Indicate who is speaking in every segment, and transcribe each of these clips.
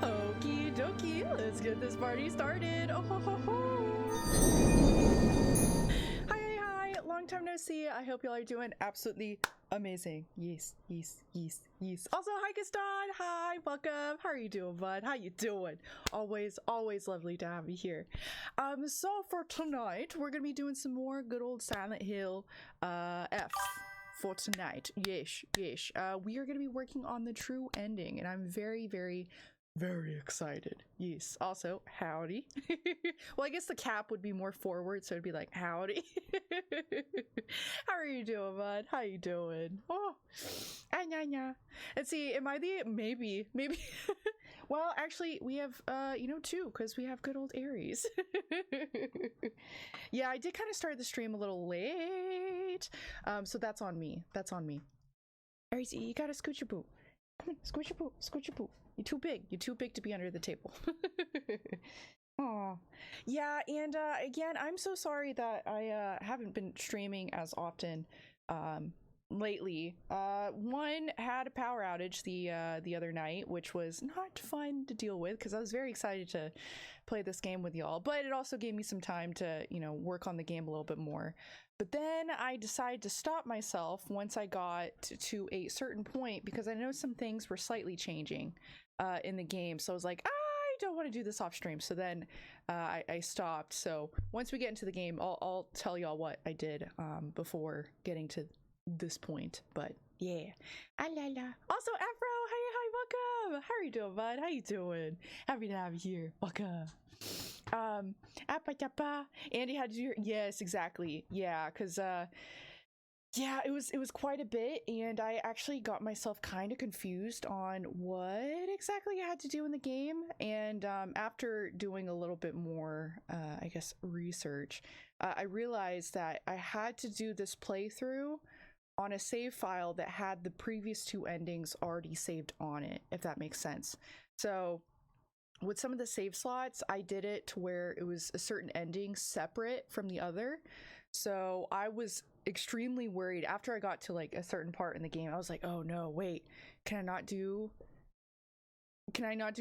Speaker 1: Okie dokie, let's get this party started. Oh ho ho ho. Hi, long time no see. I hope y'all are doing absolutely amazing. Yes. Also, hi Gaston. Hi, welcome. How are you doing, bud? How you doing? Always lovely to have you here. So for tonight, we're gonna be doing some more good old Silent Hill F for tonight. Yes. We are gonna be working on the true ending, and I'm very excited. Yes. Also, howdy. Well, I guess the cap would be more forward, so it'd be like howdy. How are you doing, bud? How you doing? Oh, anya. And see, am I the maybe? Well, actually, we have two, because we have good old Aries. Yeah, I did kind of start the stream a little late, so that's on me. Aries, you gotta scoot your boo. Come on, scoot your boo. You're too big. You're too big to be under the table. Aw. Yeah, and again, I'm so sorry that I haven't been streaming as often lately. One had a power outage the other night, which was not fun to deal with because I was very excited to play this game with y'all, but it also gave me some time to, work on the game a little bit more. But then I decided to stop myself once I got to a certain point because I know some things were slightly changing in the game. So I was like, I don't want to do this off stream. So then I stopped. So once we get into the game, I'll tell y'all what I did before getting to this point. But yeah. Also, Afro, hi, welcome. How are you doing, bud? How you doing? Happy to have you here. Welcome. Andy, how did you? Yes, exactly. Yeah, because yeah, it was quite a bit, and I actually got myself kind of confused on what exactly I had to do in the game. And after doing a little bit more, I guess, research, I realized that I had to do this playthrough on a save file that had the previous two endings already saved on it, if that makes sense. So with some of the save slots, I did it to where it was a certain ending separate from the other. So I was extremely worried after I got to like a certain part in the game. I was like, oh no, wait, can I not do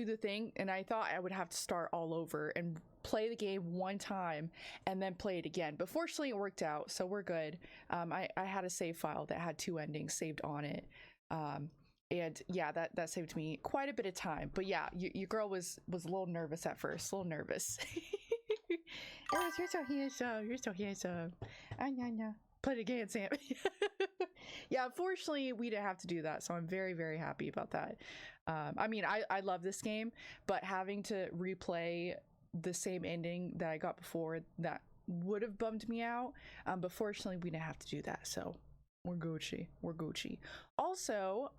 Speaker 1: the thing? And I thought I would have to start all over and play the game one time and then play it again. But fortunately it worked out, so we're good. I had a save file that had two endings saved on it. And yeah, that saved me quite a bit of time. But yeah, your girl was a little nervous at first, a little nervous. Eris, you're so handsome. Anya. Play it again, Sam. Yeah, unfortunately, we didn't have to do that, so I'm very happy about that. I mean, I love this game, but having to replay the same ending that I got before, that would have bummed me out. But fortunately, we didn't have to do that, so we're Gucci. Also,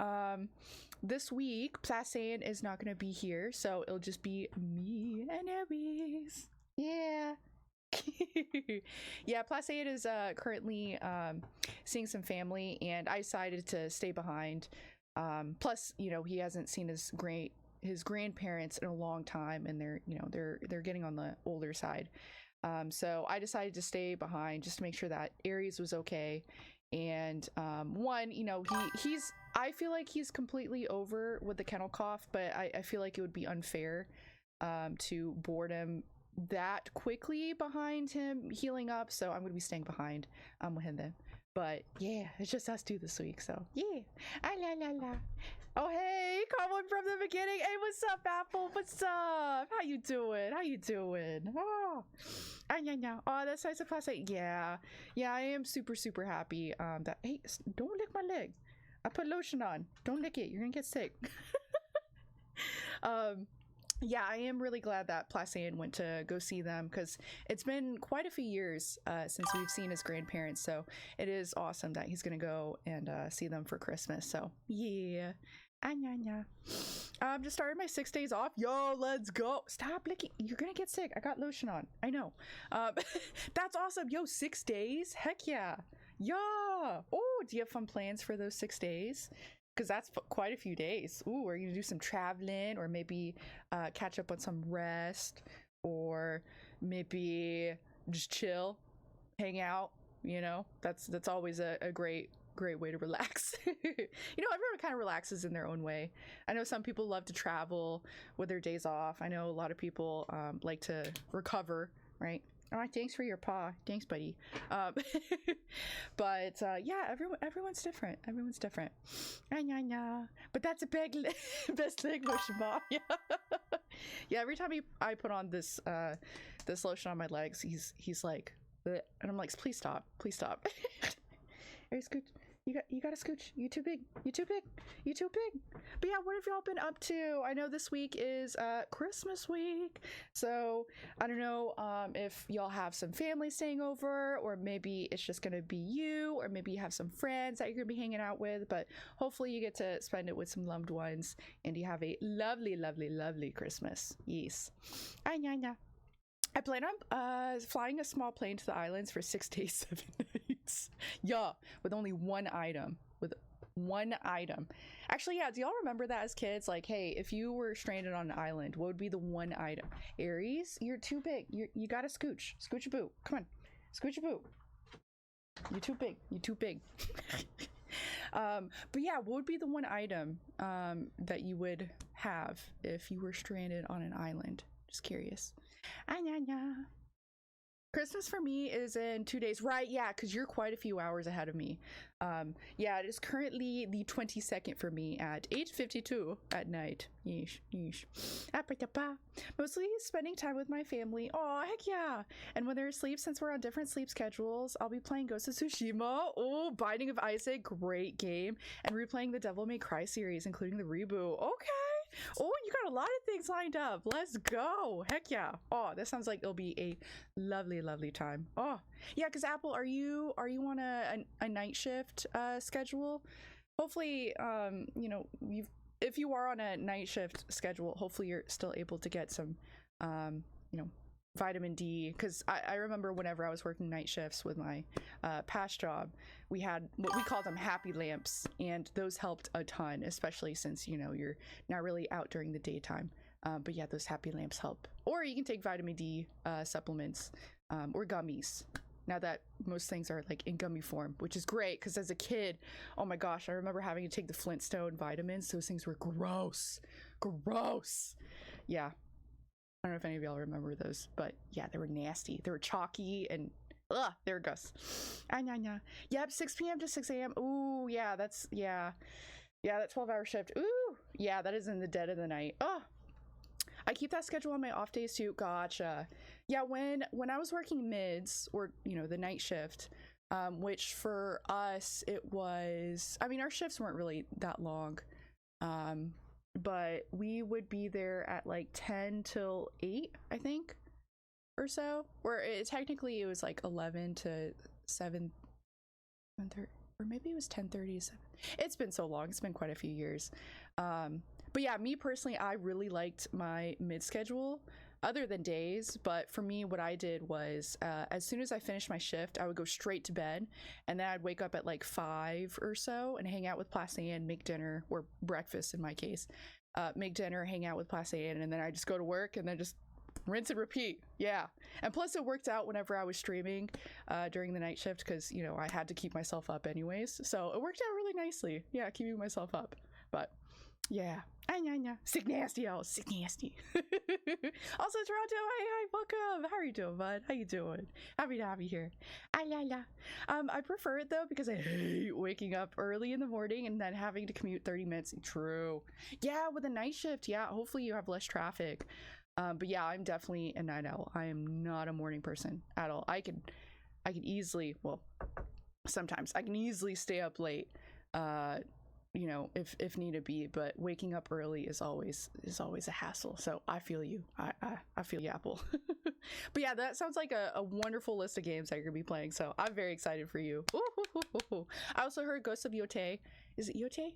Speaker 1: this week, Placian is not going to be here, so it'll just be me and Aries. Yeah. Yeah, Placian is currently seeing some family, and I decided to stay behind. Plus, he hasn't seen his grandparents in a long time, and they're getting on the older side. So I decided to stay behind just to make sure that Aries was okay. And one, he's I feel like he's completely over with the kennel cough, but I feel like it would be unfair to board him that quickly behind him healing up, so I'm gonna be staying behind with him then. But yeah, it's just us two this week, so yeah. La. Oh hey, Colin from the beginning. Hey, what's up, Apple? What's up? How you doing? Oh, oh, that's nice of class. Yeah, I am super happy. That hey, don't lick my leg. I put lotion on. Don't lick it. You're gonna get sick. Yeah, I am really glad that Placian went to go see them because it's been quite a few years since we've seen his grandparents. So it is awesome that he's gonna go and see them for Christmas. So yeah. Just started my 6 days off. Yo, let's go. Stop licking. You're gonna get sick. I got lotion on. I know. That's awesome. Yo, 6 days? Heck yeah. Yeah. Oh, do you have fun plans for those 6 days? Because that's quite a few days. Ooh, are you gonna do some traveling, or maybe catch up on some rest, or maybe just chill, hang out? That's always a great great way to relax. Everyone kind of relaxes in their own way. I know some people love to travel with their days off. I know a lot of people like to recover, right? All right, thanks for your paw. Thanks, buddy. But yeah, everyone's different. Everyone's different. But that's a big best leg motion, mom. Yeah. Yeah. Every time I put on this this lotion on my legs, he's like, bleh. And I'm like, please stop, please stop. Hey, Scooch, you gotta scooch. You too big. You too big. You too big. But yeah, what have y'all been up to? I know this week is Christmas week, so I don't know if y'all have some family staying over, or maybe it's just gonna be you, or maybe you have some friends that you're gonna be hanging out with. But hopefully you get to spend it with some loved ones, and you have a lovely, lovely, lovely Christmas. Yes. I plan on flying a small plane to the islands for 6 days, 7 nights. Yeah, with only one item. With one item. Actually, yeah, do y'all remember that as kids? Like, hey, if you were stranded on an island, what would be the one item? Aries, you're too big. You gotta scooch. Scooch a boo. Come on. Scooch a boo. You're too big. You're too big. But yeah, what would be the one item that you would have if you were stranded on an island? Just curious. Christmas for me is in 2 days, right? Yeah, because you're quite a few hours ahead of me. Yeah, it is currently the 22nd for me at 8:52 at night. Yeesh, yeesh. Mostly spending time with my family. Oh, heck yeah! And when they're asleep, since we're on different sleep schedules, I'll be playing Ghost of Tsushima. Oh, Binding of Isaac, great game, and replaying the Devil May Cry series, including the reboot. Okay. Oh, you got a lot of things lined up. Let's go. Heck yeah. Oh, that sounds like it'll be a lovely, lovely time. Oh, yeah, because Apple, are you on a night shift schedule? Hopefully, if you are on a night shift schedule, hopefully you're still able to get some, vitamin D, because I remember whenever I was working night shifts with my past job, we had what we called them happy lamps, and those helped a ton, especially since you're not really out during the daytime. But yeah, those happy lamps help. Or you can take vitamin D supplements or gummies, now that most things are like in gummy form, which is great, because as a kid, oh my gosh, I remember having to take the Flintstone vitamins. Those things were gross. Yeah, I don't know if any of y'all remember those, but yeah, they were nasty. They were chalky and they were gross. Yep, 6 p.m. to 6 a.m. Ooh, yeah, that 12-hour shift. Ooh, yeah, that is in the dead of the night. Oh, I keep that schedule on my off days too. Gotcha. Yeah, when I was working mids, or the night shift, which for us it was, I mean, our shifts weren't really that long. But we would be there at like 10 till 8, I think, or so. Or technically it was like 11 to 7, or maybe it was 10:30 to 7. It's been so long. It's been quite a few years. But yeah, me personally, I really liked my mid schedule, other than days. But for me, what I did was as soon as I finished my shift, I would go straight to bed, and then I'd wake up at like 5 or so and hang out with Placian, make dinner, or breakfast in my case, make dinner, hang out with Placian, and then I just go to work and then just rinse and repeat. Yeah. And plus it worked out whenever I was streaming during the night shift, because I had to keep myself up anyways, so it worked out really nicely. Yeah, keeping myself up. But yeah. Sick nasty, y'all. Sick nasty. Also, Toronto, hi, welcome. How are you doing, bud? How you doing? Happy to have you here. I prefer it though, because I hate waking up early in the morning and then having to commute 30 minutes. True. Yeah, with a night shift, yeah, hopefully you have less traffic. But yeah, I'm definitely a night owl. I am not a morning person at all. I can easily, well, sometimes I can easily stay up late, if need be, but waking up early is always a hassle. So I feel you. I feel you, Apple. But yeah, that sounds like a wonderful list of games that you're gonna be playing. So I'm very excited for you. Ooh. I also heard Ghost of Yotei. Is it Yotei?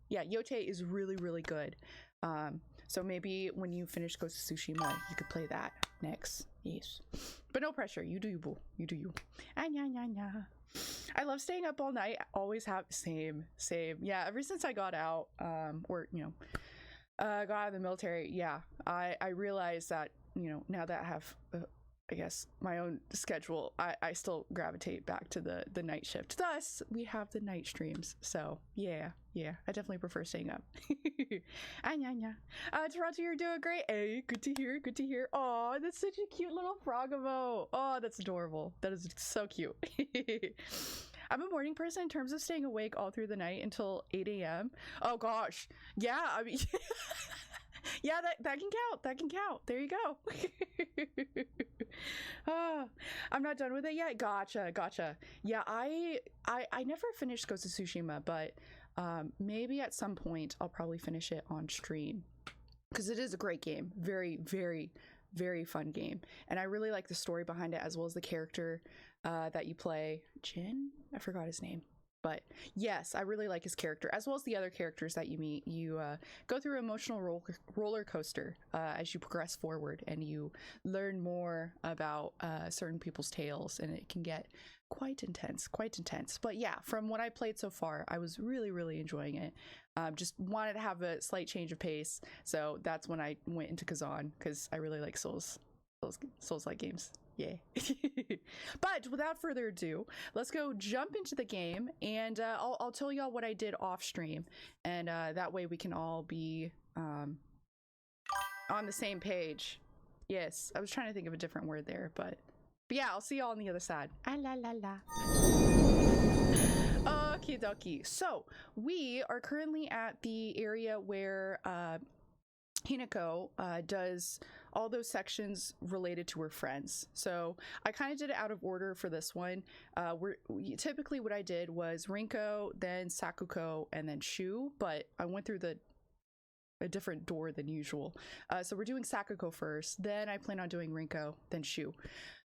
Speaker 1: Yeah, Yotei is really, really good. So maybe when you finish Ghost of Tsushima, you could play that next. Yes. But no pressure. You do you, boo. You do you. I love staying up all night. Always have same. Yeah, ever since I got out, got out of the military, yeah, I realized that, now that I have I guess my own schedule, I still gravitate back to the night shift. Thus, we have the night streams. So yeah, I definitely prefer staying up. Anya. Toronto, you're doing great. Hey, good to hear. Oh, that's such a cute little frogamo. Oh, that's adorable. That is so cute. I'm a morning person in terms of staying awake all through the night until 8 a.m. Oh gosh. Yeah, I mean yeah, that can count. There you go. I'm not done with it yet. Gotcha. Yeah, I never finished Ghost of Tsushima, but maybe at some point I'll probably finish it on stream, because it is a great game. Very fun game, and I really like the story behind it, as well as the character that you play. Jin? I forgot his name. But yes, I really like his character, as well as the other characters that you meet. You go through an emotional roller coaster as you progress forward, and you learn more about certain people's tales, and it can get quite intense. But yeah, from what I played so far, I was really enjoying it. Just wanted to have a slight change of pace, so that's when I went into Kazan, because I really like Souls-like games. Yeah. But without further ado, let's go jump into the game, and I'll tell y'all what I did off stream, and that way we can all be on the same page. Yes, I was trying to think of a different word there, but yeah, I'll see y'all on the other side. Ah la la la. Okie dokie. So we are currently at the area where Hinako does all those sections related to her friends. So I kind of did it out of order for this one. Typically what I did was Rinko, then Sakuko, and then Shu, but I went through a different door than usual. So we're doing Sakuko first, then I plan on doing Rinko, then Shu.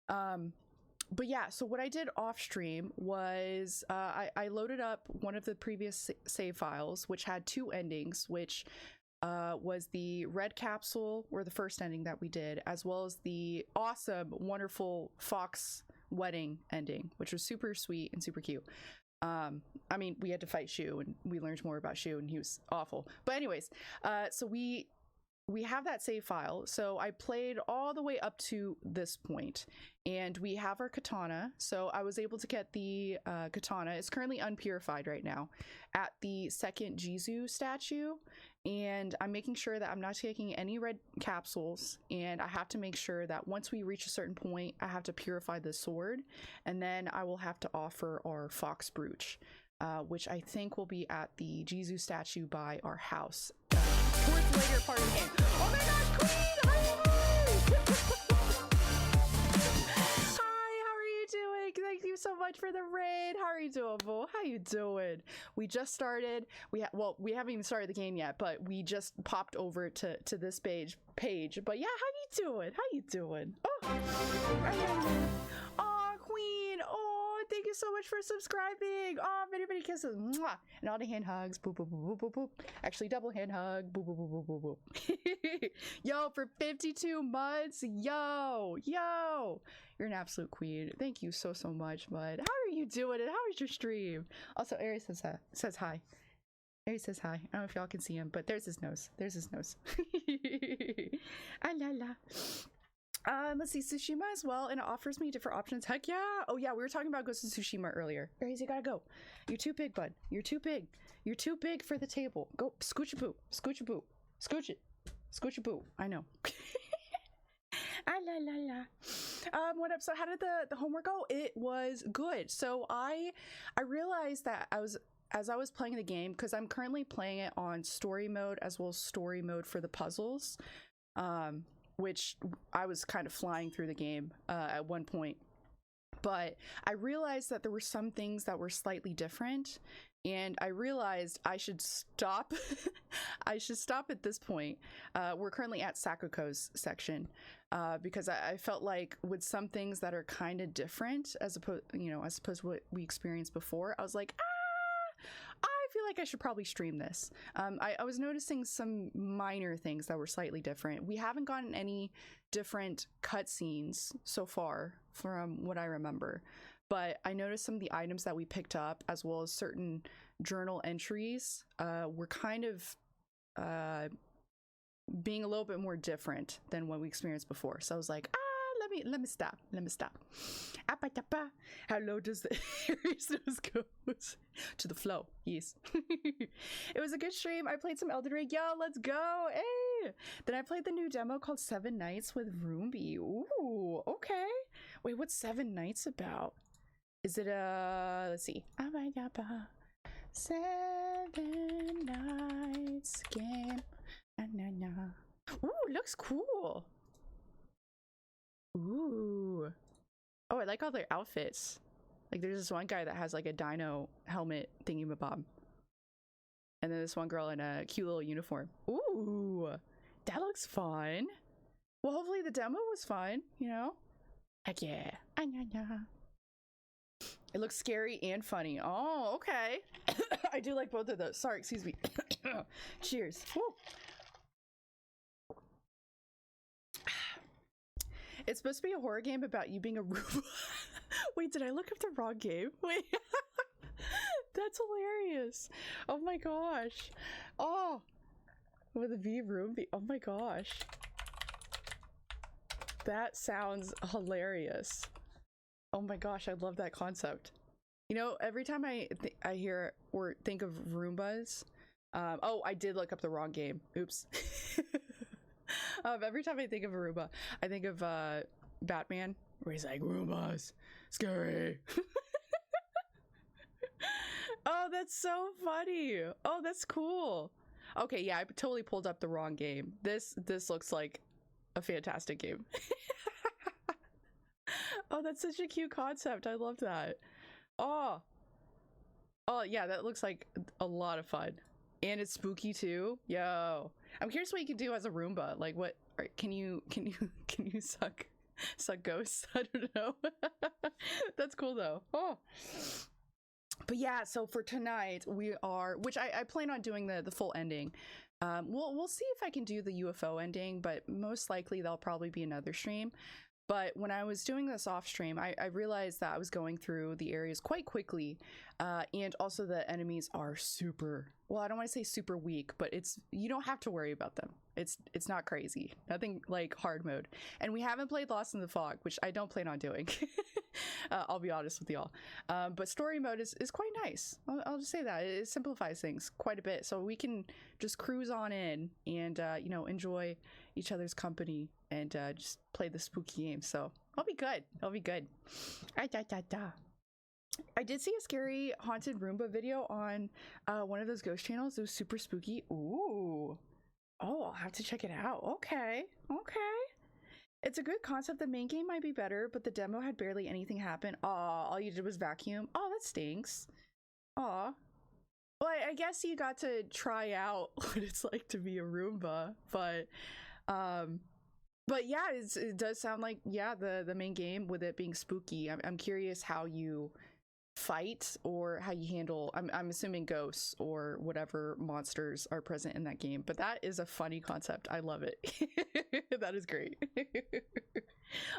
Speaker 1: But yeah, so what I did off stream was I loaded up one of the previous save files, which had two endings, which was the red capsule, or the first ending that we did, as well as the awesome, wonderful Fox wedding ending, which was super sweet and super cute. I mean, we had to fight Shu, and we learned more about Shu, and he was awful. But anyways, so we have that save file. So I played all the way up to this point, and we have our katana. So I was able to get the katana. It's currently unpurified right now at the second Jizu statue, and I'm making sure that I'm not taking any red capsules, and I have to make sure that once we reach a certain point, I have to purify the sword, and then I will have to offer our fox brooch, which I think will be at the Jizu statue by our house towards the later part of the game. Oh my gosh, Queen! Hi, how are you doing? Thank you so much for the raid. How are you doing, boo? How you doing? We just started. We haven't even started the game yet, but we just popped over to this page. But yeah, how you doing? Oh, Queen. Oh, thank you so much for subscribing. Oh, many kisses. Mwah. And all the hand hugs. Boop, boop, boop, boop, boop. Actually, double hand hug. Boop, boop, boop, boop, boop, boop. Yo, for 52 months. Yo. You're an absolute queen. Thank you so much, bud. How are you doing? And how was your stream? Also, Aries says hi. Aries says hi. I don't know if y'all can see him, but there's his nose. Ah la la. Let's see, Tsushima as well, and it offers me different options. Heck yeah! Oh yeah, we were talking about Ghost of Tsushima earlier. Aries, you gotta go. You're too big, bud. You're too big for the table. Go, scooch a boo. Scooch a boo. I know. Ah la la la. What up? So how did the homework go? It was good. So I realized that as I was playing the game, because I'm currently playing it on story mode as well as story mode for the puzzles, which I was kind of flying through the game at one point. But I realized that there were some things that were slightly different, and I realized I should stop. I should stop at this point. We're currently at Sakuko's section, because I felt like with some things that are kind of different as opposed to what we experienced before, I was like, I feel like I should probably stream this. I was noticing some minor things that were slightly different. We haven't gotten any different cutscenes so far from what I remember, but I noticed some of the items that we picked up, as well as certain journal entries, were kind of being a little bit more different than what we experienced before. So I was like, let me stop. Appa tappa. How low does the Aries nose go? To the flow. Yes. It was a good stream. I played some Elden Ring. Yo, let's go. Hey. Then I played the new demo called 7 Nights with Roombi. Ooh, okay. Wait, what's 7 Nights about? Is it let's see. 7 Nights game. Ooh, looks cool. Ooh. Oh, I like all their outfits. Like, there's this one guy that has like a dino helmet thingy-mabob. And then this one girl in a cute little uniform. Ooh, that looks fun. Well, hopefully the demo was fun, you know? Heck yeah. It looks scary and funny. Oh, okay. I do like both of those. Sorry, excuse me. Cheers. Woo. It's supposed to be a horror game about you being a Roomba. Wait, did I look up the wrong game? Wait. That's hilarious. Oh my gosh. Oh. With a V Roomba. Oh my gosh. That sounds hilarious. Oh my gosh, I love that concept. You know, every time I hear or think of Roombas, oh, I did look up the wrong game. Oops. Every time I think of a Roomba, I think of Batman, where he's like, Roombas, scary. Oh, that's so funny. Oh, that's cool. Okay, yeah, I totally pulled up the wrong game. This looks like a fantastic game. Oh, that's such a cute concept. I love that. Oh yeah, that looks like a lot of fun, and it's spooky too. Yo, I'm curious what you can do as a Roomba. Like, what can you suck ghosts? I don't know. That's cool though. Oh, but yeah, so for tonight we are, which I plan on doing the full ending. We'll see if I can do the UFO ending, but most likely that'll probably be another stream. But when I was doing this off stream, I realized that I was going through the areas quite quickly, and also the enemies are super, well, I don't want to say super weak, but you don't have to worry about them. It's not crazy, nothing like hard mode. And we haven't played Lost in the Fog, which I don't plan on doing. I'll be honest with y'all. But story mode is quite nice. I'll just say that it simplifies things quite a bit, so we can just cruise on in and you know, enjoy each other's company and just play the spooky game. So I'll be good. I did see a scary haunted Roomba video on one of those ghost channels. It was super spooky. Ooh. Oh, I'll have to check it out. Okay. It's a good concept. The main game might be better, but the demo had barely anything happen. Aw, all you did was vacuum. Oh, that stinks. Aw. Well, I guess you got to try out what it's like to be a Roomba, but yeah, it does sound like, yeah, the main game with it being spooky. I'm curious how you fight or how you handle, I'm assuming ghosts or whatever monsters are present in that game, but that is a funny concept. I love it. That is great.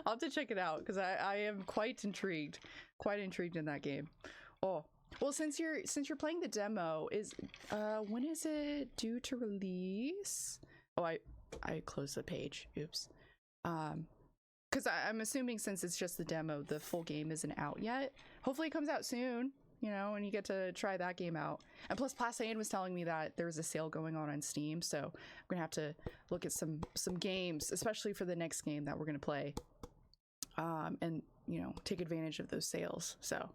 Speaker 1: I'll have to check it out because I am quite intrigued in that game. Oh, well, since you're playing the demo, when is it due to release? Oh, I closed the page. Oops. Because I'm assuming since it's just the demo, the full game isn't out yet. Hopefully it comes out soon, you know, and you get to try that game out. And plus, Plasan was telling me that there was a sale going on Steam, so I'm gonna have to look at some games, especially for the next game that we're gonna play, and you know, take advantage of those sales. So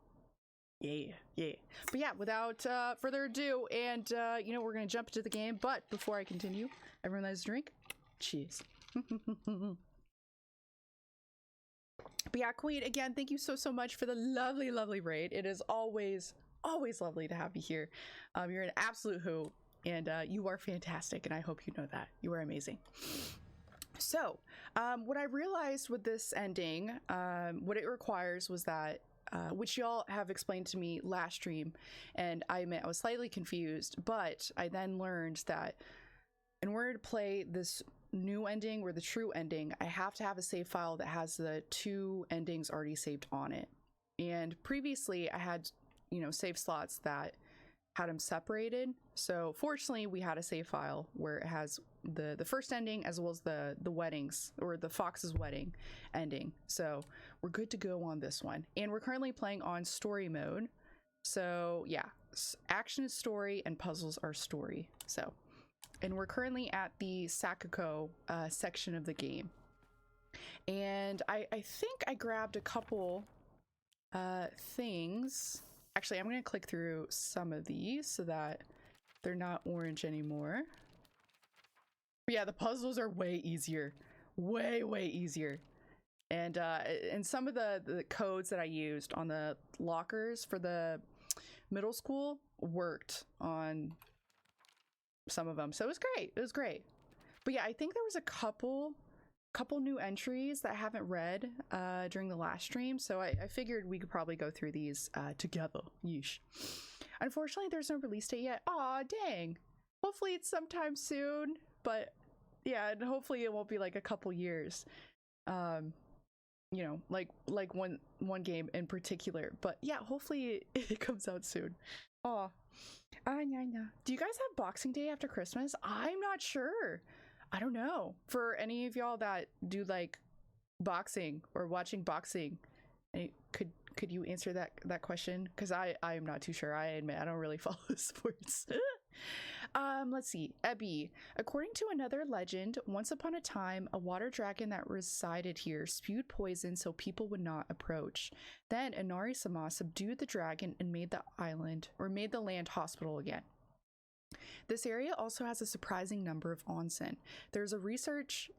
Speaker 1: yeah. But yeah, without further ado, and you know, we're gonna jump into the game. But before I continue, everyone likes a drink. Cheers. But yeah, Queen, again, thank you so much for the lovely raid. It is always lovely to have you here. You're an absolute hoot, and you are fantastic, and I hope you know that. You are amazing. So, what I realized with this ending, what it requires was that, which y'all have explained to me last stream, and I admit I was slightly confused, but I then learned that in order to play this new ending or the true ending, I have to have a save file that has the 2 endings already saved on it. And previously I had, you know, save slots that had them separated. So fortunately, we had a save file where it has the first ending as well as the weddings, or the Fox's wedding ending. So we're good to go on this one. And we're currently playing on story mode. So yeah, action is story and puzzles are story. So, and we're currently at the Sakako section of the game. And I think I grabbed a couple things. Actually, I'm going to click through some of these so that they're not orange anymore. But yeah, the puzzles are way easier. Way easier. And some of the codes that I used on the lockers for the middle school worked on some of them. So it was great. It was great. But yeah, I think there was a couple new entries that I haven't read during the last stream, so I figured we could probably go through these together. Yeesh. Unfortunately, there's no release date yet. Aw, dang. Hopefully it's sometime soon, but yeah, and hopefully it won't be like a couple years. You know, like one game in particular. But yeah, hopefully it comes out soon. Aw. Yeah. Do you guys have Boxing Day after Christmas? I'm not sure. I don't know. For any of y'all that do like boxing or watching boxing, could you answer that question? Because I am not too sure. I admit I don't really follow sports. Let's see. Ebby. According to another legend, once upon a time, a water dragon that resided here spewed poison so people would not approach. Then Inari-sama subdued the dragon and made the land hospital again. This area also has a surprising number of onsen. There's research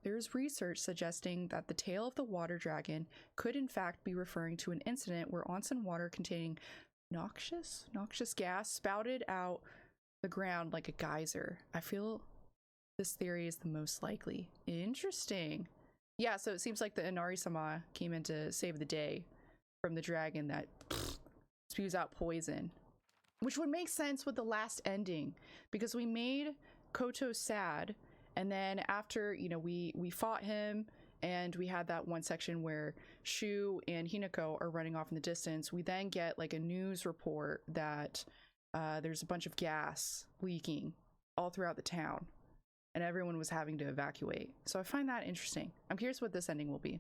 Speaker 1: suggesting that the tale of the water dragon could in fact be referring to an incident where onsen water containing noxious gas spouted out the ground like a geyser. I feel this theory is the most likely. Interesting. Yeah, so it seems like the Inari-sama came in to save the day from the dragon that spews out poison. Which would make sense with the last ending, because we made Koto sad, and then after, you know, we fought him, and we had that one section where Shu and Hinako are running off in the distance. We then get like a news report that there's a bunch of gas leaking all throughout the town, and everyone was having to evacuate. So I find that interesting. I'm curious what this ending will be.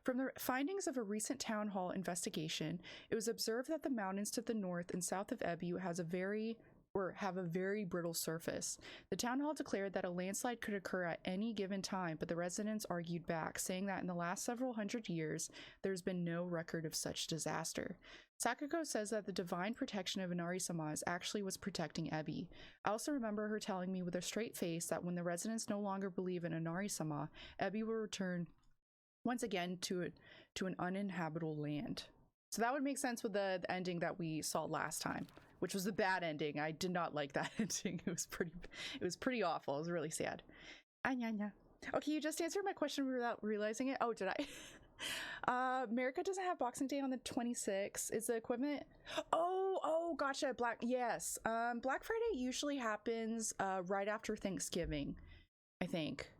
Speaker 1: From the findings of a recent town hall investigation, it was observed that the mountains to the north and south of Ebu have a very brittle surface. The town hall declared that a landslide could occur at any given time, but the residents argued back, saying that in the last several hundred years, there's been no record of such disaster. Sakako says that the divine protection of Inari-sama actually was protecting Ebi. I also remember her telling me with a straight face that when the residents no longer believe in Inari-sama, Ebi will return once again to an uninhabitable land. So that would make sense with the ending that we saw last time, which was the bad ending. I did not like that ending. It was pretty awful. It was really sad. Okay, you just answered my question without realizing it. Oh, did I? America doesn't have Boxing Day on the 26th. Is the equipment? Oh, gotcha. Yes. Black Friday usually happens right after Thanksgiving, I think.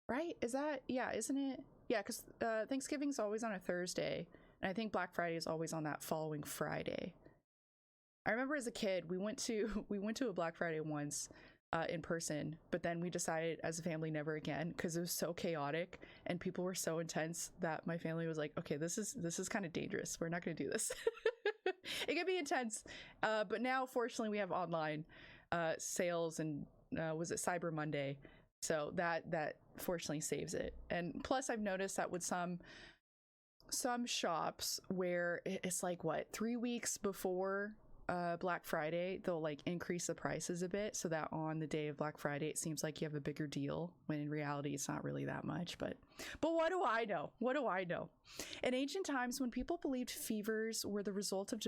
Speaker 1: Right? Is that? Yeah, isn't it? Yeah, because Thanksgiving's always on a Thursday, and I think Black Friday is always on that following Friday. I remember as a kid, we went to a Black Friday once in person, but then we decided as a family never again because it was so chaotic and people were so intense that my family was like, okay, this is kind of dangerous. We're not going to do this. It can be intense, but now fortunately we have online sales and was it Cyber Monday? So that fortunately saves it. And plus I've noticed that with some shops where it's like 3 weeks before Black Friday, they'll like increase the prices a bit so that on the day of Black Friday it seems like you have a bigger deal, when in reality it's not really that much. But what do I know? In ancient times, when people believed fevers were the result of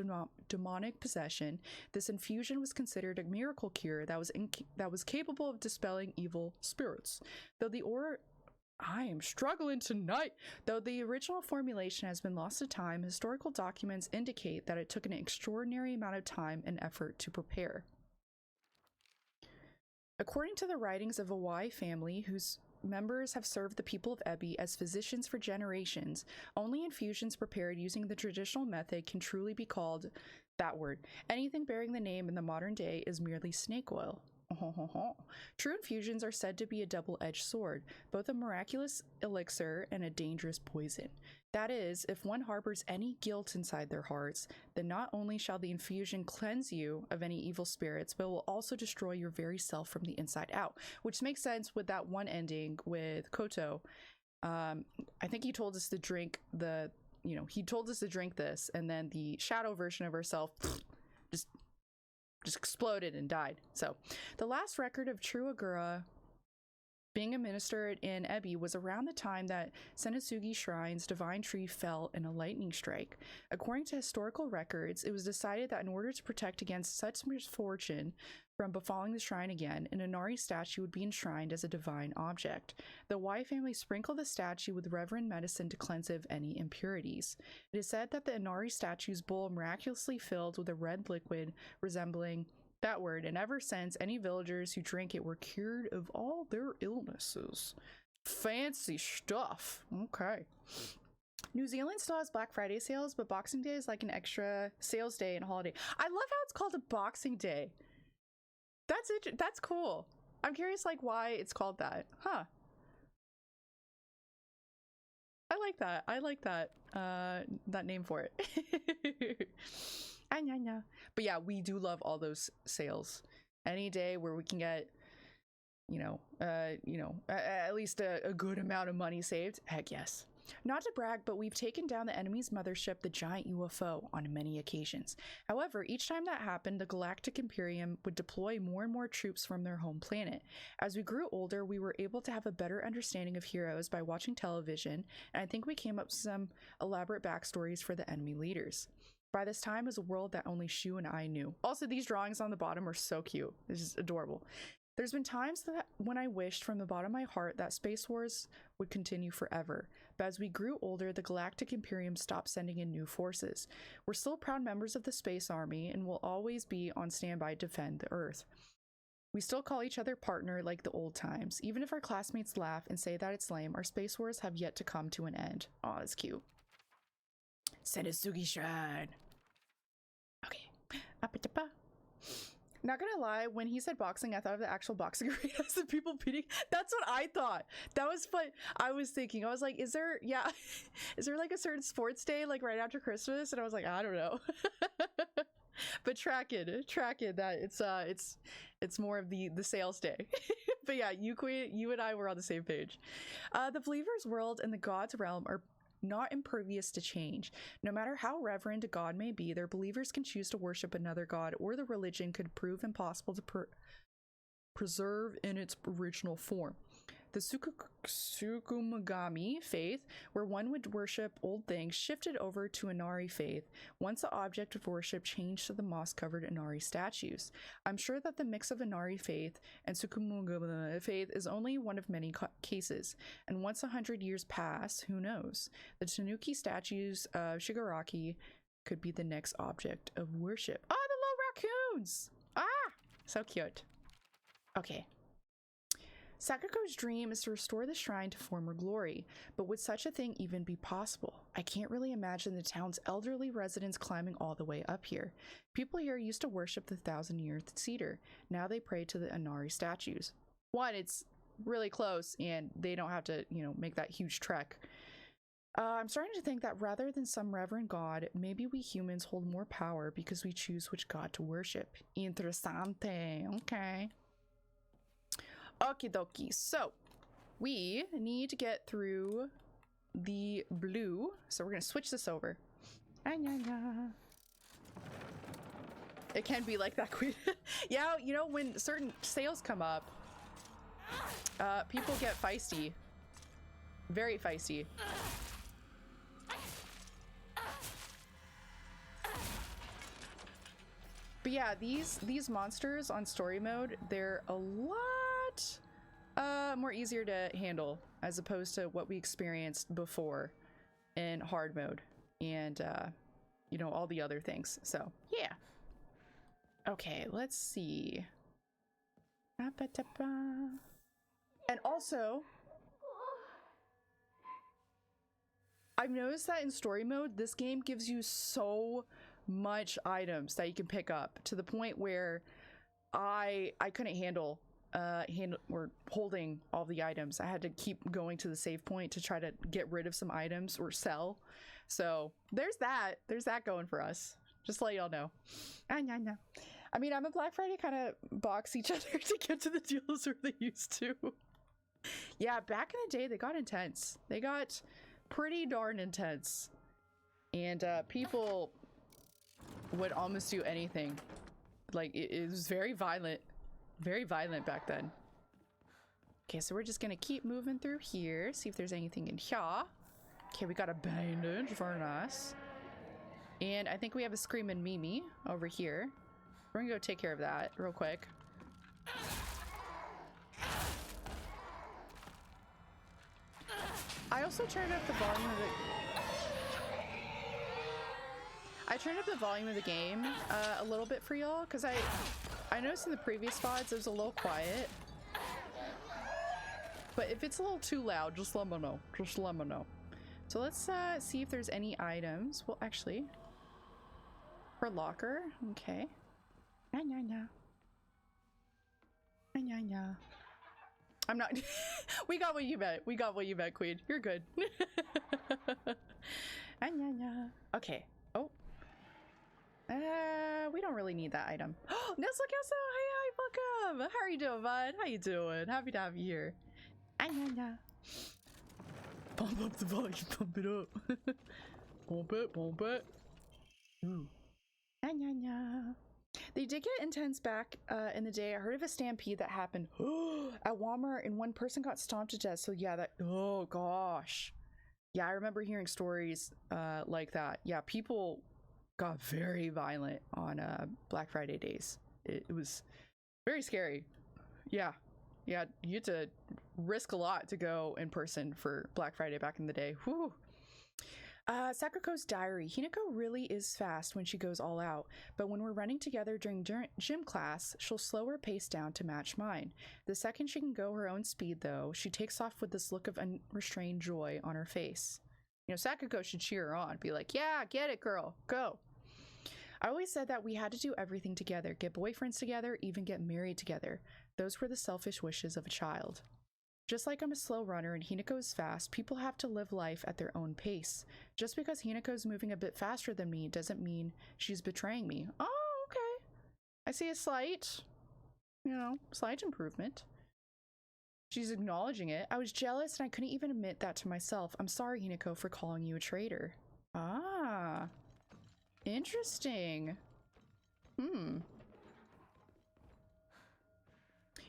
Speaker 1: demonic possession, this infusion was considered a miracle cure that was capable of dispelling evil spirits. I am struggling tonight. Though the original formulation has been lost to time, historical documents indicate that it took an extraordinary amount of time and effort to prepare. According to the writings of a Wai family, whose members have served the people of Ebi as physicians for generations, only infusions prepared using the traditional method can truly be called That word. Anything bearing the name in the modern day is merely snake oil. True infusions are said to be a double-edged sword, both a miraculous elixir and a dangerous poison. That is, if one harbors any guilt inside their hearts, then not only shall the infusion cleanse you of any evil spirits, but will also destroy your very self from the inside out. Which makes sense with that one ending with Koto. I think he told us to drink he told us to drink this, and then the shadow version of herself just exploded and died. So the last record of true Agura being administered in Ebi was around the time that Senitsugi Shrine's divine tree fell in a lightning strike. According to historical records, it was decided that in order to protect against such misfortune from befalling the shrine again, an Inari statue would be enshrined as a divine object. The Wai family sprinkled the statue with reverend medicine to cleanse it of any impurities. It is said that the Inari statue's bowl miraculously filled with a red liquid resembling that word, and ever since, any villagers who drank it were cured of all their illnesses. Fancy stuff. Okay. New Zealand still has Black Friday sales, but Boxing Day is like an extra sales day and holiday. I love how it's called a Boxing Day. That's cool. I'm curious, like, why it's called that. Huh. I like that. I like that. That name for it. But yeah, we do love all those sales. Any day where we can get, at least a good amount of money saved. Heck yes. Not to brag, but we've taken down the enemy's mothership, the giant UFO, on many occasions. However, each time that happened, the Galactic Imperium would deploy more and more troops from their home planet. As we grew older, we were able to have a better understanding of heroes by watching television, and I think we came up with some elaborate backstories for the enemy leaders. By this time, it was a world that only Shu and I knew. Also, these drawings on the bottom are so cute. It's just adorable. There's been times that when I wished from the bottom of my heart that Space Wars would continue forever. But as we grew older, the Galactic Imperium stopped sending in new forces. We're still proud members of the Space Army and will always be on standby to defend the Earth. We still call each other partner like the old times. Even if our classmates laugh and say that it's lame, our Space Wars have yet to come to an end. Aw, that's cute. Senitsugi Shrine. Okay. Not gonna lie, when he said boxing, I thought of the actual boxing arenas and people beating. That's what I thought. That was what I was thinking. I was like, is there like a certain sports day like right after Christmas? And I was like, I don't know. But track it that it's more of the sales day. But yeah, you and I were on the same page. The believer's world and the god's realm are not impervious to change. No matter how reverend a god may be, their believers can choose to worship another god, or the religion could prove impossible to preserve in its original form. The Tsukumogami faith, where one would worship old things, shifted over to Inari faith once the object of worship changed to the moss-covered Inari statues. I'm sure that the mix of Inari faith and Tsukumogami faith is only one of many cases, and once 100 years pass, who knows? The Tanuki statues of Shigaraki could be the next object of worship. Oh, the little raccoons! Ah! So cute. Okay. Sakako's dream is to restore the shrine to former glory, but would such a thing even be possible? I can't really imagine the town's elderly residents climbing all the way up here. People here used to worship the 1,000-year cedar. Now they pray to the Inari statues. One, it's really close and they don't have to, make that huge trek. I'm starting to think that rather than some reverend god, maybe we humans hold more power because we choose which god to worship. Interessante. Okay. Okie dokie. So we need to get through the blue. So we're going to switch this over. It can be like that, Queen. Yeah, when certain sales come up, people get feisty. Very feisty. But yeah, these monsters on story mode, they're a lot more easier to handle as opposed to what we experienced before in hard mode and all the other things. So yeah. Okay, let's see. And also, I've noticed that in story mode, this game gives you so much items that you can pick up, to the point where I couldn't handle or holding all the items. I had to keep going to the save point to try to get rid of some items or sell. So there's that going for us, just to let y'all know. I know. I mean, I'm a Black Friday kind of box each other to get to the deals where they used to. Yeah, back in the day, they got intense. They got pretty darn intense. And people would almost do anything. Like, it was very violent back then. Okay, so we're just gonna keep moving through here, see if there's anything in here. Okay, we got a bandage, very nice. And I think we have a screaming Mimi over here. We're gonna go take care of that real quick. I also turned up the volume of the game a little bit for y'all, because I noticed in the previous VODs it was a little quiet. But if it's a little too loud, just let me know. Just let me know. So let's see if there's any items. Well, actually, for locker, okay. I'm not. We got what you meant. We got what you meant, Queen. You're good. Okay. Oh. We don't really need that item. Nestle Castle, hi, welcome. How are you doing, bud? How you doing? Happy to have you here. Pump up the volume, pump it up. Pump it. Ooh. They did get intense back in the day. I heard of a stampede that happened at Walmart, and one person got stomped to death. So yeah, oh gosh. Yeah, I remember hearing stories like that. Yeah, people got very violent on Black Friday days. It was very scary. Yeah, you had to risk a lot to go in person for Black Friday back in the day. Whew. Sakuko's diary. Hinako really is fast when she goes all out, but when we're running together during gym class, she'll slow her pace down to match mine. The second she can go her own speed, though, she takes off with this look of unrestrained joy on her face. You know, Sakuko should cheer her on, be like, yeah, get it, girl, go. I always said that we had to do everything together, get boyfriends together, even get married together. Those were the selfish wishes of a child. Just like I'm a slow runner and Hinako is fast, people have to live life at their own pace. Just because Hinako's moving a bit faster than me doesn't mean she's betraying me. Oh, okay. I see a slight improvement. She's acknowledging it. I was jealous and I couldn't even admit that to myself. I'm sorry, Hinako, for calling you a traitor. Ah. Interesting.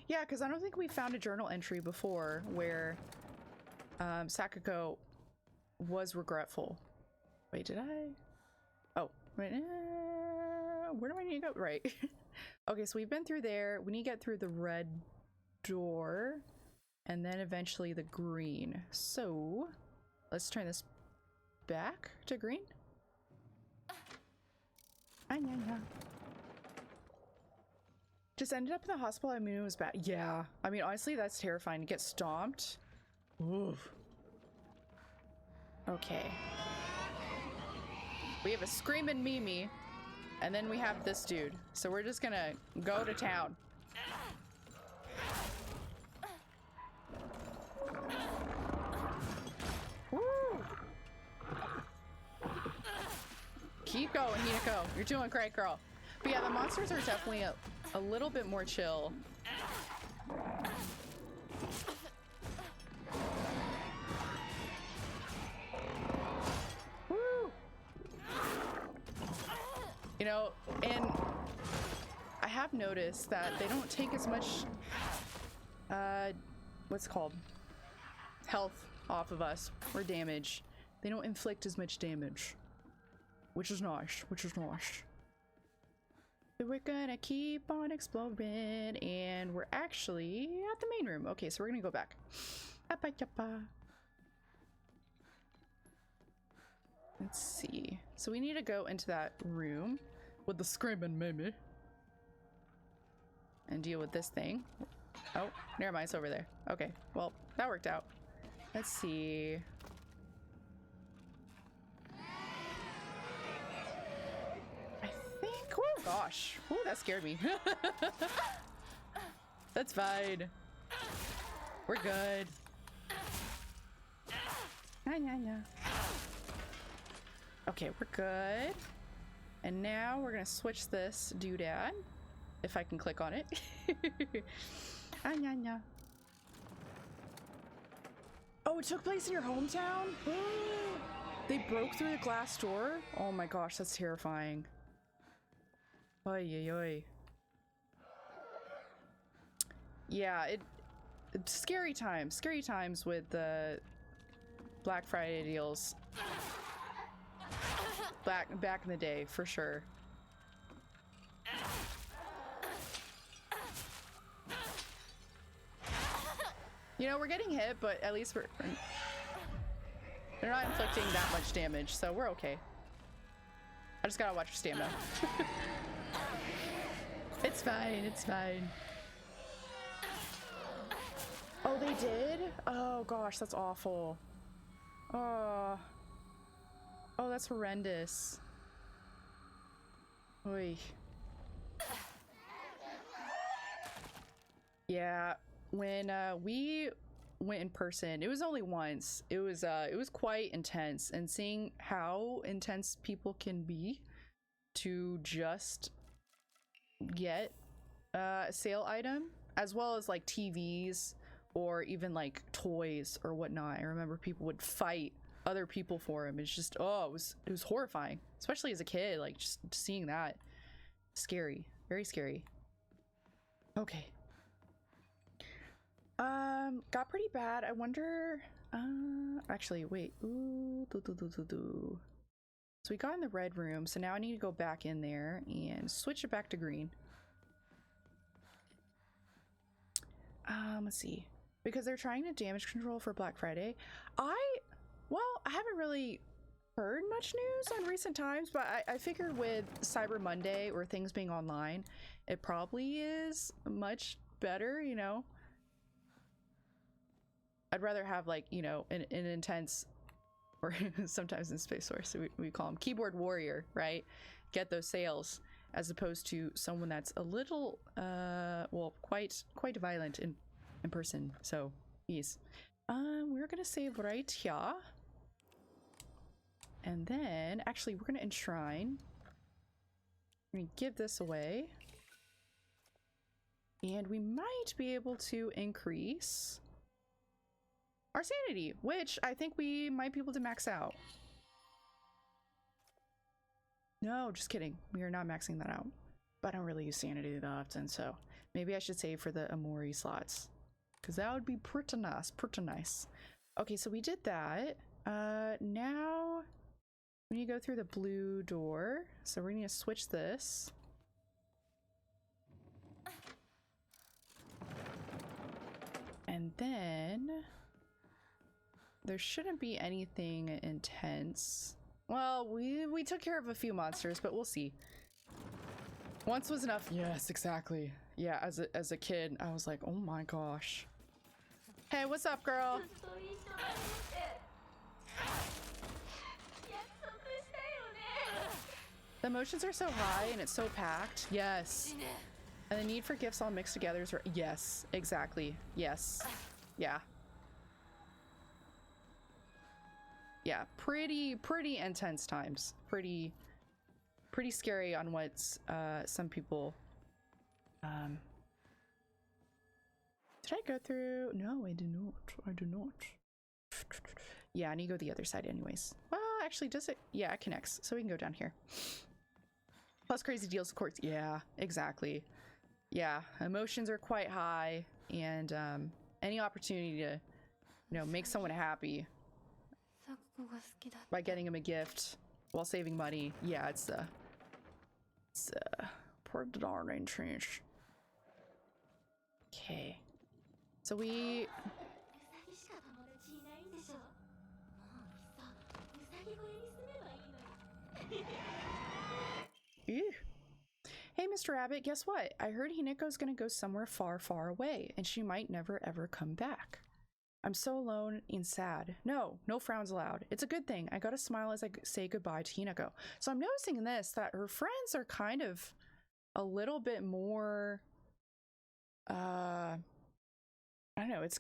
Speaker 1: Yeah, because I don't think we found a journal entry before where Sakuko was regretful. Wait, did I? Oh, right. Where do I need to go? Right. Okay, so we've been through there. We need to get through the red door and then eventually the green. So let's turn this back to green. Just ended up in the hospital. I mean, it was bad. Yeah. I mean, honestly, that's terrifying to get stomped. Oof. Okay. We have a screaming Mimi, and then we have this dude. So we're just gonna go to town. Woo! Keep going, Hinako. You're doing great, girl. But yeah, the monsters are definitely a little bit more chill. Woo! You know, and I have noticed that they don't take as much, what's it called? Health off of us, or damage. They don't inflict as much damage. Which is nice, We're gonna keep on exploring, and we're actually at the main room. Okay, so we're gonna go back. Let's see. So we need to go into that room with the screaming Mimi and deal with this thing. Oh, never mind, it's over there. Okay, well, that worked out. Let's see. gosh. Ooh, that scared me. That's fine. We're good. Yeah. Okay, we're good. And now we're gonna switch this doodad. If I can click on it. Yeah. Oh, it took place in your hometown? They broke through the glass door? Oh my gosh, that's terrifying. Oy, oy, oy. Yeah, it's scary times. Scary times with the Black Friday deals. Back in the day, for sure. You know, we're getting hit, but at least they're not inflicting that much damage, so we're okay. I just gotta watch your stamina. It's fine, it's fine. Oh, they did? Oh gosh, that's awful. Oh, that's horrendous. Oy. Yeah, when we went in person, it was only once. It was quite intense, and seeing how intense people can be to just get a sale item, as well as like TVs or even like toys or whatnot. I remember people would fight other people for them. It's just, oh, it was horrifying, especially as a kid. Like just seeing that, scary, very scary. Okay. Got pretty bad. I wonder, actually, wait. Ooh, So we got in the red room, so now I need to go back in there and switch it back to green. Let's see. Because they're trying to damage control for Black Friday. I haven't really heard much news on recent times, but I figured with Cyber Monday or things being online, it probably is much better, you know? I'd rather have like, you know, an intense, or sometimes in Space Force we call them keyboard warrior, right? Get those sales, as opposed to someone that's a little, well, quite violent in person. So, yes. We're gonna save right here. And then, actually, we're gonna enshrine. We're gonna give this away. And we might be able to increase our sanity, which I think we might be able to max out. No, just kidding. We are not maxing that out. But I don't really use sanity that often, so maybe I should save for the Amori slots, because that would be pretty nice, pretty nice. Okay, so we did that. Now we need to go through the blue door. So we're going to switch this. And then there shouldn't be anything intense. Well, we took care of a few monsters, but we'll see. Once was enough. Yes, exactly. Yeah, as a kid, I was like, oh my gosh. Hey, what's up, girl? The emotions are so high and it's so packed. Yes. And the need for gifts all mixed together is yes, exactly. Yes. Yeah. Yeah, pretty intense times. Pretty scary on what's some people did I go through? No, I did not. Yeah, I need to go the other side anyways. Well, actually, does it? Yeah, it connects, so we can go down here. Plus crazy deals, of course. Yeah, exactly. Yeah, emotions are quite high, and any opportunity to, you know, make someone happy by getting them a gift while saving money. Yeah, it's poor darling trash. Okay, so we. Ew. Hey, Mr. Rabbit, guess what? I heard Hineko's gonna go somewhere far, far away, and she might never ever come back. I'm so alone and sad. No frowns allowed. It's a good thing. I gotta smile as I say goodbye to Hineko. So I'm noticing in this that her friends are kind of a little bit more I don't know, it's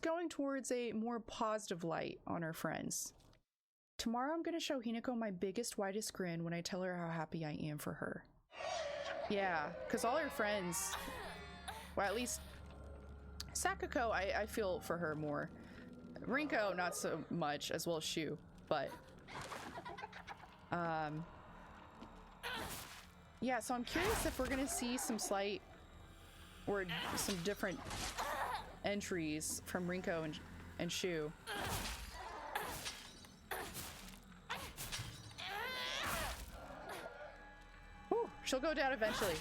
Speaker 1: going towards a more positive light on our friends. Tomorrow I'm gonna show Hinako my biggest, widest grin when I tell her how happy I am for her. Yeah, because all her friends, well, at least Sakako, I feel for her more. Rinko, not so much, as well as Shu, but yeah, so I'm curious if we're gonna see some slight or some different entries from Rinko and Shu. Whew, she'll go down eventually.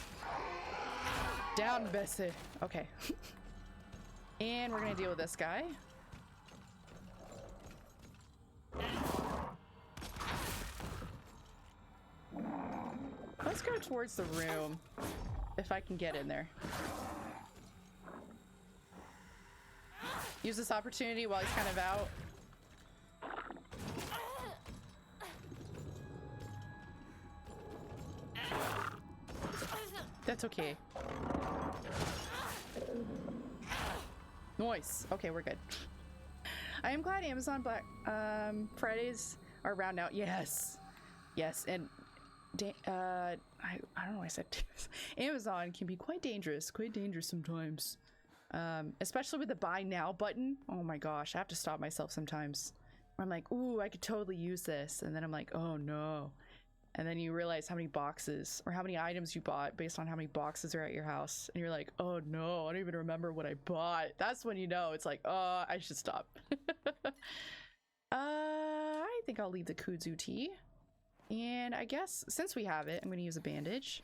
Speaker 1: Down, Bessie. Okay. And we're gonna deal with this guy. Let's go towards the room, if I can get in there. Use this opportunity while he's kind of out. That's okay. Nice. Okay, we're good. I am glad Amazon Black Fridays are around now. Yes. Yes, and I don't know why I said Amazon can be quite dangerous sometimes. Especially with the buy now button. Oh my gosh, I have to stop myself sometimes. I'm like, ooh, I could totally use this. And then I'm like, oh no. And then you realize how many boxes or how many items you bought based on how many boxes are at your house. And you're like, oh no, I don't even remember what I bought. That's when you know it's like, oh, I should stop. I think I'll leave the kudzu tea. And I guess since we have it, I'm going to use a bandage.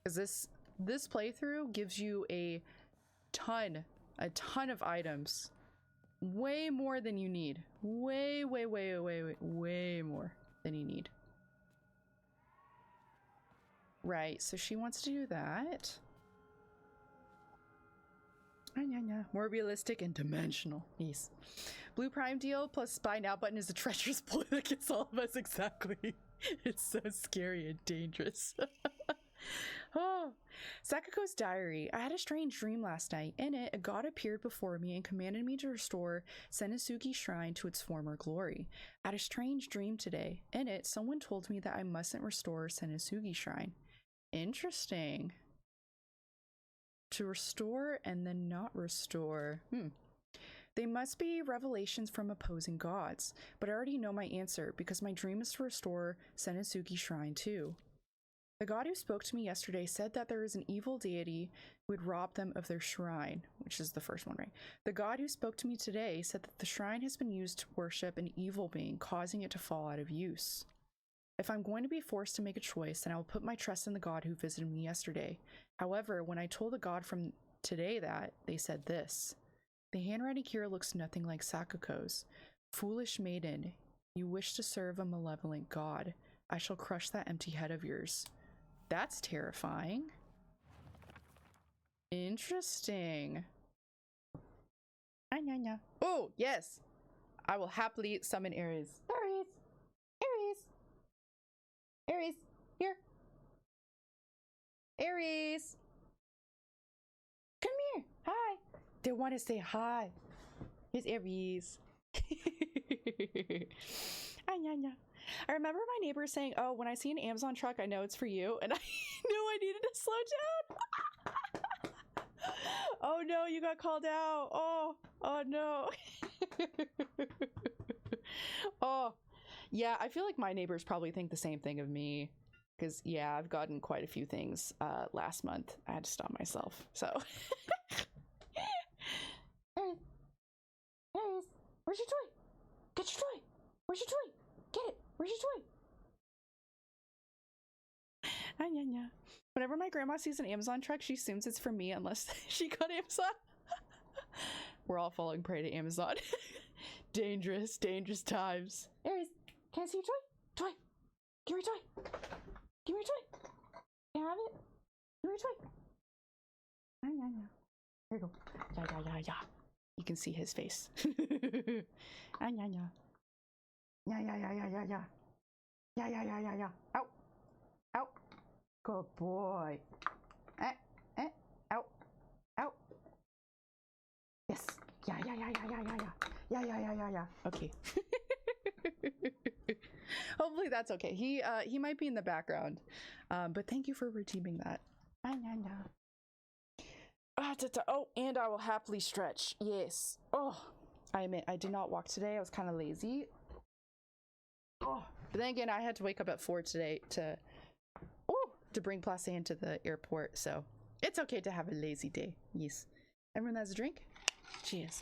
Speaker 1: Because this playthrough gives you a ton of items. Way more than you need. Way more than you need. Right, so she wants to do that. More realistic and dimensional. Yes. Blue Prime deal plus buy now button is a treacherous ploy that gets all of us exactly. It's so scary and dangerous. Oh, Sakako's diary. I had a strange dream last night. In it, a god appeared before me and commanded me to restore Senisugi Shrine to its former glory. I had a strange dream today. In it, someone told me that I mustn't restore Senisugi Shrine. Interesting. To restore and then not restore. They must be revelations from opposing gods, but I already know my answer because my dream is to restore Senisugi Shrine too. The god who spoke to me yesterday said that there is an evil deity who would rob them of their shrine, which is the first one, right? The god who spoke to me today said that the shrine has been used to worship an evil being, causing it to fall out of use. If I'm going to be forced to make a choice, then I will put my trust in the god who visited me yesterday. However, when I told the god from today that, they said this. The handwriting here looks nothing like Sakako's. Foolish maiden, you wish to serve a malevolent god. I shall crush that empty head of yours. That's terrifying. Interesting. Oh, yes. I will happily summon Ares. Ares, here. Ares. Come here. Hi. They want to say hi. Here's Ares. I remember my neighbor saying, oh, when I see an Amazon truck, I know it's for you. And I knew I needed to slow down. Oh no, you got called out. Oh no. Oh, yeah, I feel like my neighbors probably think the same thing of me. Because, yeah, I've gotten quite a few things last month. I had to stop myself, so. Aries, where's your toy? Get your toy. Where's your toy? Get it. Where's your toy? Whenever my grandma sees an Amazon truck, she assumes it's for me unless she got Amazon. We're all falling prey to Amazon. Dangerous times. Aries, can I see your toy? Toy. Give me your toy. Give me your toy. Can I have it? Give me your toy. Here you go. Yeah. You can see his face. Yeah. Yeah, yeah, yeah, yeah, yeah. Out. Out. Good boy. Out. Out. Yes. Yeah, yeah, yeah, yeah, yeah, yeah, yeah. Yeah, yeah, yeah, yeah, yeah. Okay. Hopefully that's okay. He might be in the background. But thank you for redeeming that. Oh, and I will happily stretch. Yes. Oh, I admit I did not walk today. I was kind of lazy. Oh, but then again, I had to wake up at 4 today to bring Placé to the airport. So it's okay to have a lazy day. Yes. Everyone has a drink? Cheers.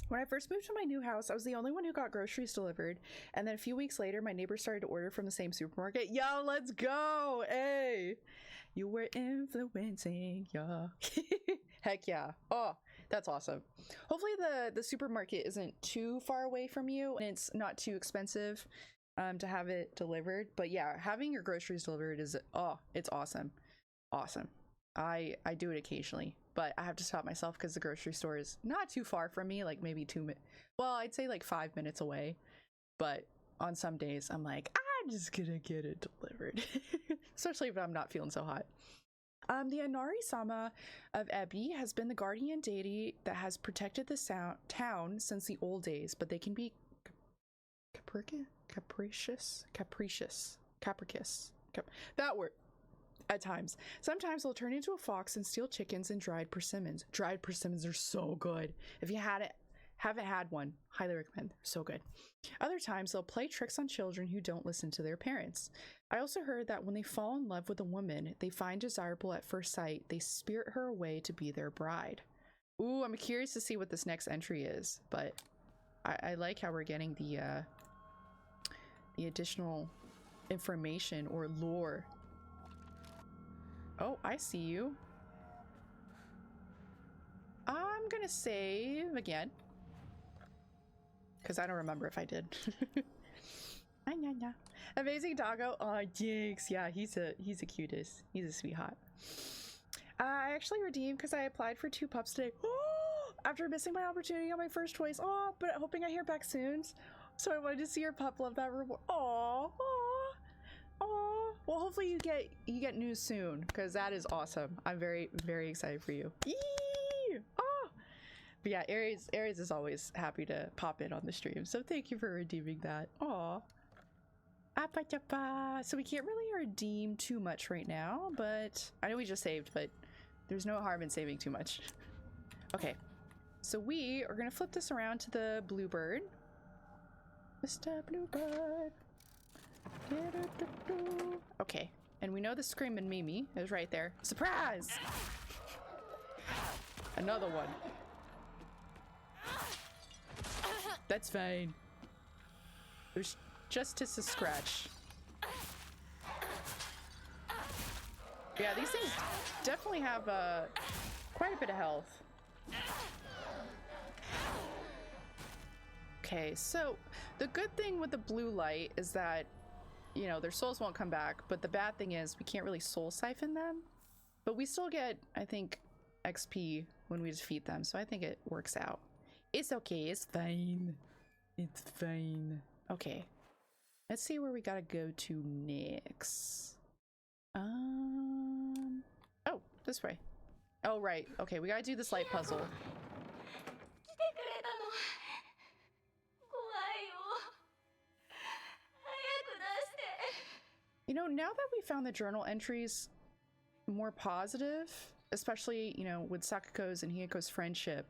Speaker 1: When I first moved to my new house, I was the only one who got groceries delivered. And then a few weeks later, my neighbors started to order from the same supermarket. Yo, let's go! Hey! You were influencing, yeah. Heck yeah. Oh, that's awesome. Hopefully the supermarket isn't too far away from you and it's not too expensive to have it delivered. But yeah, having your groceries delivered is, it's awesome. Awesome. I do it occasionally, but I have to stop myself because the grocery store is not too far from me, like maybe well, I'd say like 5 minutes away. But on some days I'm like, I'm just gonna get it delivered. Especially if I'm not feeling so hot. The Inari Sama of Ebi has been the guardian deity that has protected the town since the old days, but they can be capricious. That word. At times. Sometimes they'll turn into a fox and steal chickens and dried persimmons. Dried persimmons are so good. If you haven't had one, highly recommend. So good. Other times they'll play tricks on children who don't listen to their parents. I also heard that when they fall in love with a woman they find desirable at first sight, they spirit her away to be their bride. Ooh, I'm curious to see what this next entry is, but I like how we're getting the additional information or lore. Oh, I see you. I'm gonna save again. Because I don't remember if I did. Amazing doggo. Oh, Jinx. Yeah, he's a cutest. He's a sweetheart. I actually redeemed because I applied for 2 pups today. After missing my opportunity on my first choice. Oh, but hoping I hear back soon. So I wanted to see your pup. Love that reward. Aw. Oh, well, hopefully you get news soon because that is awesome. I'm very, very excited for you. Eee! Oh, but yeah, Aries is always happy to pop in on the stream, so thank you for redeeming that. Aw. So we can't really redeem too much right now, but I know we just saved, but there's no harm in saving too much. Okay, so we are gonna flip this around to the Bluebird. Mr. Bluebird. Okay, and we know the Screaming Mimi is right there. Surprise! Another one. That's fine. There's just a scratch. Yeah, these things definitely have quite a bit of health. Okay, so the good thing with the blue light is that, you know, their souls won't come back, but the bad thing is we can't really soul siphon them, but we still get, I think, XP when we defeat them, so I think it works out. It's okay, it's fine. It's fine. Okay, let's see where we gotta go to next. Oh, this way. Oh, right. Okay, we gotta do this light puzzle. You know, now that we found the journal entries more positive, especially, you know, with Sakuko's and Hineko's friendship,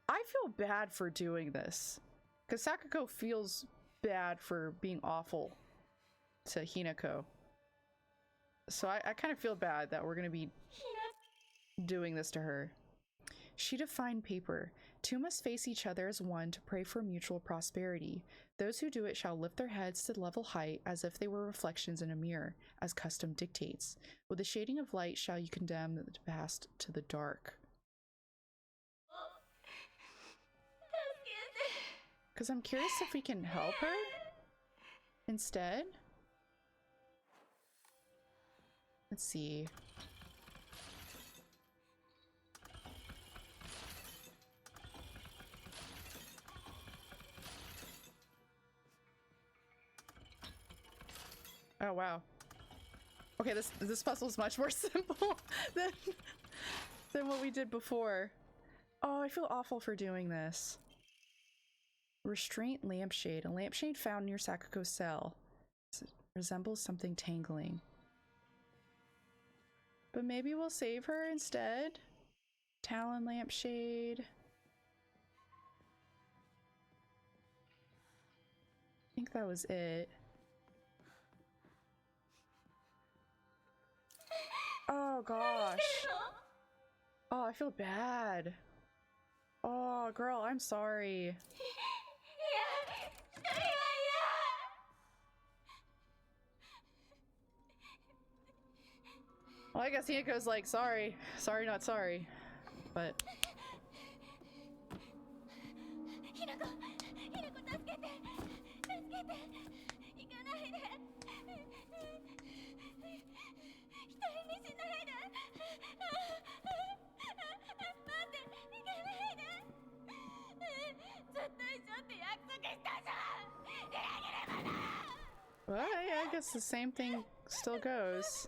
Speaker 1: I feel bad for doing this. Because Sakuko feels bad for being awful to Hineko. So I kind of feel bad that we're going to be doing this to her. Sheet of fine paper. 2 must face each other as one to pray for mutual prosperity. Those who do it shall lift their heads to level height as if they were reflections in a mirror, as custom dictates. With the shading of light shall you condemn the past to the dark. Because I'm curious if we can help her instead. Let's see. Oh wow. Okay, this puzzle is much more simple than what we did before. Oh, I feel awful for doing this. Restraint lampshade. A lampshade found near Sakuko's cell. It resembles something tangling. But maybe we'll save her instead. Talon lampshade. I think that was it. Oh gosh. Oh, I feel bad. Oh, girl, I'm sorry. Well, I guess Hinako's like, sorry. Sorry, not sorry. But... Well, I guess the same thing still goes.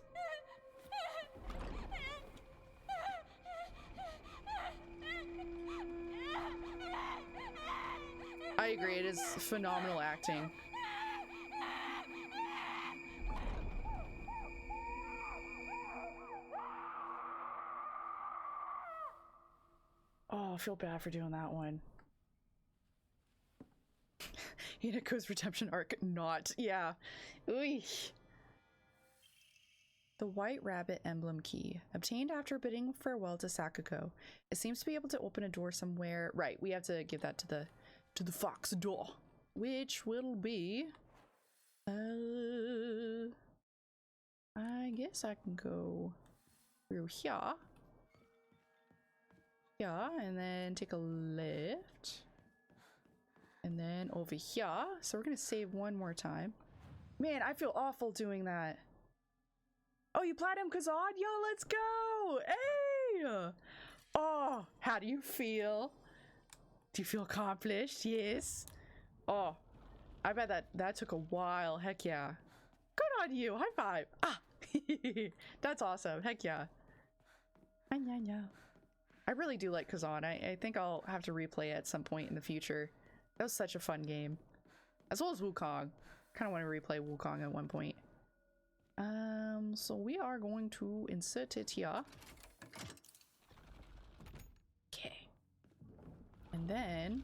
Speaker 1: I agree, it is phenomenal acting. Oh, I feel bad for doing that one. Hinako's redemption arc, not. Yeah. Ooh. The White Rabbit emblem key. Obtained after bidding farewell to Sakuko. It seems to be able to open a door somewhere. Right, we have to give that to the fox door. Which will be... I guess I can go through here. Yeah, and then take a left. And then over here. So we're gonna save one more time. Man, I feel awful doing that. Oh, you platinum Kazad? Yo, let's go! Hey! Oh, how do you feel? Do you feel accomplished? Yes. Oh, I bet that took a while. Heck yeah. Good on you. High five. Ah, that's awesome. Heck yeah. I really do like Kazan. I think I'll have to replay it at some point in the future. That was such a fun game. As well as Wukong. Kind of want to replay Wukong at one point. So we are going to insert it here. Okay. And then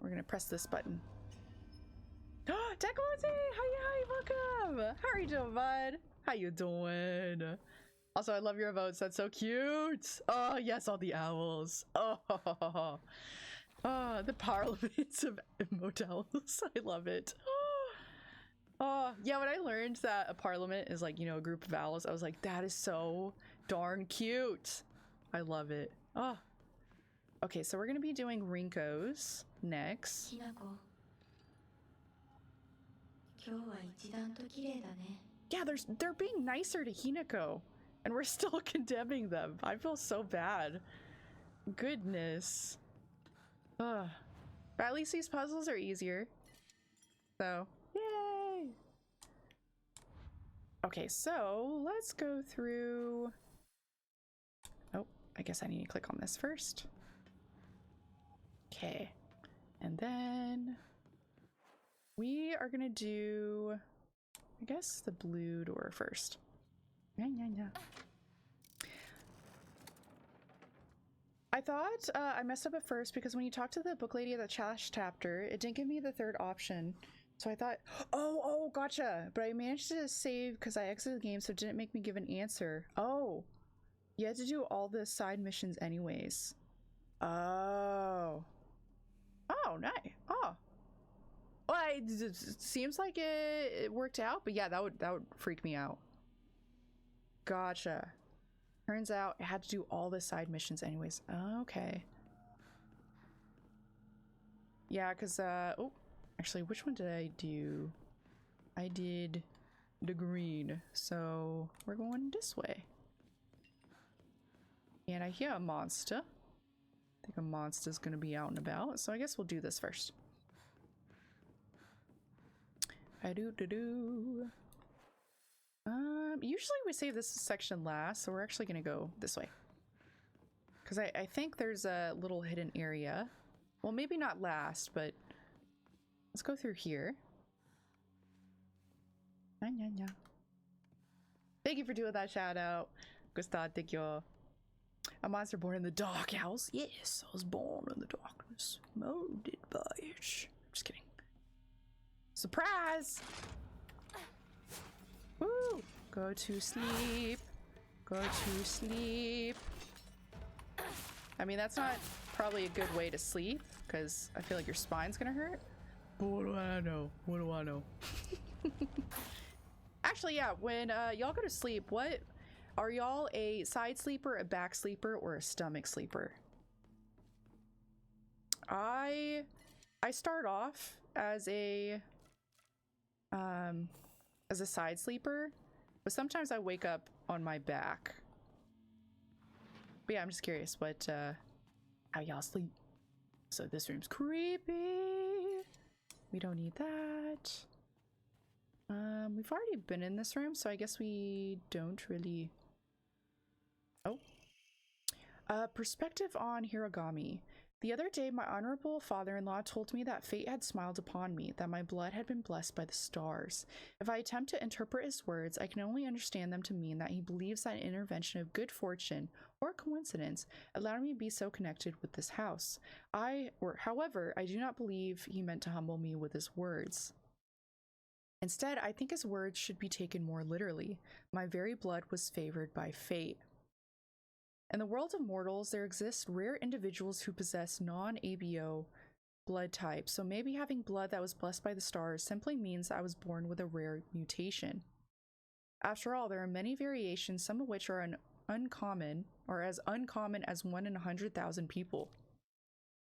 Speaker 1: we're gonna press this button. Dekolate! Hi, welcome! How are you doing, bud? How you doing? Also, I love your emotes. That's so cute. Oh, yes, all the owls. Oh, the parliaments of emotes. I love it. Oh, yeah, when I learned that a parliament is like, you know, a group of owls, I was like, that is so darn cute. I love it. Oh. Okay, so we're going to be doing Rinko's next. Yeah, they're being nicer to Hinako, and we're still condemning them. I feel so bad. Goodness. Ugh. But at least these puzzles are easier. So, yay! Okay, so let's go through... Oh, I guess I need to click on this first. Okay. And then we are gonna do, I guess, the blue door first. Yeah. I thought I messed up at first because when you talked to the book lady at the trash chapter, it didn't give me the third option. So I thought, oh, gotcha. But I managed to save because I exited the game, so it didn't make me give an answer. Oh, you had to do all the side missions anyways. Oh, nice. Oh, well, it seems like it worked out, but yeah, that would freak me out. Gotcha. Turns out I had to do all the side missions anyways. Okay. Yeah, because oh, actually, which one did I do? I did the green, so we're going this way. And I hear a monster. I think a monster's gonna be out and about, so I guess we'll do this first. Do. Usually we save this section last, so we're actually gonna go this way. Because I think there's a little hidden area. Well, maybe not last, but let's go through here. Thank you for doing that shout out. Gustav, thank you. A monster born in the dark house. Yes, I was born in the darkness. Molded by it. Just kidding. Surprise! Woo! Go to sleep. Go to sleep. I mean, that's not probably a good way to sleep, because I feel like your spine's gonna hurt. But what do I know? What do I know? Actually, yeah, when y'all go to sleep, what are y'all, a side sleeper, a back sleeper, or a stomach sleeper? I start off as a side sleeper, but sometimes I wake up on my back. But yeah, I'm just curious what how y'all sleep. So this room's creepy. We don't need that. We've already been in this room, so I guess we don't really... Oh. Perspective on Hiragami. The other day, my honorable father-in-law told me that fate had smiled upon me, that my blood had been blessed by the stars. If I attempt to interpret his words, I can only understand them to mean that he believes that an intervention of good fortune or coincidence allowed me to be so connected with this house. However, I do not believe he meant to humble me with his words. Instead, I think his words should be taken more literally. My very blood was favored by fate. In the world of mortals, there exist rare individuals who possess non-ABO blood type, so maybe having blood that was blessed by the stars simply means I was born with a rare mutation. After all, there are many variations, some of which are uncommon, or as uncommon as 1 in 100,000 people.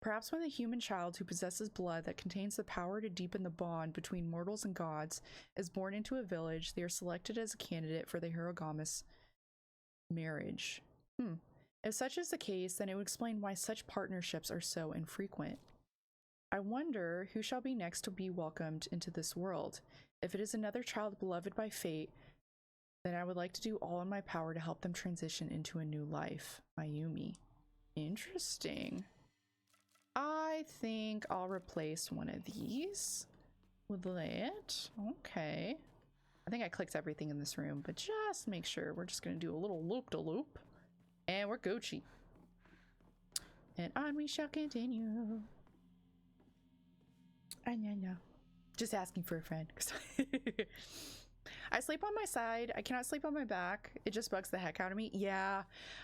Speaker 1: Perhaps when the human child who possesses blood that contains the power to deepen the bond between mortals and gods is born into a village, they are selected as a candidate for the Hiragami's marriage. If such is the case, then it would explain why such partnerships are so infrequent. I wonder who shall be next to be welcomed into this world. If it is another child beloved by fate, then I would like to do all in my power to help them transition into a new life. Mayumi. Interesting. I think I'll replace one of these with that. Okay. I think I clicked everything in this room, but just make sure. We're just going to do a little loop-de-loop. And we're Gucci. And on we shall continue. No. Just asking for a friend. I sleep on my side. I cannot sleep on my back. It just bugs the heck out of me. Yeah.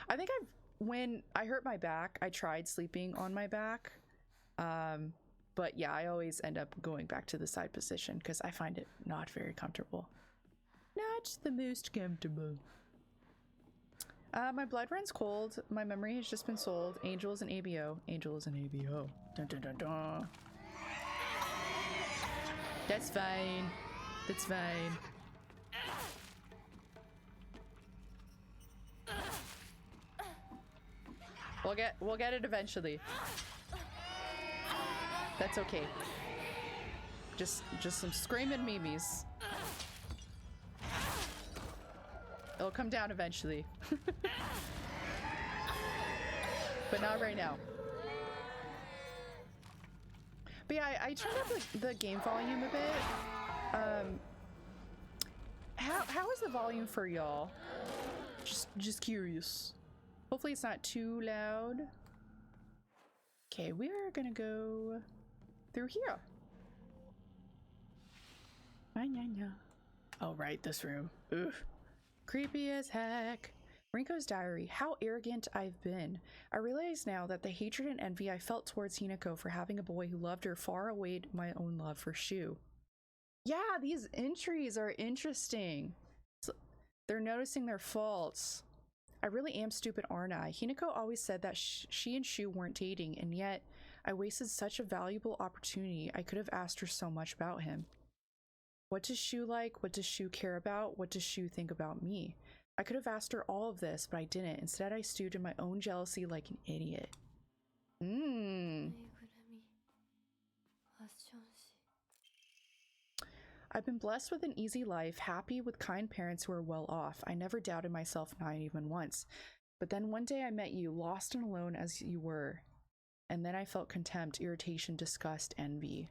Speaker 1: I think when I hurt my back, I tried sleeping on my back. But yeah, I always end up going back to the side position because I find it not very comfortable. Not the most comfortable. My blood runs cold. My memory has just been sold. Angels and ABO. Angels and ABO. Dun dun dun dun. That's fine. That's fine. We'll get it eventually. That's okay. Just some screaming memes. It'll come down eventually. But not right now. But yeah, I turned up the game volume a bit. How is the volume for y'all? Just curious. Hopefully it's not too loud. Okay, we're gonna go through here. Oh, right, this room. Ugh. Creepy as heck. Rinko's diary. How arrogant I've been. I realize now that the hatred and envy I felt towards Hinako for having a boy who loved her far outweighed my own love for Shu. Yeah, these entries are interesting. They're noticing their faults. I really am stupid, aren't I? Hinako always said that she and Shu weren't dating, and yet I wasted such a valuable opportunity. I could have asked her so much about him. What does Shu like? What does Shu care about? What does Shu think about me? I could have asked her all of this, but I didn't. Instead, I stewed in my own jealousy like an idiot. I've been blessed with an easy life, happy with kind parents who are well off. I never doubted myself, not even once. But then one day I met you, lost and alone as you were. And then I felt contempt, irritation, disgust, envy.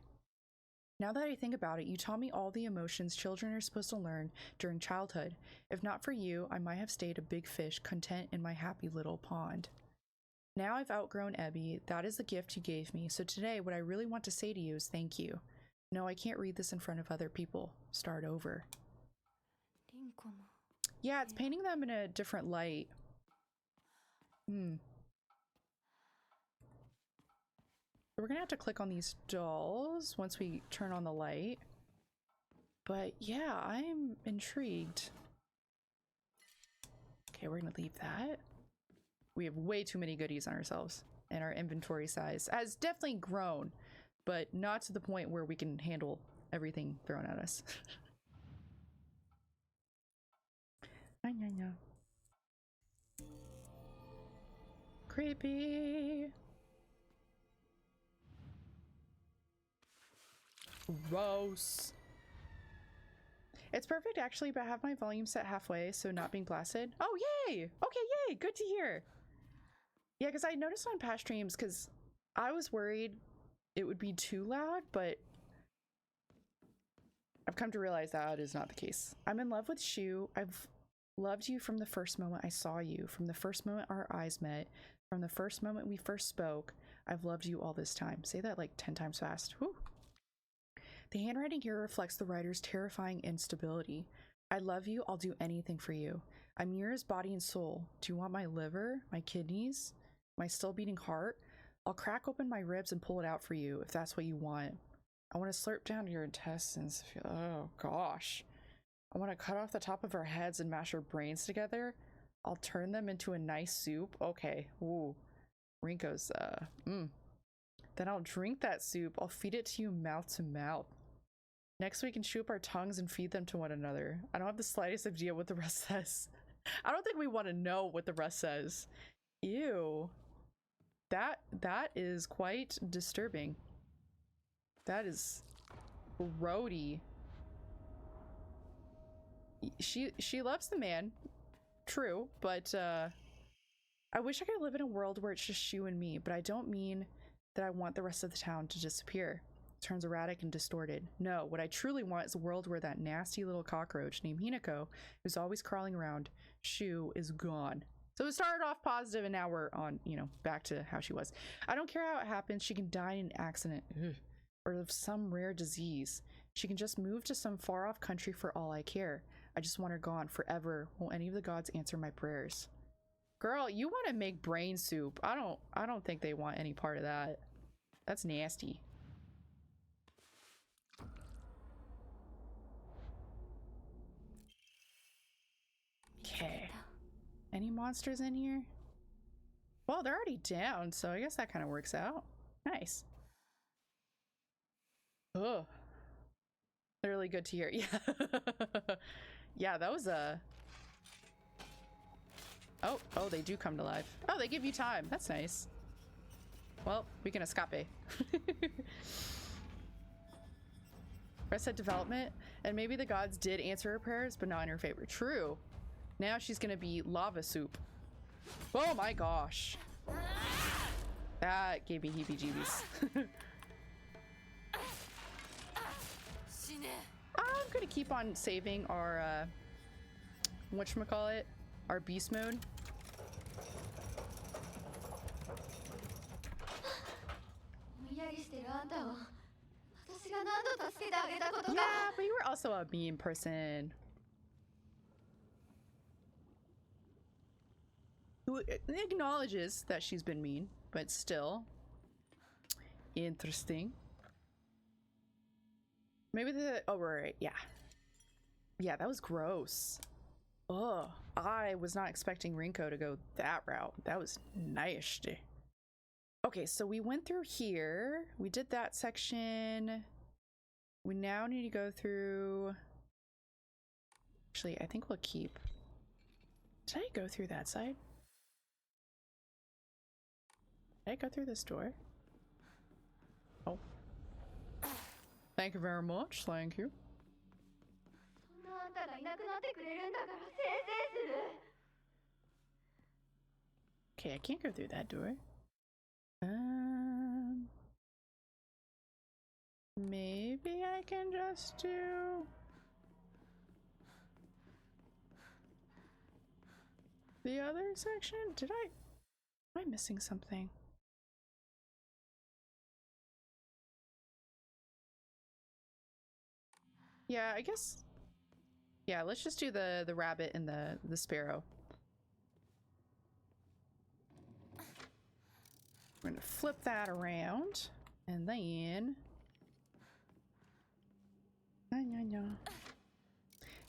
Speaker 1: Now that I think about it, you taught me all the emotions children are supposed to learn during childhood. If not for you, I might have stayed a big fish, content in my happy little pond. Now I've outgrown Ebby. That is the gift you gave me. So today, what I really want to say to you is thank you. No, I can't read this in front of other people. Start over. Yeah, it's painting them in a different light. We're gonna have to click on these dolls once we turn on the light. But yeah, I'm intrigued. Okay, we're gonna leave that. We have way too many goodies on ourselves, and our inventory size has definitely grown, but not to the point where we can handle everything thrown at us. Creepy. Gross. It's perfect actually, but I have my volume set halfway, so not being blasted. Oh, yay! Okay, yay! Good to hear. Yeah, because I noticed on past streams, because I was worried it would be too loud, but I've come to realize that is not the case. I'm in love with Shu. I've loved you from the first moment I saw you, from the first moment our eyes met, from the first moment we first spoke. I've loved you all this time. Say that like 10 times fast. Whew. The handwriting here reflects the writer's terrifying instability. I love you. I'll do anything for you. I'm yours, body and soul. Do you want my liver, my kidneys, my still beating heart? I'll crack open my ribs and pull it out for you if that's what you want. I want to slurp down your intestines. Oh gosh. I want to cut off the top of our heads and mash our brains together. I'll turn them into a nice soup. Okay. Ooh. Rinko's, Then I'll drink that soup. I'll feed it to you mouth to mouth. Next we can chew up our tongues and feed them to one another. I don't have the slightest idea what the rest says. I don't think we want to know what the rest says. Ew. That is quite disturbing. That is grody. She loves the man. True, but I wish I could live in a world where it's just Shu and me, but I don't mean that I want the rest of the town to disappear. It turns erratic and distorted. No, what I truly want is a world where that nasty little cockroach named Hinako, who's always crawling around, Shu, is gone. So it started off positive and now we're on, back to how she was. I don't care how it happens. She can die in an accident. Ugh. Or of some rare disease. She can just move to some far off country for all I care. I just want her gone forever. Won't any of the gods answer my prayers? Girl, you want to make brain soup. I don't think they want any part of that. That's nasty. Okay. Any monsters in here? Well, they're already down, so I guess that kind of works out. Nice. Ugh. Literally good to hear. Yeah. Yeah, that was a... Oh, they do come to life. Oh, they give you time. That's nice. Well, we can escape. Rest at development, and maybe the gods did answer her prayers, but not in her favor. True. Now she's gonna be lava soup. Oh my gosh. That gave me heebie-jeebies. I'm gonna keep on saving our, whatchamacallit, our beast mode. Yeah, but you were also a mean person. Who acknowledges that she's been mean, but still. Interesting. Maybe oh, right, yeah. Yeah, that was gross. Ugh, I was not expecting Rinko to go that route. That was nasty. Okay, so we went through here. We did that section. We now need to go through... Actually, I think we'll keep... Did I go through that side? Did I go through this door? Oh. Thank you very much. Thank you. Okay, I can't go through that door. Maybe I can just do the other section? Am I missing something? Yeah, I guess. Yeah, let's just do the rabbit and the sparrow. We're gonna flip that around, and then.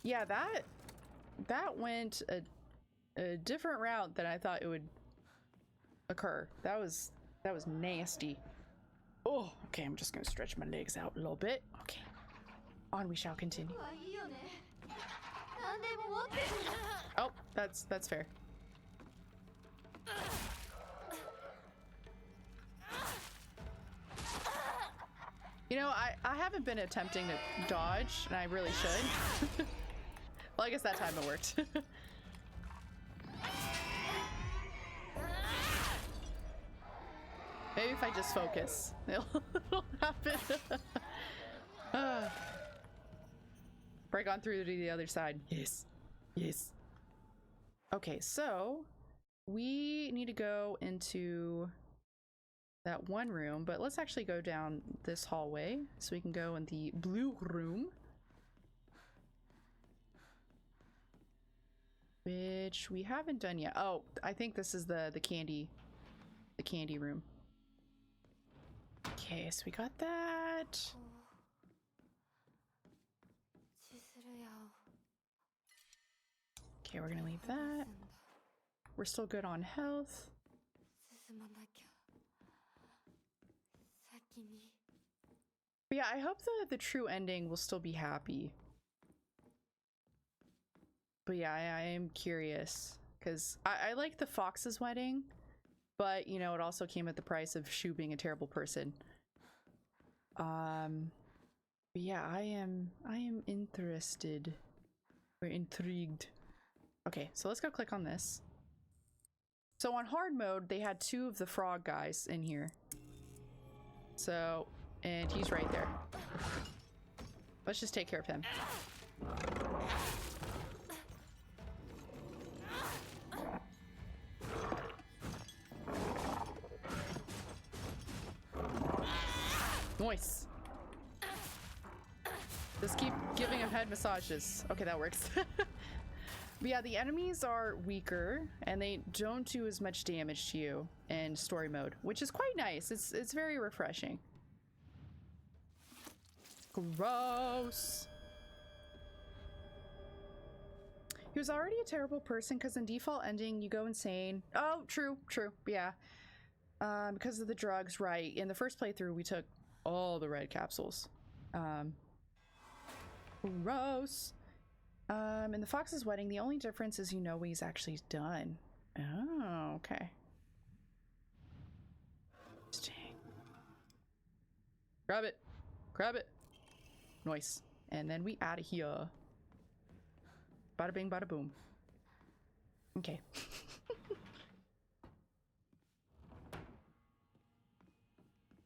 Speaker 1: Yeah, that went a different route than I thought it would occur. That was nasty. Oh, okay, I'm just gonna stretch my legs out a little bit. Okay. On we shall continue. Oh, that's fair. You know, I haven't been attempting to dodge, and I really should. Well, I guess that time it worked. Maybe if I just focus, it'll happen. Break on through to the other side. Yes. Yes. Okay, so we need to go into that one room, but let's actually go down this hallway so we can go in the blue room, which we haven't done yet. Oh, I think this is the candy room. Okay, so we got that. Okay, we're gonna leave that. We're still good on health. But yeah, I hope the true ending will still be happy. But yeah, I am curious because I like the fox's wedding, but you know, it also came at the price of Shu being a terrible person. But yeah, I am interested or intrigued. Okay, so let's go click on this. So on hard mode, they had 2 of the frog guys in here. So, and he's right there. Let's just take care of him. Nice. Just keep giving him head massages. Okay, that works. But yeah, the enemies are weaker and they don't do as much damage to you in story mode, which is quite nice. It's very refreshing. Gross. He was already a terrible person because in default ending you go insane. Oh, true. Yeah. Because of the drugs, right. In the first playthrough we took all the red capsules. Gross. In the Fox's wedding, the only difference is you know what he's actually done. Oh, okay. Interesting. Grab it. Nice. And then we out of here. Bada bing, bada boom. Okay.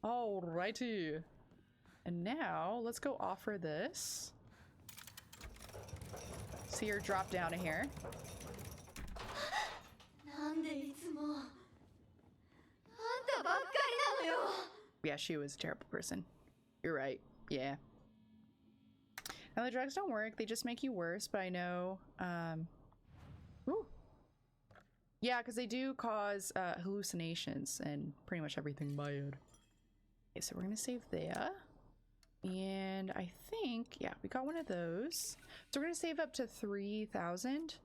Speaker 1: Alrighty. And now let's go offer this. See her drop down in here. Yeah, she was a terrible person. You're right. Yeah. Now the drugs don't work, they just make you worse, but I know ooh. Yeah, because they do cause hallucinations and pretty much everything bad. Okay, so we're gonna save there. And I think, yeah, we got one of those. So we're gonna save up to 3,000.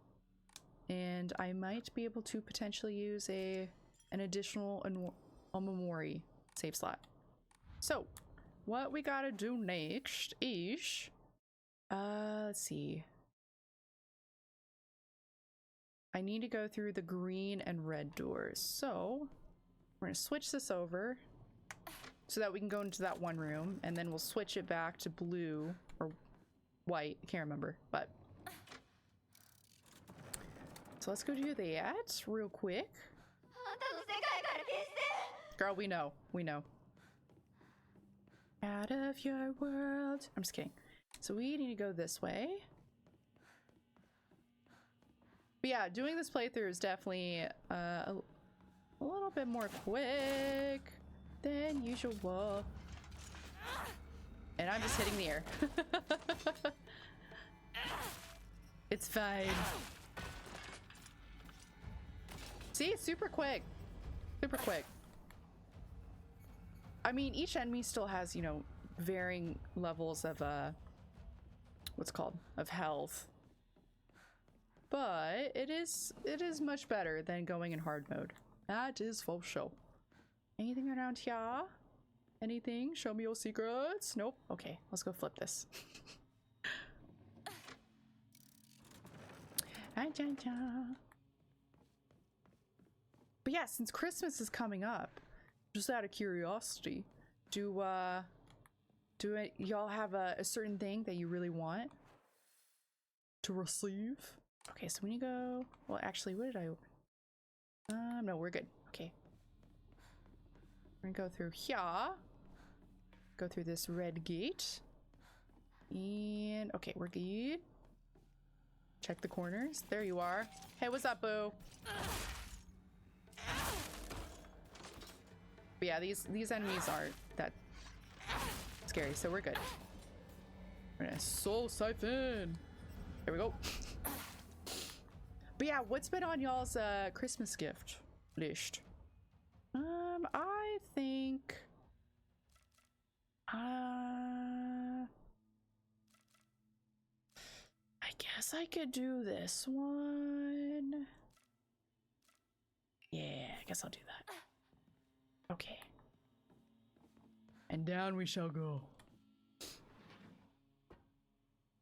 Speaker 1: And I might be able to potentially use an additional Omamori save slot. So, what we gotta do next is, let's see. I need to go through the green and red doors. So, we're gonna switch this over so that we can go into that one room, and then we'll switch it back to blue or white. I can't remember, but So let's go do that real quick. Girl, we know. We know. Out of your world. I'm just kidding. So we need to go this way. But yeah, doing this playthrough is definitely a little bit more quick than usual. And I'm just hitting the air. It's fine. See, it's super quick. Super quick. I mean, each enemy still has, you know, varying levels of, what's it called? Of health. But it is much better than going in hard mode. That is for sure. Anything around here? Anything? Show me your secrets. Nope. Okay, let's go flip this. But yeah, since Christmas is coming up, just out of curiosity, do y'all have a certain thing that you really want to receive? Okay, so we need to go. Well, actually, what did I open? No, we're good. Okay. We're gonna go through here. Go through this red gate. And okay, we're good. Check the corners. There you are. Hey, what's up, boo? But yeah, these enemies aren't that scary, so we're good. We're gonna soul siphon. There we go. But yeah, what's been on y'all's Christmas gift list? I think I guess I could do this one. Yeah, I guess I'll do that. Okay. And down we shall go.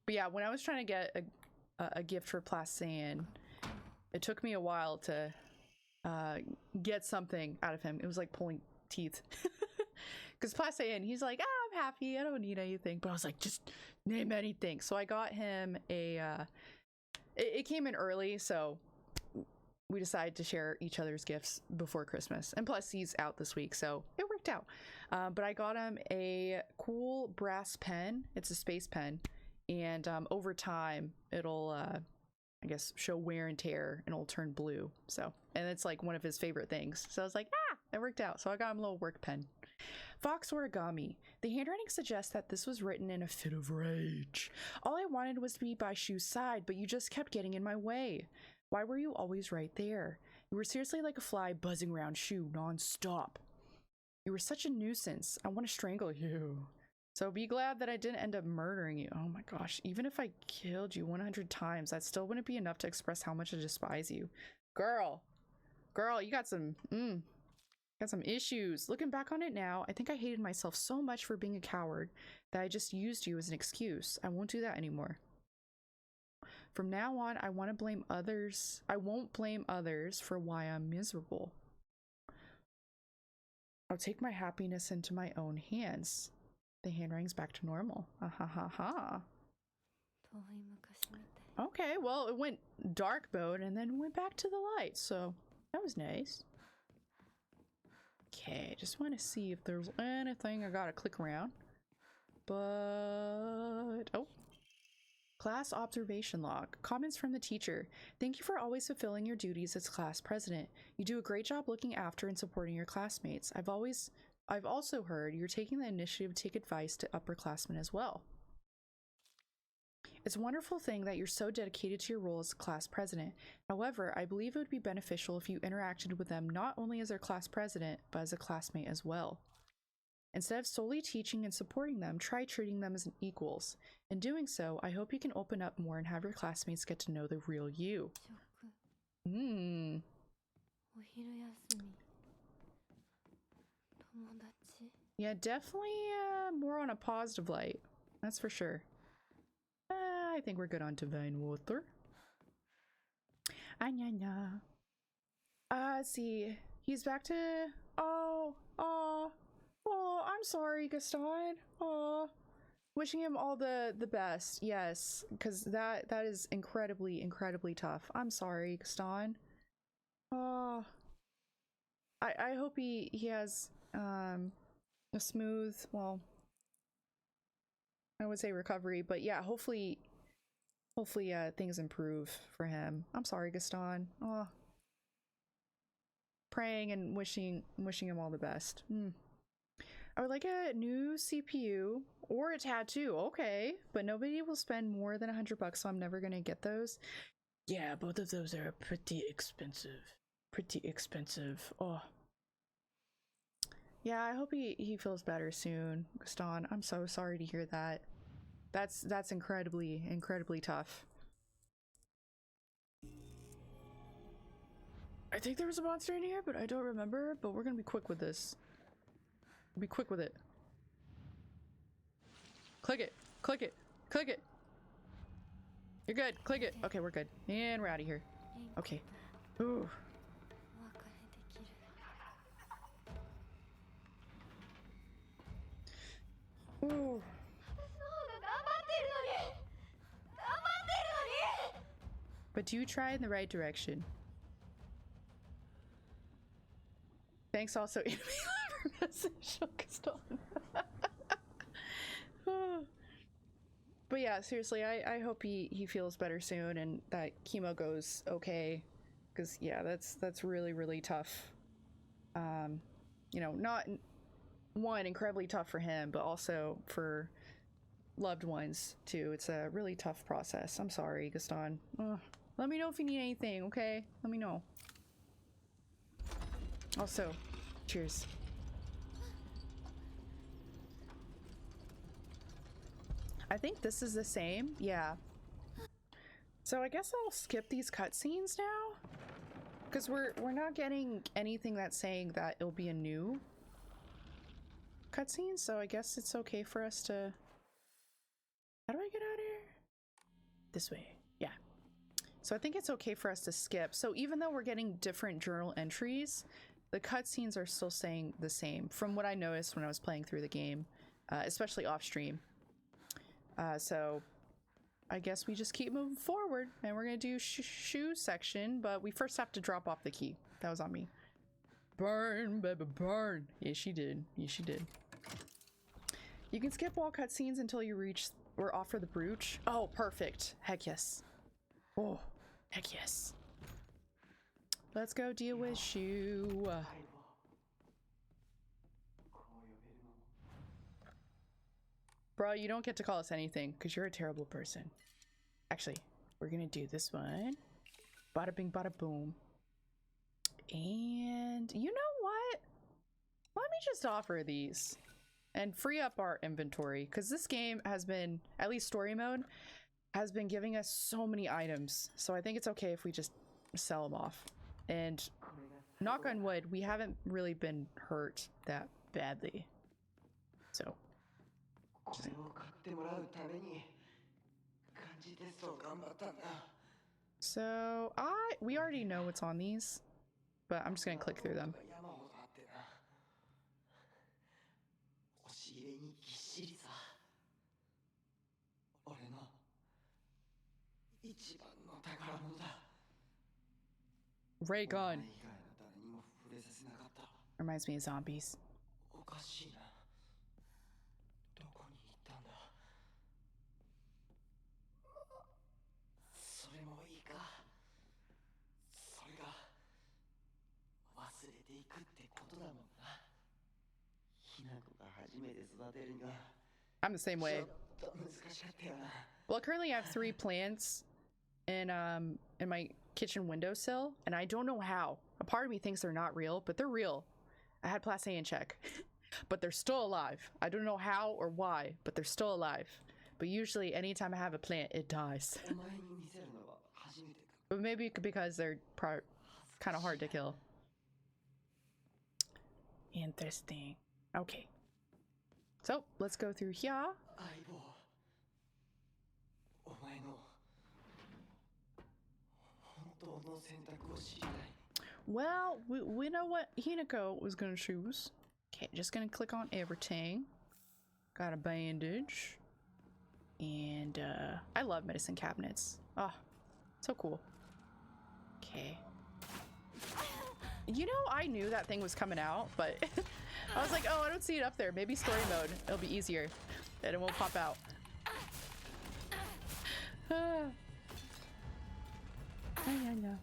Speaker 1: But yeah, when I was trying to get a gift for Placian, it took me a while to get something out of him. It was like pulling teeth. Because Placian, he's like, I'm happy, I don't need anything. But I was like, just name anything. So I got him a, it came in early, so we decided to share each other's gifts before Christmas. And plus he's out this week, so it worked out. But I got him a cool brass pen. It's a space pen. And over time, it'll, I guess, show wear and tear, and it'll turn blue. So, and it's like one of his favorite things. So I was like, it worked out. So I got him a little work pen. Fox Origami. The handwriting suggests that this was written in a fit of rage. All I wanted was to be by Shu's side, but you just kept getting in my way. Why were you always right there? You were seriously like a fly buzzing around Shu non-stop. You were such a nuisance. I want to strangle you. So be glad that I didn't end up murdering you. Oh my gosh, even if I killed you 100 times, that still wouldn't be enough to express how much I despise you. Girl, you got some issues. Looking back on it now, I think I hated myself so much for being a coward that I just used you as an excuse. I won't do that anymore. From now on, I want to blame others. I won't blame others for why I'm miserable. I'll take my happiness into my own hands. The handwriting's back to normal. Okay, well, it went dark mode and then went back to the light, so that was nice. Okay, just want to see if there's anything I gotta click around. But, oh. Class observation log. Comments from the teacher. Thank you for always fulfilling your duties as class president. You do a great job looking after and supporting your classmates. I've also heard you're taking the initiative to take advice to upperclassmen as well. It's a wonderful thing that you're so dedicated to your role as class president. However, I believe it would be beneficial if you interacted with them not only as their class president, but as a classmate as well. Instead of solely teaching and supporting them, try treating them as equals. In doing so, I hope you can open up more and have your classmates get to know the real you. Yeah, definitely more on a positive light. That's for sure. I think we're good on Divine Water. Let's see. He's back to... Oh, I'm sorry, Gaston. Oh, Wishing him all the best. Yes, because that is incredibly tough. I'm sorry, Gaston. Oh, I hope he has a smooth, well, I would say recovery, but yeah, hopefully things improve for him. I'm sorry, Gaston. Oh, praying and wishing him all the best. I would like a new CPU or a tattoo. Okay, but nobody will spend more than $100, so I'm never gonna get those. Yeah, both of those are pretty expensive. Pretty expensive. Oh. Yeah, I hope he feels better soon, Gaston. I'm so sorry to hear that. That's incredibly tough. I think there was a monster in here, but I don't remember. But we're gonna be quick with this. Be quick with it. Click it. Click it. Click it. You're good. Click it. Okay, we're good. And we're out of here. Okay. Ooh. Ooh. But do try in the right direction. Thanks also, enemy for message. But yeah, seriously, I hope he feels better soon and that chemo goes okay. Because yeah, that's really tough. You know, not one incredibly tough for him, but also for loved ones too. It's a really tough process. I'm sorry, Gaston. Let me know if you need anything, okay? Let me know. Also, cheers. I think this is the same. Yeah. So I guess I'll skip these cutscenes now, because we're not getting anything that's saying that it'll be a new cutscene. So I guess it's okay for us to. How do I get out of here? This way. Yeah. So I think it's okay for us to skip. So even though we're getting different journal entries, the cutscenes are still saying the same from what I noticed when I was playing through the game, especially off stream. So I guess we just keep moving forward and we're gonna do shoe section, but we first have to drop off the key. That was on me. Burn, baby, burn. Yes, she did. Yes, she did. You can skip all cutscenes until you reach or offer the brooch. Oh, perfect. Heck yes. Oh, heck yes. Let's go deal with Shu. Bro, you don't get to call us anything because you're a terrible person. Actually, we're gonna do this one. Bada bing, bada boom. And you know what? Let me just offer these and free up our inventory because this game has been, at least story mode, has been giving us so many items. So I think it's okay if we just sell them off. And knock on wood, we haven't really been hurt that badly. So. So we already know what's on these, but I'm just gonna click through them. Ray gun. Reminds me of zombies. I'm the same way. Well, currently I have 3 plants in my kitchen windowsill, and I don't know how. A part of me thinks they're not real, but they're real. I had Place in check, but they're still alive. I don't know how or why, but they're still alive. But usually, anytime I have a plant, it dies. But maybe because they're kind of hard to kill. Interesting. Okay. So let's go through here. Well, we know what Hinako was gonna choose. Okay, just gonna click on everything. Got a bandage. And I love medicine cabinets. Oh, so cool. Okay. You know, I knew that thing was coming out, but I was like, oh, I don't see it up there. Maybe story mode. It'll be easier. And it won't pop out. I know.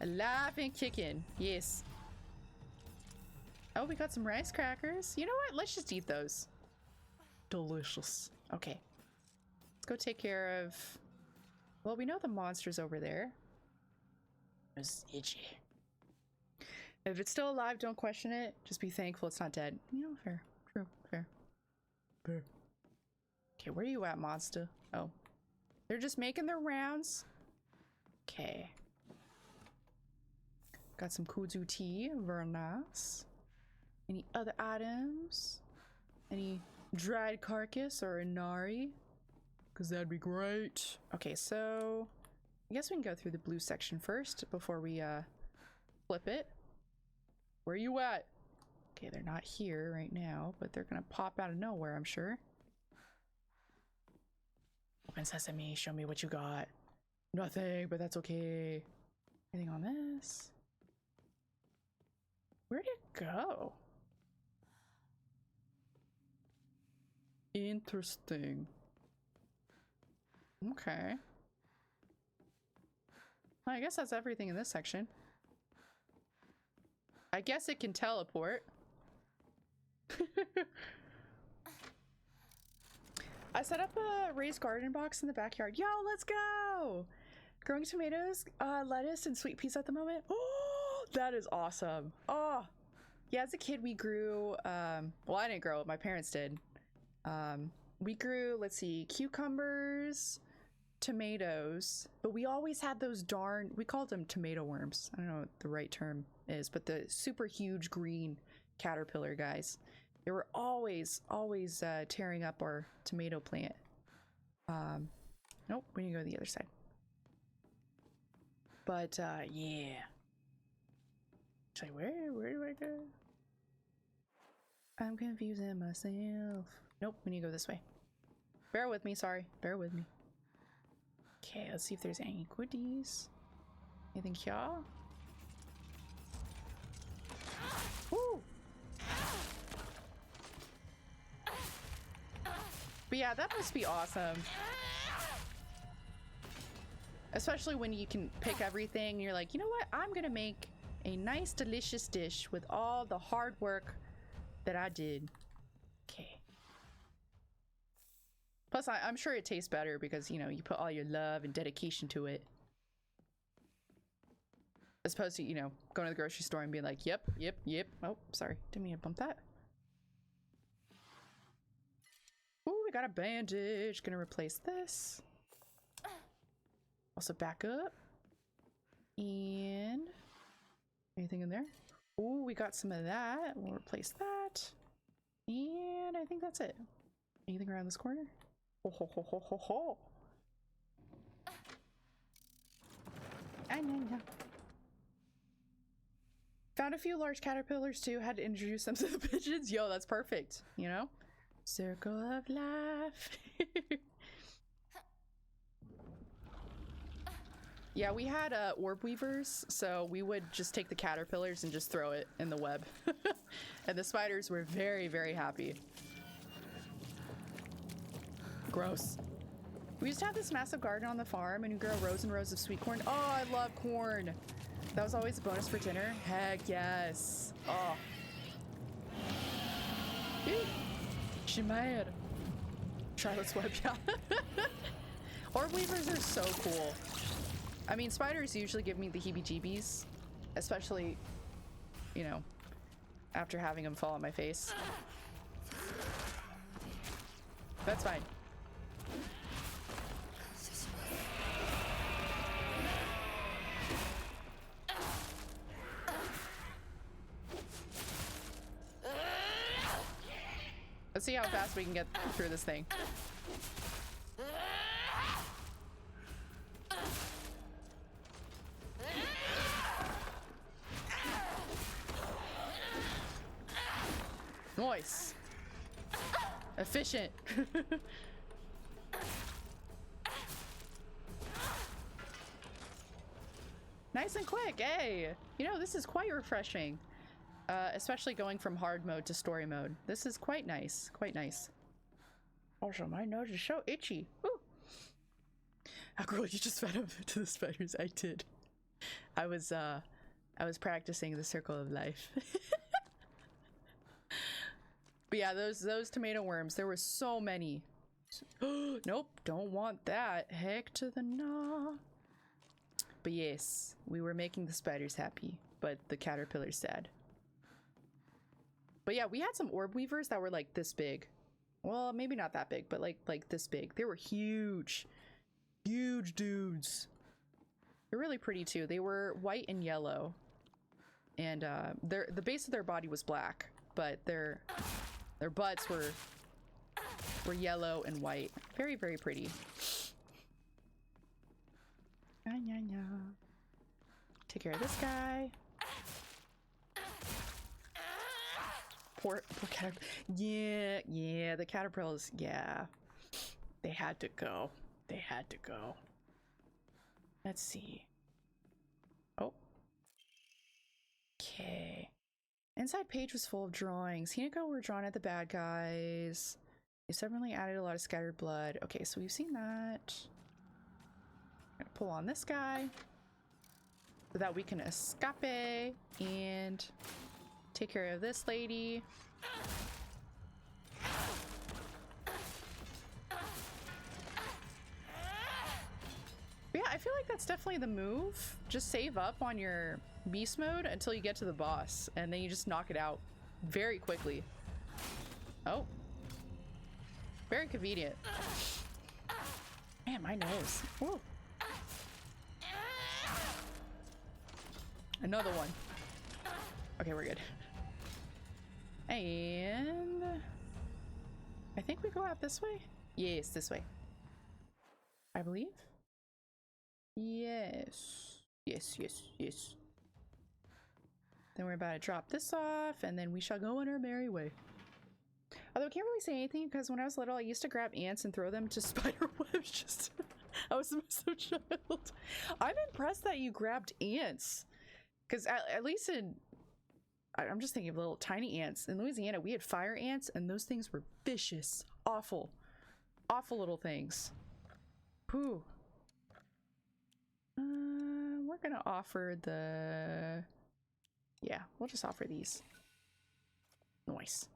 Speaker 1: Alive and kicking. Yes. Oh, we got some rice crackers. You know what? Let's just eat those. Delicious. Okay. Let's go take care of... Well, we know the monster's over there. It's itchy. If it's still alive, don't question it. Just be thankful it's not dead. You know, fair. True. Fair. Fair. Okay, where are you at, monster? Oh. They're just making their rounds. Okay. Got some kudzu tea. Very nice. Any other items? Any dried carcass or inari? Because that'd be great. Okay, so... I guess we can go through the blue section first before we flip it. Where are you at? Okay, they're not here right now, but they're gonna pop out of nowhere, I'm sure. Open sesame, show me what you got. Nothing, but that's okay. Anything on this? Where'd it go? Interesting. Okay. Well, I guess that's everything in this section. I guess it can teleport. I set up a raised garden box in the backyard. Yo, let's go! Growing tomatoes, lettuce, and sweet peas at the moment. Oh, that is awesome. Oh, yeah, as a kid we grew, well, I didn't grow it, my parents did. We grew, let's see, cucumbers, tomatoes, but we always had those darn, we called them tomato worms. I don't know what the right term is, but the super huge green caterpillar guys. They were always tearing up our tomato plant. Nope, we need to go to the other side. But yeah. Actually, where do I go? I'm confusing myself. Nope, we need to go this way. Bear with me, sorry. Bear with me. Okay, let's see if there's any goodies. Anything here? Woo! But yeah, that must be awesome. Especially when you can pick everything and you're like, you know what? I'm gonna make a nice, delicious dish with all the hard work that I did. Okay. Plus, I'm sure it tastes better because, you know, you put all your love and dedication to it. As opposed to, you know, going to the grocery store and being like, yep. Oh, sorry. Didn't mean to bump that. Ooh, we got a bandage. Gonna replace this. Also back up. And anything in there? Ooh, we got some of that. We'll replace that. And I think that's it. Anything around this corner? Ho ho ho ho ho ho. No. Found a few large caterpillars too. Had to introduce them to the pigeons. Yo, that's perfect. You know? Circle of life. Yeah, we had orb weavers, so we would just take the caterpillars and just throw it in the web. And the spiders were very, very happy. Gross. We used to have this massive garden on the farm and we grow rows and rows of sweet corn. Oh, I love corn. That was always a bonus for dinner. Heck yes. Oh. She mad. Charlotte's Web, yeah. Orb weavers are so cool. I mean, spiders usually give me the heebie-jeebies, especially, you know, after having them fall on my face. That's fine. Let's see how fast we can get through this thing. Nice. Efficient. Nice and quick, hey! You know, this is quite refreshing. Especially going from hard mode to story mode. This is quite nice, quite nice. Also, my nose is so itchy. Ooh. Oh, girl, you just fed up to the spiders. I did. I was practicing the circle of life. But yeah, those tomato worms, there were so many. Nope, don't want that. Heck to the nah. But yes, we were making the spiders happy, but the caterpillars sad. But yeah, we had some orb weavers that were like this big. Well, maybe not that big, but like this big. They were huge. Huge dudes. They're really pretty too. They were white and yellow. And the base of their body was black, but their butts were yellow and white. Very, very pretty. Take care of this guy. Poor caterpillar. Yeah, the caterpillars, yeah. They had to go. They had to go. Let's see. Oh. Okay. Inside page was full of drawings. Hinako were drawn at the bad guys. They suddenly added a lot of scattered blood. Okay, so we've seen that. I'm gonna pull on this guy so that we can escape and take care of this lady. But yeah, I feel like that's definitely the move. Just save up on your beast mode until you get to the boss, and then you just knock it out very quickly. Oh. Very convenient. Man, my nose. Whoa. Another one. Okay, we're good. And I think we go out this way? Yes, this way. I believe? Yes. Yes, yes, yes. Then we're about to drop this off, and then we shall go on our merry way. Although I can't really say anything, because when I was little, I used to grab ants and throw them to spider webs. Just I was so child. I'm impressed that you grabbed ants. Because at least I'm just thinking of little tiny ants. In Louisiana, we had fire ants, and those things were vicious. Awful. Awful little things. Whew. We're gonna offer the... Yeah, we'll just offer these. Nice.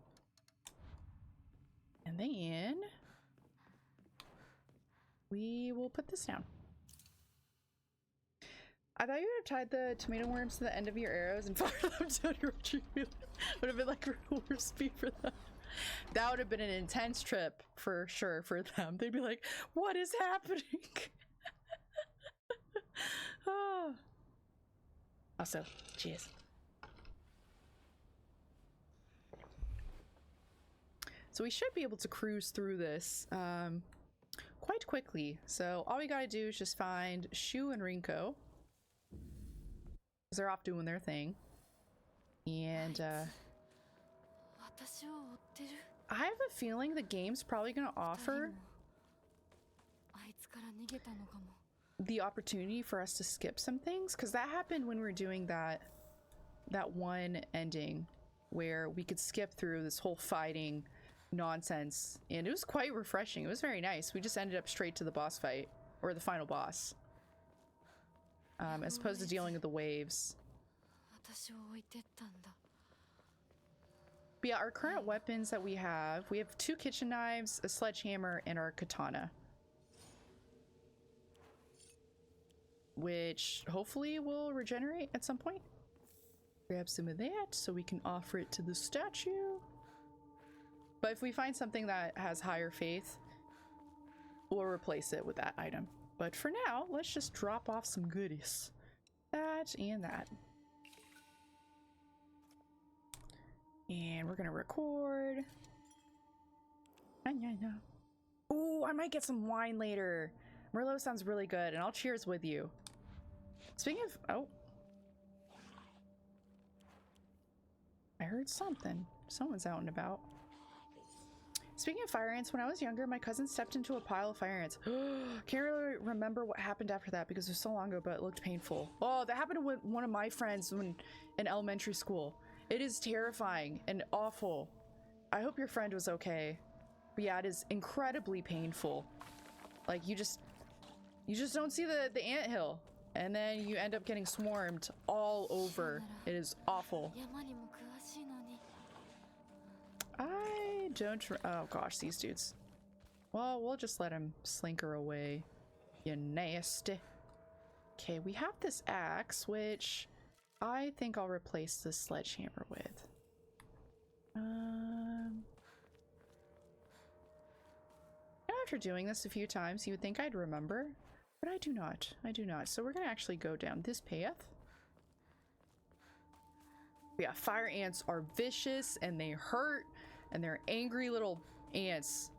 Speaker 1: And then... we will put this down. I thought you would have tied the tomato worms to the end of your arrows and fired them down your retreat. Would have been like warp speed for them. That would have been an intense trip for sure for them. They'd be like, what is happening? Oh. Also, cheers. So we should be able to cruise through this quite quickly. So all we gotta do is just find Shu and Rinko. They're off doing their thing. And I have a feeling the game's probably gonna offer the opportunity for us to skip some things, because that happened when we were doing that one ending where we could skip through this whole fighting nonsense, and it was quite refreshing. It was very nice. We just ended up straight to the boss fight, or the final boss, as opposed to dealing with the waves. But yeah, our current weapons that we have 2 kitchen knives, a sledgehammer, and our katana, which hopefully will regenerate at some point. Grab some of that so we can offer it to the statue. But if we find something that has higher faith, we'll replace it with that item. But for now, let's just drop off some goodies. That and that. And we're gonna record. Ooh, I might get some wine later. Merlot sounds really good, and I'll cheers with you. Speaking of... oh. I heard something. Someone's out and about. Speaking of fire ants, when I was younger, my cousin stepped into a pile of fire ants. Can't really remember what happened after that because it was so long ago, but it looked painful. Oh, that happened to one of my friends when in elementary school. It is terrifying and awful. I hope your friend was okay. But yeah, it is incredibly painful. Like you just don't see the anthill, and then you end up getting swarmed all over. It is awful. I don't. Oh gosh, these dudes. Well, we'll just let him slinker away. You nasty. Okay, we have this axe, which I think I'll replace this sledgehammer with. After doing this a few times, you would think I'd remember, but I do not. I do not. So we're gonna actually go down this path. Yeah, fire ants are vicious and they hurt, and they're angry little ants.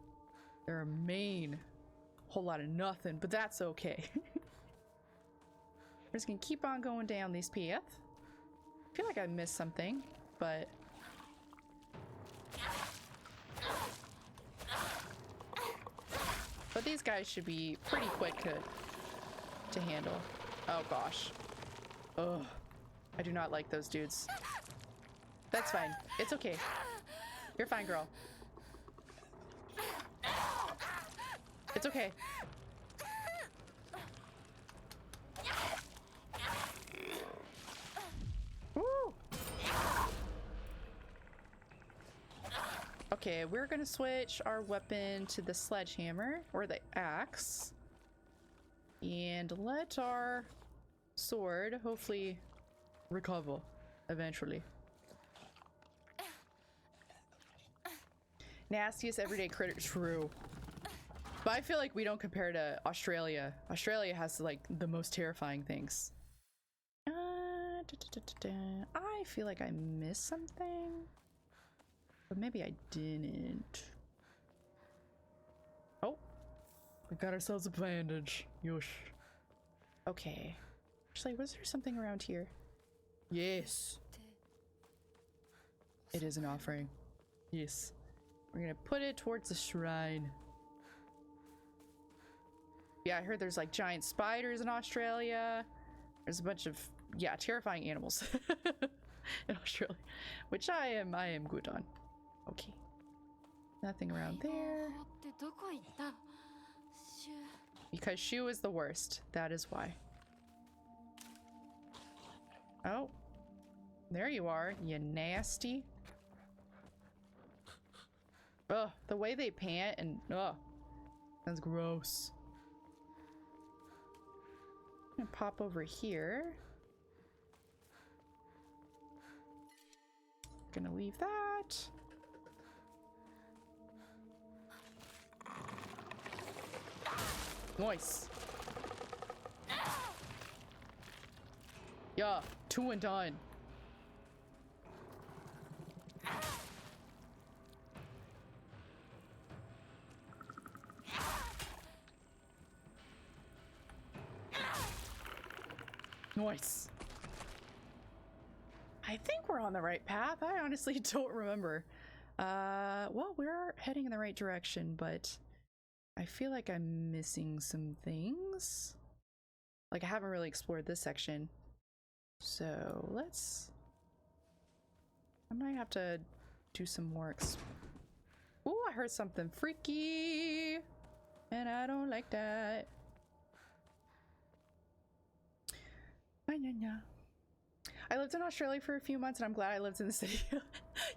Speaker 1: They're mean. Whole lot of nothing, but that's okay. We're just gonna keep on going down this path. I feel like I missed something, but these guys should be pretty quick to handle. Oh gosh. Ugh. I do not like those dudes. That's fine. It's okay. You're fine, girl. It's okay. Woo! Okay, we're gonna switch our weapon to the sledgehammer or the axe and let our sword hopefully recover eventually. Nastiest everyday critter. True. But I feel like we don't compare to Australia. Australia has like the most terrifying things. I feel like I missed something. But maybe I didn't. Oh. We got ourselves a bandage. Yosh. Okay. Actually, was there something around here? Yes. It is an offering. Yes. We're gonna put it towards the shrine. Yeah, I heard there's like giant spiders in Australia. There's a bunch of, yeah, terrifying animals in Australia, which I am good on. Okay. Nothing around there. Because Shu is the worst. That is why. Oh. There you are, you nasty. Ugh, the way they pant and ugh. That's gross. I'm gonna pop over here. Gonna leave that. Nice. Yeah, 2 and done. Nice. I think we're on the right path. I honestly don't remember. Well, we're heading in the right direction, but I feel like I'm missing some things. Like I haven't really explored this section. So I might have to do some more Ooh, I heard something freaky. And I don't like that. I lived in Australia for a few months and I'm glad I lived in the city.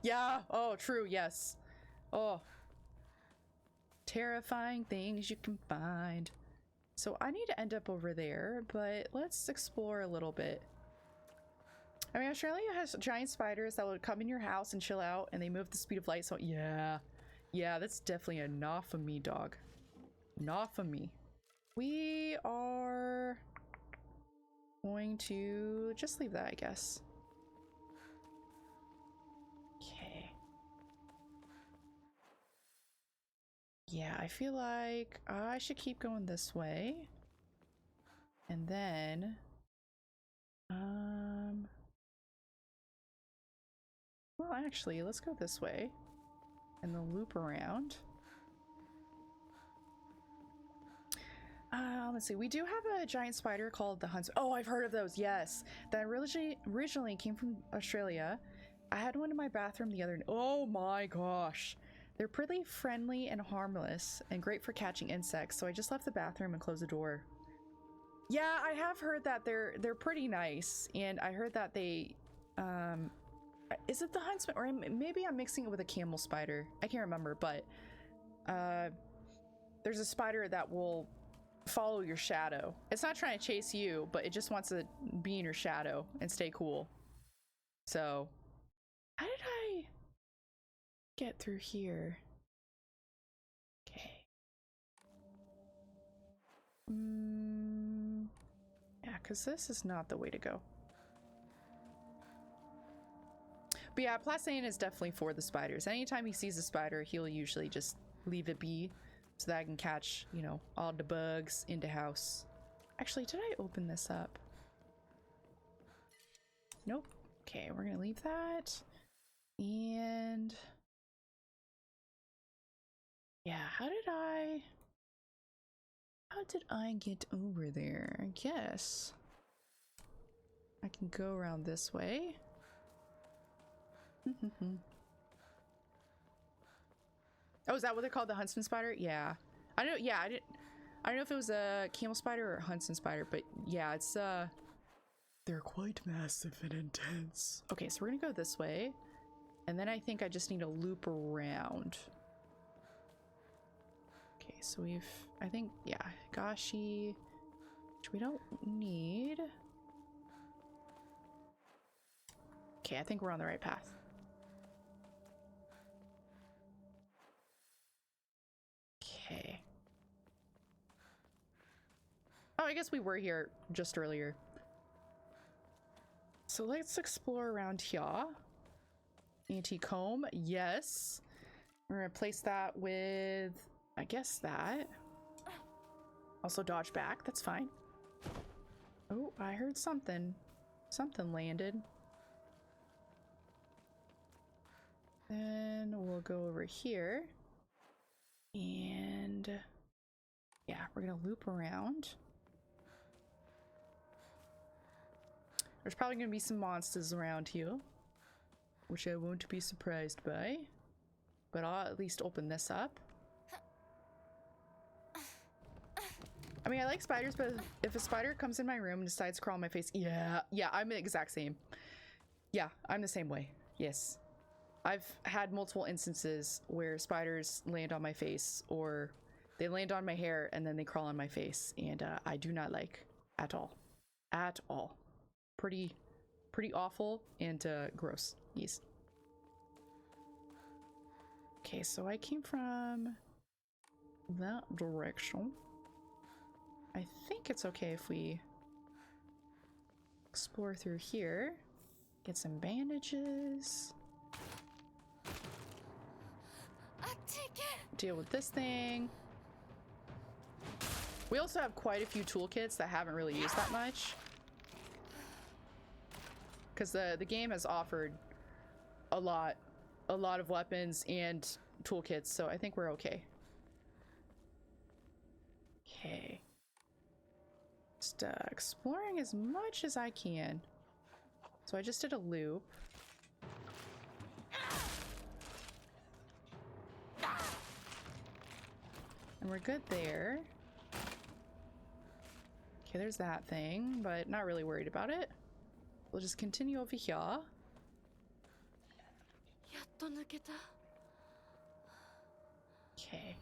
Speaker 1: Yeah, oh, true, yes. Oh. Terrifying things you can find. So I need to end up over there, but let's explore a little bit. I mean, Australia has giant spiders that would come in your house and chill out and they move at the speed of light, so yeah. Yeah, that's definitely a not for me, dog. Not for me. We are going to just leave that, I guess. Okay. Yeah, I feel like I should keep going this way. And then well, actually, let's go this way and then loop around. Let's see. We do have a giant spider called the Huntsman. Oh, I've heard of those. Yes, that originally came from Australia. I had one in my bathroom the other. Oh my gosh, they're pretty friendly and harmless, and great for catching insects. So I just left the bathroom and closed the door. Yeah, I have heard that they're pretty nice, and I heard that they, is it the Huntsman, or maybe I'm mixing it with a camel spider? I can't remember, but there's a spider that will follow your shadow. It's not trying to chase you, but it just wants to be in your shadow and stay cool. So, how did I get through here? Okay. Yeah, because this is not the way to go. But yeah, Placane is definitely for the spiders. Anytime he sees a spider, he'll usually just leave it be so that I can catch, you know, all the bugs into house. Actually, did I open this up? Nope. Okay, we're gonna leave that. And yeah, how did I get over there? I guess I can go around this way. Oh, is that what they're called? The huntsman spider? Yeah. I don't know. Yeah, I don't know if it was a camel spider or a huntsman spider, but yeah, it's they're quite massive and intense. Okay, so we're gonna go this way. And then I think I just need to loop around. Okay, so I think, yeah, Gashi, which we don't need. Okay, I think we're on the right path. Okay. Oh, I guess we were here just earlier. So let's explore around here. Anti-comb, yes. We're gonna place that with, I guess that. Also dodge back, that's fine. Oh, I heard something. Something landed. Then we'll go over here. And yeah, we're gonna loop around. There's probably gonna be some monsters around here, which I won't be surprised by. But I'll at least open this up. I mean, I like spiders, but if a spider comes in my room and decides to crawl on my face, yeah, I'm the exact same. Yeah, I'm the same way. Yes. I've had multiple instances where spiders land on my face, or they land on my hair and then they crawl on my face, and I do not like at all. At all. Pretty awful and gross. Yes. Okay, so I came from that direction. I think it's okay if we explore through here, get some bandages, deal with this thing. We also have quite a few toolkits that haven't really used that much, because the game has offered a lot of weapons and toolkits, so I think we're okay. Okay. Just exploring as much as I can. So I just did a loop. And we're good there. Okay, there's that thing, but not really worried about it. We'll just continue over here. Okay.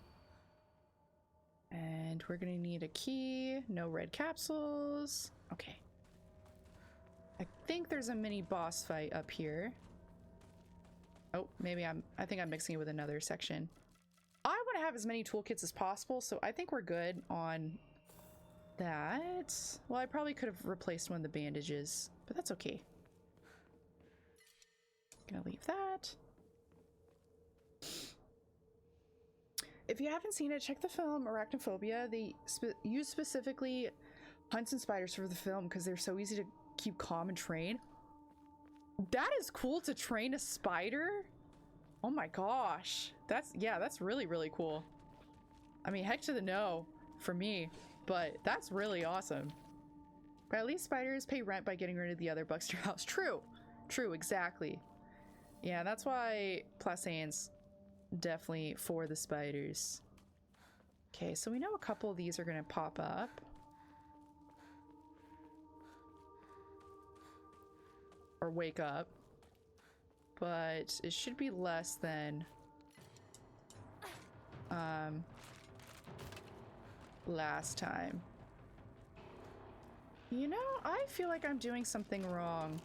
Speaker 1: And we're gonna need a key. No red capsules. Okay. I think there's a mini boss fight up here. Oh, maybe I think I'm mixing it with another section. I want to have as many toolkits as possible, so I think we're good on that. Well, I probably could have replaced one of the bandages, but that's okay. Gonna leave that. If you haven't seen it, check the film Arachnophobia. They use specifically hunts and spiders for the film because they're so easy to keep calm and train. That is cool, to train a spider. Oh my gosh. That's really, really cool. I mean, heck to the no for me. but that's really awesome. But at least spiders pay rent by getting rid of the other bugs to your house. True. True, exactly. Yeah, that's why Placeans definitely for the spiders. Okay, so we know a couple of these are gonna pop up. Or wake up. But it should be less than last time. You know, I feel like I'm doing something wrong.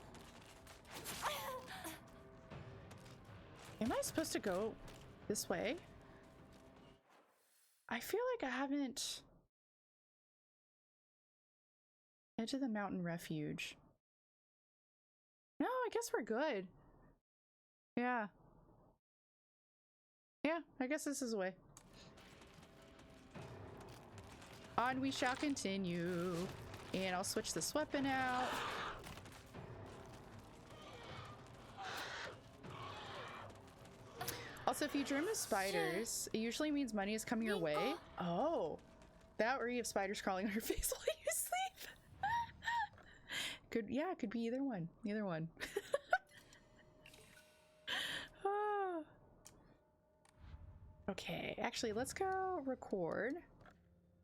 Speaker 1: Am I supposed to go this way? I feel like I haven't edge of the mountain refuge. No, I guess we're good. Yeah. Yeah, I guess this is the way. On we shall continue. And I'll switch this weapon out. Also, if you dream of spiders, it usually means money is coming your way. Oh. That or you have spiders crawling on your face while you sleep. Yeah, it could be either one. Either one. Oh. Okay, actually, let's go record.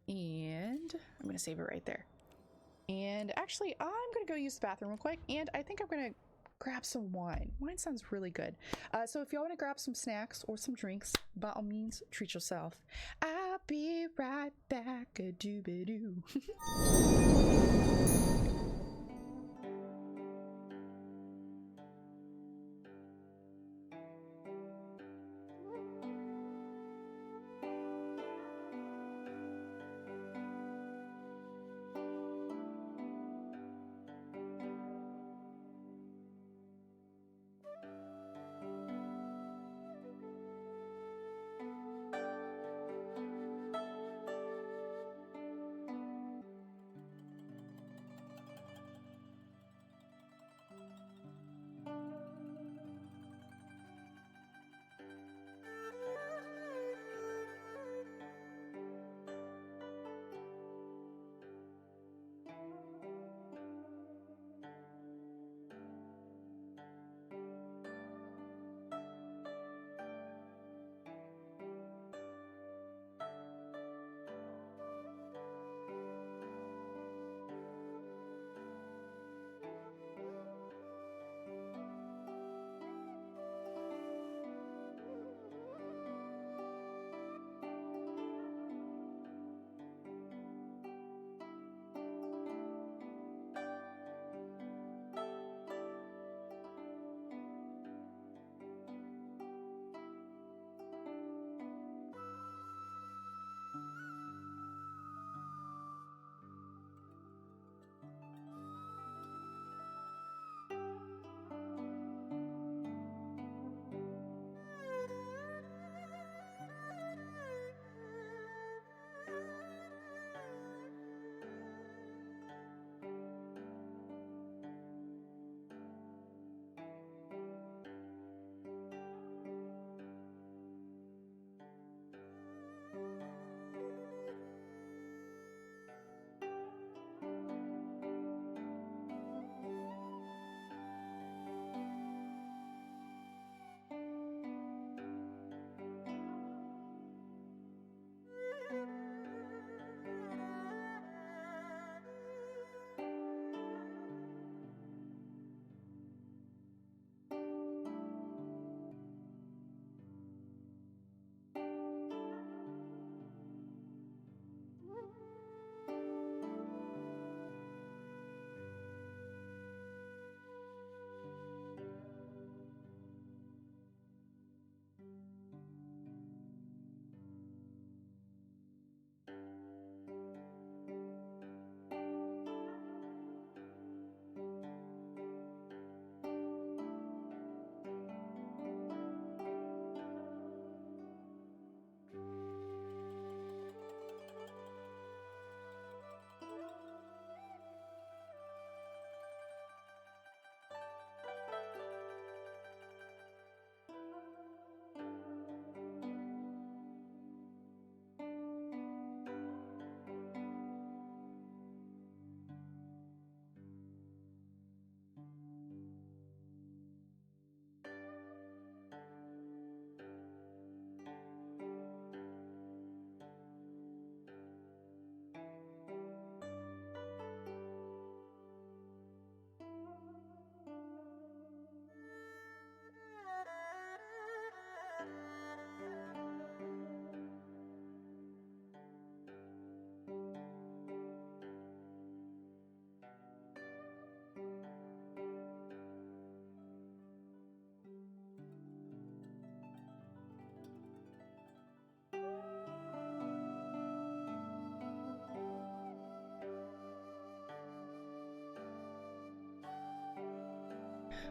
Speaker 1: And I'm gonna save it right there. And actually, I'm gonna go use the bathroom real quick, and I think I'm gonna grab some wine. Wine sounds really good. So if y'all want to grab some snacks or some drinks, by all means, treat yourself. I'll be right back. A doo-ba-doo.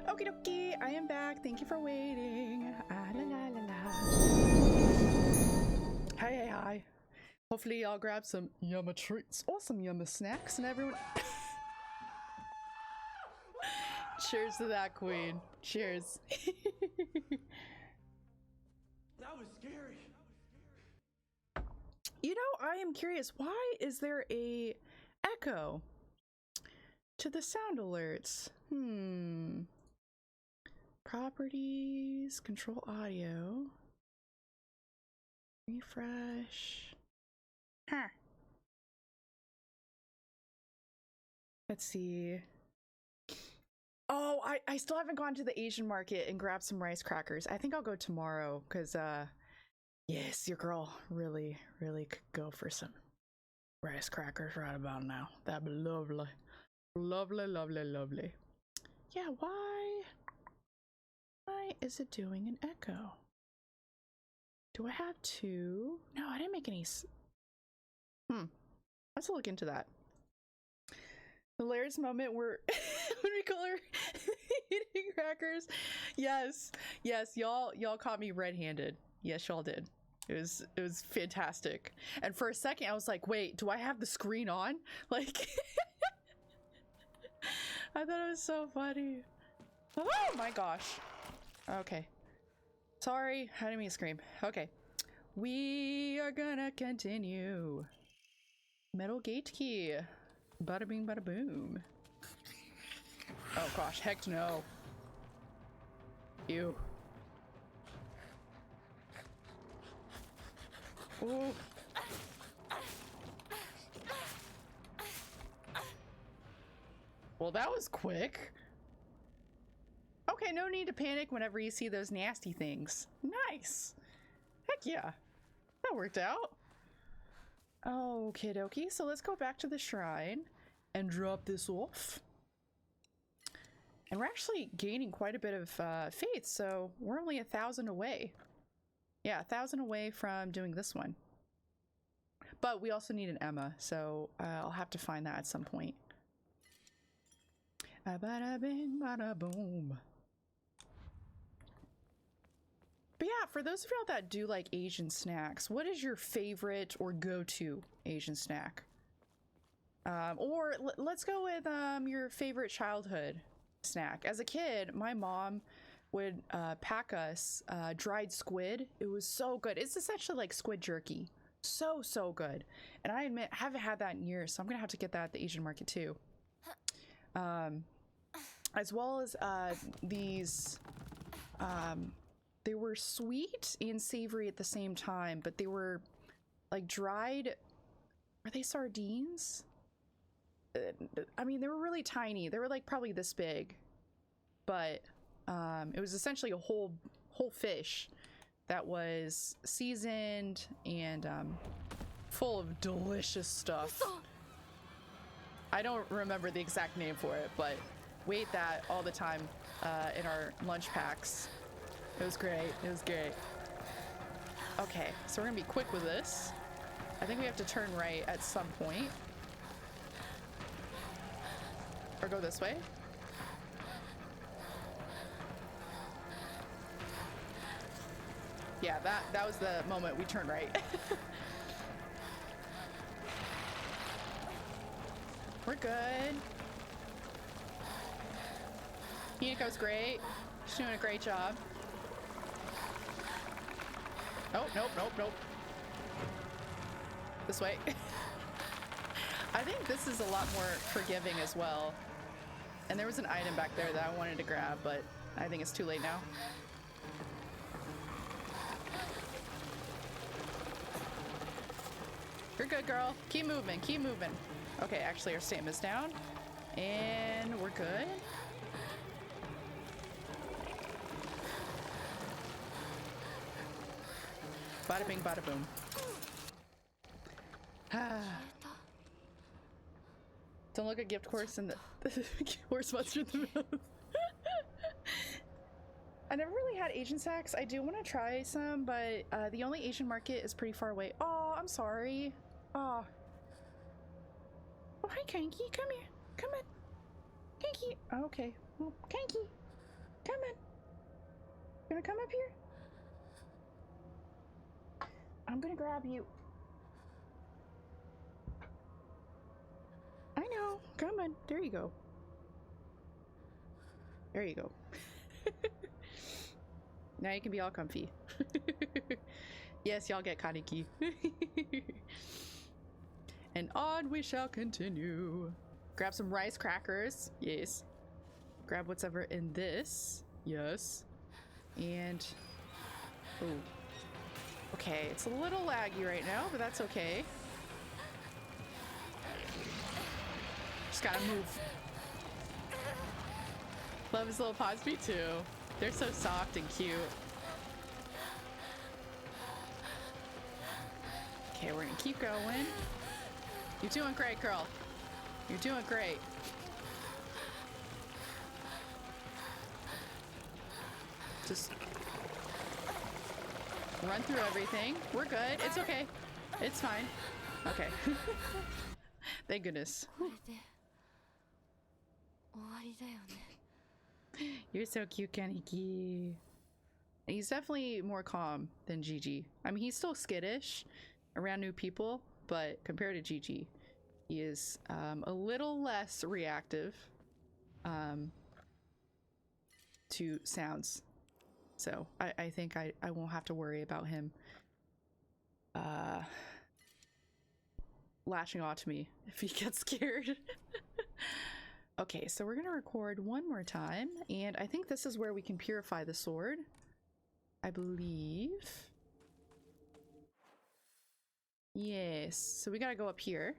Speaker 1: Okie dokie, I am back. Thank you for waiting. Ah, la la la la. Hi, hi, hi. Hopefully I'll grab some yummy treats or some yummy snacks and everyone... Cheers to that, queen. Cheers.
Speaker 2: That was scary.
Speaker 1: You know, I am curious, why is there a echo to the sound alerts? Properties, control audio, refresh. Huh. Let's see. Oh, I still haven't gone to the Asian market and grabbed some rice crackers. I think I'll go tomorrow because, yes, your girl really could go for some rice crackers right about now. That'd be lovely. Lovely, lovely, lovely. Yeah, why is it doing an echo? Do I have two? No, I didn't make any. Let's look into that. The Hilarious moment where when we call her eating crackers. Yes, y'all caught me red-handed. Yes, y'all did. It was fantastic. And for a second, I was like, wait, do I have the screen on? Like, I thought it was so funny. Oh my gosh. Okay. Sorry, I didn't mean to scream. Okay. We are gonna continue. Metal gate key. Bada bing, bada boom. Oh gosh, heck no. Ew. Ooh. Well, that was quick. Okay, no need to panic whenever you see those nasty things. Nice. Heck yeah. That worked out. Okie dokie, so let's go back to the shrine and drop this off. And we're actually gaining quite a bit of faith, so we're only 1,000 away. Yeah, 1,000 away from doing this one. But we also need an Emma, so I'll have to find that at some point. Bada bing, bada boom. But yeah, for those of y'all that do like Asian snacks, what is your favorite or go-to Asian snack? Or let's go with your favorite childhood snack. As a kid, my mom would pack us dried squid. It was so good. It's essentially like squid jerky. So good. And I admit, I haven't had that in years, so I'm gonna have to get that at the Asian market too. As well as these, they were sweet and savory at the same time, but they were like dried, are they sardines? I mean, they were really tiny. They were like probably this big, but it was essentially a whole fish that was seasoned and full of delicious stuff. I don't remember the exact name for it, but we ate that all the time in our lunch packs. It was great. It was great. Okay, so we're gonna be quick with this. I think we have to turn right at some point. Or go this way. Yeah, that was the moment we turned right. We're good. Hinako's great. She's doing a great job. Oh, nope. This way. I think this is a lot more forgiving as well. And there was an item back there that I wanted to grab, but I think it's too late now. You're good, girl. Keep moving, keep moving. Okay, actually our stamina's down. And we're good. Bada bing, bada boom. Don't look at gift horse in the horse monster in the mouth. I never really had Asian snacks. I do want to try some, but the only Asian market is pretty far away. Oh, I'm sorry. Oh. Oh, hi, Kanky. Come here. Come on. Kanky. Oh, okay. Well, Kanky. Come on. Gonna come up here? I'm gonna grab you. I know. Come on. There you go. There you go. Now you can be all comfy. Yes, y'all get Kaneki. And on we shall continue. Grab some rice crackers. Yes. Grab what's ever in this. Yes. And... oh. Okay, it's a little laggy right now, but that's okay. Just gotta move. Love his little paws, me too. They're so soft and cute. Okay, we're gonna keep going. You're doing great, girl. You're doing great. Just run through everything. We're good. It's okay. It's fine. Okay. Thank goodness. You're so cute, Kaneki. He's definitely more calm than Gigi. I mean, he's still skittish around new people, but compared to Gigi, he is a little less reactive to sounds. So I think I won't have to worry about him latching onto me if he gets scared. Okay, so we're gonna record one more time, and I think this is where we can purify the sword. I believe. Yes, so we gotta go up here.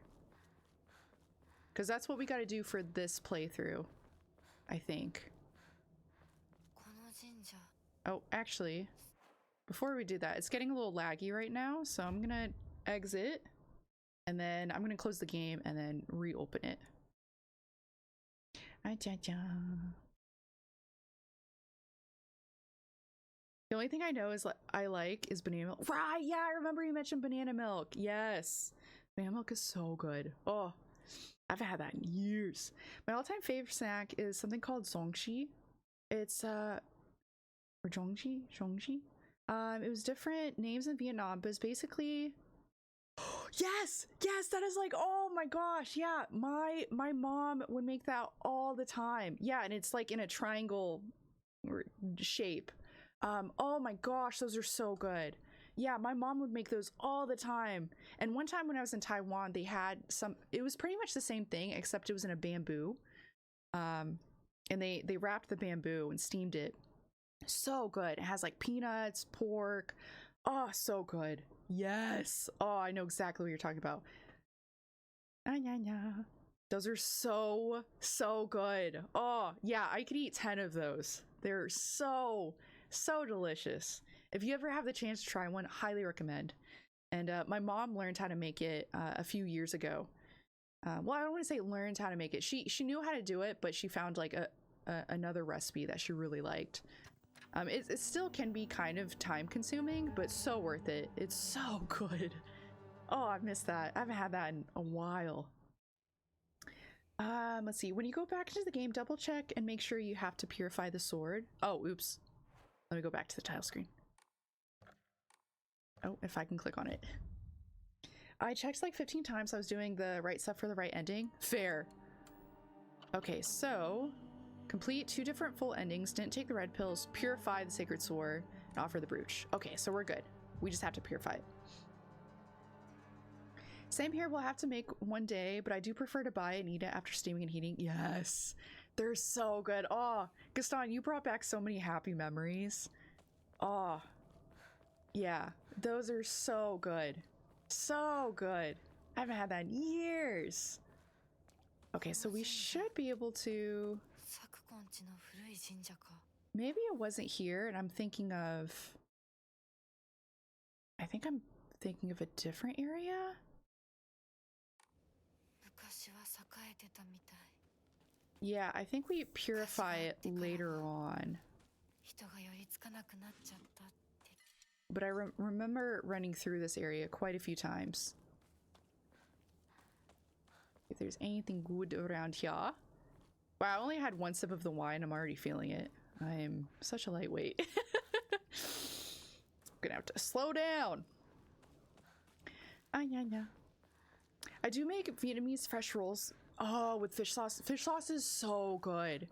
Speaker 1: Because that's what we gotta do for this playthrough, I think. Oh, actually, before we do that, it's getting a little laggy right now, so I'm gonna exit, and then I'm gonna close the game and then reopen it. The only thing I know is I like is banana milk. Right, yeah, I remember you mentioned banana milk. Yes. Banana milk is so good. Oh, I haven't had that in years. My all-time favorite snack is something called zongshi. It's or zhongji? It was different names in Vietnam, but it's basically yes, that is like, oh my gosh, yeah. My mom would make that all the time. Yeah, and it's like in a triangle shape. Oh my gosh, those are so good. Yeah, my mom would make those all the time. And one time when I was in Taiwan, they had some, it was pretty much the same thing, except it was in a bamboo. And they wrapped the bamboo and steamed it. So good. It has like peanuts, pork. Oh, so good. Yes. Oh, I know exactly what you're talking about. Those are so good. Oh, yeah, I could eat 10 of those. They're so delicious. If you ever have the chance to try one, highly recommend. And my mom learned how to make it a few years ago. Well, I don't want to say learned how to make it. She knew how to do it, but she found like another recipe that she really liked. It still can be kind of time consuming, but so worth it. It's so good. Oh, I've missed that. I haven't had that in a while. Let's see. When you go back into the game, double check and make sure you have to purify the sword. Oh, oops. Let me go back to the title screen. Oh, if I can click on it. I checked like 15 times I was doing the right stuff for the right ending. Fair. Okay, so complete 2 different full endings, didn't take the red pills, purify the sacred sword, and offer the brooch. Okay, so we're good. We just have to purify it. Same here, we'll have to make one day, but I do prefer to buy it and eat it after steaming and heating. Yes, they're so good. Oh, Gaston, you brought back so many happy memories. Oh, yeah, those are so good. So good. I haven't had that in years. Okay, so we should be able to... Maybe it wasn't here, and I'm thinking of... I think I'm thinking of a different area? Yeah, I think we purify it later on. But I remember running through this area quite a few times. If there's anything good around here. Wow, I only had 1 sip of the wine. I'm already feeling it. I am such a lightweight. Gonna have to slow down. Ah, yeah. I do make Vietnamese fresh rolls. Oh, with fish sauce. Fish sauce is so good.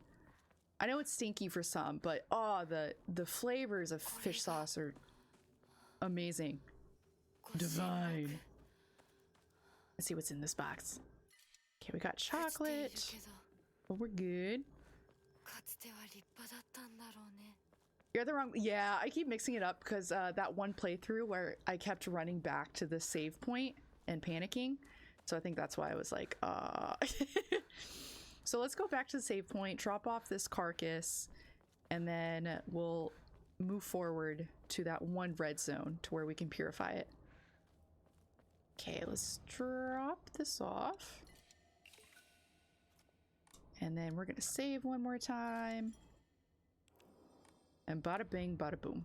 Speaker 1: I know it's stinky for some, but oh, the flavors of fish sauce are amazing. Divine. Let's see what's in this box. Okay, we got chocolate. But we're good. You're the wrong. Yeah, I keep mixing it up because that one playthrough where I kept running back to the save point and panicking. So I think that's why I was like, So let's go back to the save point, drop off this carcass, and then we'll move forward to that one red zone to where we can purify it. Okay, let's drop this off. And then we're gonna save one more time. And bada bing, bada boom.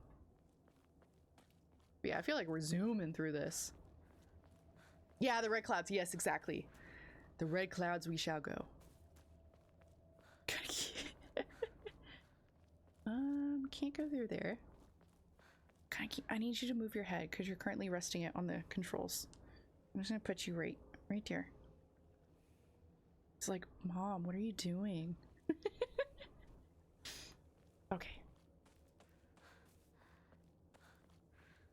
Speaker 1: Yeah, I feel like we're zooming through this. Yeah, the red clouds. Yes, exactly. The red clouds we shall go. Can't go through there. I need you to move your head because you're currently resting it on the controls. I'm just gonna put you right there. It's like, Mom, what are you doing? Okay.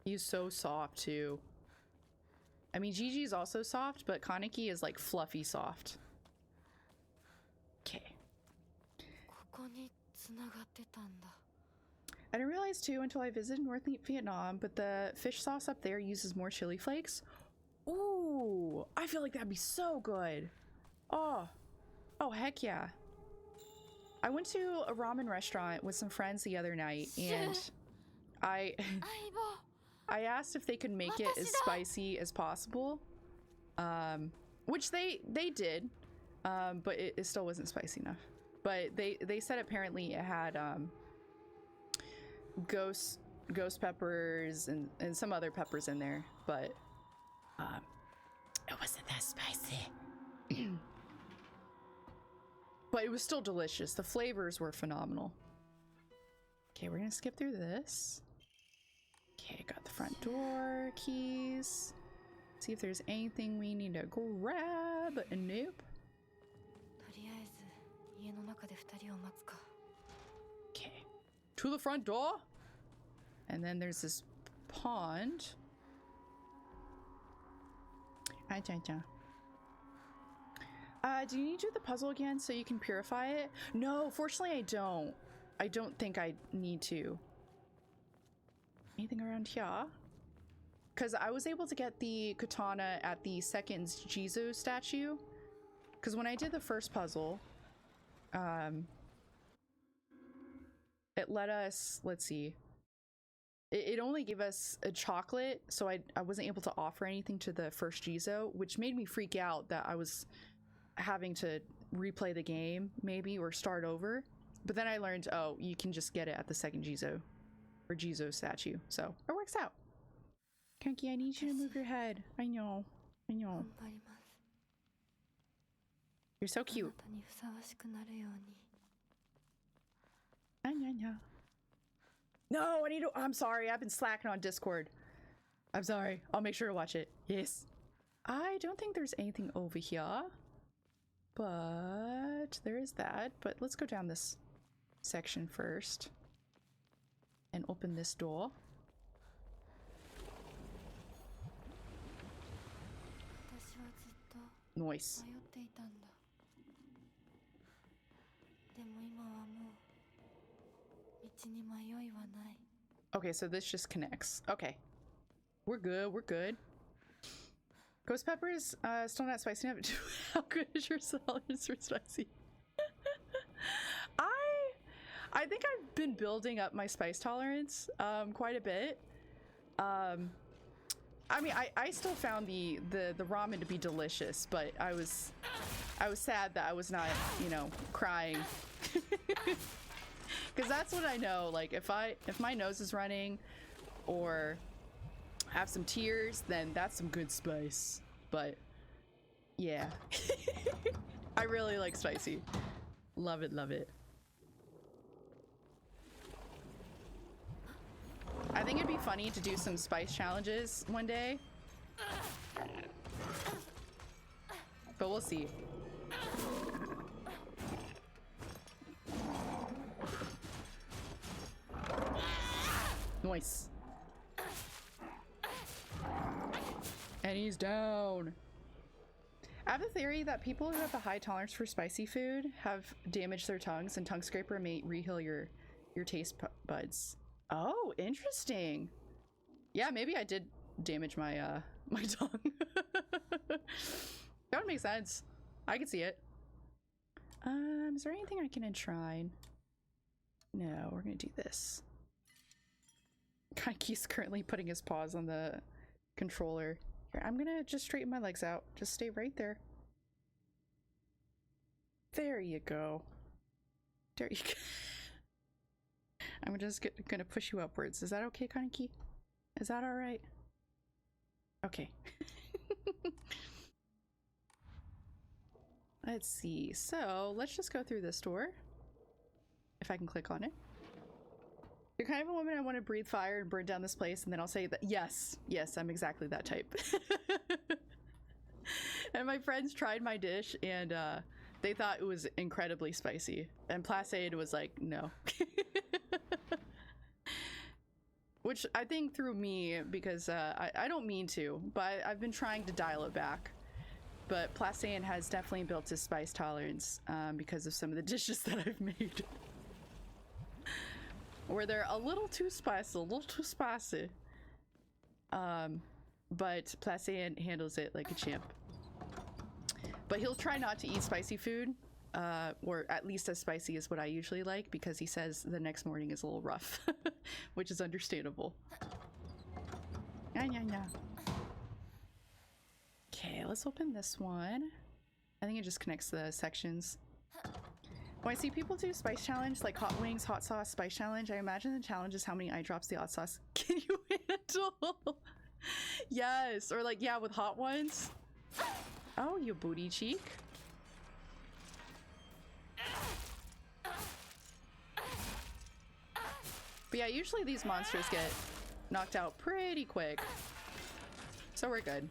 Speaker 1: He's so soft too. I mean, Gigi's also soft, but Kaneki is like fluffy soft. Okay. I didn't realize too until I visited North Vietnam, but the fish sauce up there uses more chili flakes. Ooh, I feel like that'd be so good. Oh heck yeah. I went to a ramen restaurant with some friends the other night, and I asked if they could make it as spicy as possible, which they did, but it still wasn't spicy enough. But they said apparently it had ghost peppers and some other peppers in there, but it wasn't that spicy. But it was still delicious. The flavors were phenomenal. Okay, we're gonna skip through this. Okay, got the front door keys. See if there's anything we need to grab. Nope. Okay, to the front door. And then there's this pond. Do you need to do the puzzle again so you can purify it? No, fortunately I don't. I don't think I need to. Anything around here? Because I was able to get the katana at the second Jizo statue. Because when I did the first puzzle, it let us, let's see. It only gave us a chocolate, so I wasn't able to offer anything to the first Jizo, which made me freak out that I was having to replay the game, maybe, or start over. But then I learned, oh, you can just get it at the second Jizo, or Jizo statue, so it works out. Kaneki, I need you to move your head. I know. You're so cute. No, I need to. I'm sorry, I've been slacking on Discord. I'm sorry. I'll make sure to watch it. Yes. I don't think there's anything over here, but there is that. But let's go down this section first and open this door. Nice. Okay, so this just connects. Okay. We're good. Ghost peppers, still not spicy enough. How good is your tolerance for spicy? I think I've been building up my spice tolerance quite a bit. I mean, I still found the ramen to be delicious, but I was sad that I was not, you know, crying. Because that's what I know. Like, if my nose is running or have some tears, then that's some good spice. But yeah. I really like spicy. Love it, love it. funny to do some spice challenges one day. But we'll see. Nice. And he's down. I have a theory that people who have a high tolerance for spicy food have damaged their tongues, and Tongue Scraper may reheal your taste buds. Oh, interesting. Yeah, maybe I did damage my my tongue. That would make sense. I could see it. Is there anything I can enshrine? No, we're gonna do this. Kaiki's currently putting his paws on the controller. Here, I'm gonna just straighten my legs out. Just stay right there. There you go. There you go. I'm just gonna push you upwards. Is that okay, Kaneki? Is that all right? Okay. Let's see. So let's just go through this door. If I can click on it. You're kind of a woman I want to breathe fire and burn down this place, and then I'll say that yes, I'm exactly that type. And my friends tried my dish, and they thought it was incredibly spicy, and Placid was like, no. Which I think threw me, because I don't mean to, but I've been trying to dial it back. But Placid has definitely built his spice tolerance because of some of the dishes that I've made. Where they're a little too spicy, but Placid handles it like a champ. But he'll try not to eat spicy food, or at least as spicy as what I usually like, because he says the next morning is a little rough, which is understandable. Okay, let's open this one. I think it just connects the sections. When I see people do spice challenge, like hot wings, hot sauce, spice challenge, I imagine the challenge is how many eye drops the hot sauce can you handle? Yes, or like, yeah, with hot ones. Oh, you booty cheek. But yeah, usually these monsters get knocked out pretty quick. So we're good.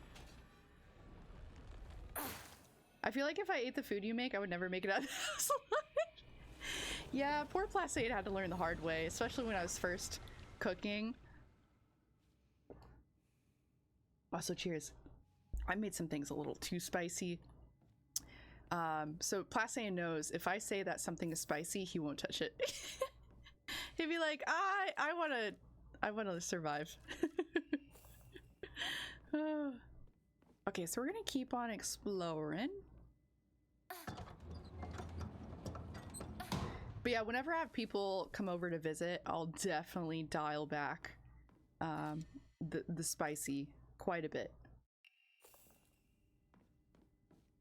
Speaker 1: I feel like if I ate the food you make, I would never make it out of the house alive. Yeah, poor Placid had to learn the hard way, especially when I was first cooking. Also, cheers. I made some things a little too spicy. So Placid knows if I say that something is spicy, he won't touch it. He'd be like, I wanna survive. Okay, so we're gonna keep on exploring. But yeah, whenever I have people come over to visit, I'll definitely dial back the spicy quite a bit.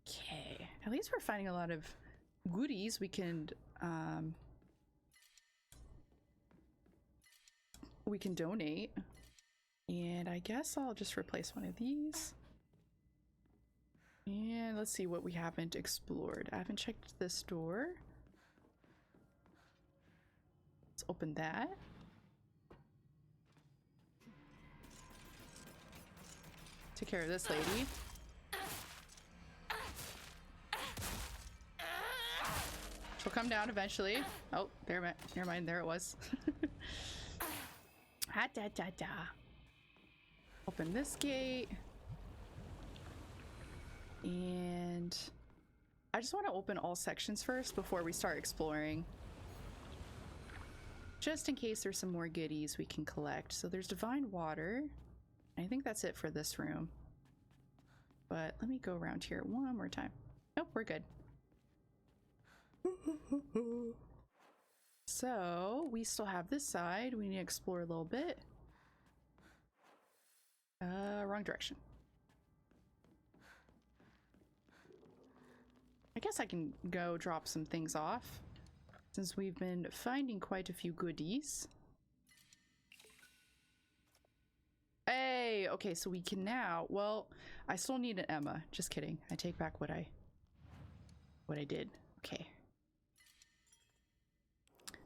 Speaker 1: Okay, at least we're finding a lot of goodies we can donate. And I guess I'll just replace one of these. And let's see what we haven't explored. I haven't checked this door. Let's open that. Take care of this lady. She'll come down eventually. Oh, never mind, there it was. Open this gate. And I just want to open all sections first before we start exploring. Just in case there's some more goodies we can collect. So there's divine water. I think that's it for this room. But let me go around here one more time. Nope, we're good. So we still have this side. We need to explore a little bit. Wrong direction. I guess I can go drop some things off, since we've been finding quite a few goodies. Hey, okay, so we can now, well, I still need an Emma. Just kidding. I take back what I did. Okay.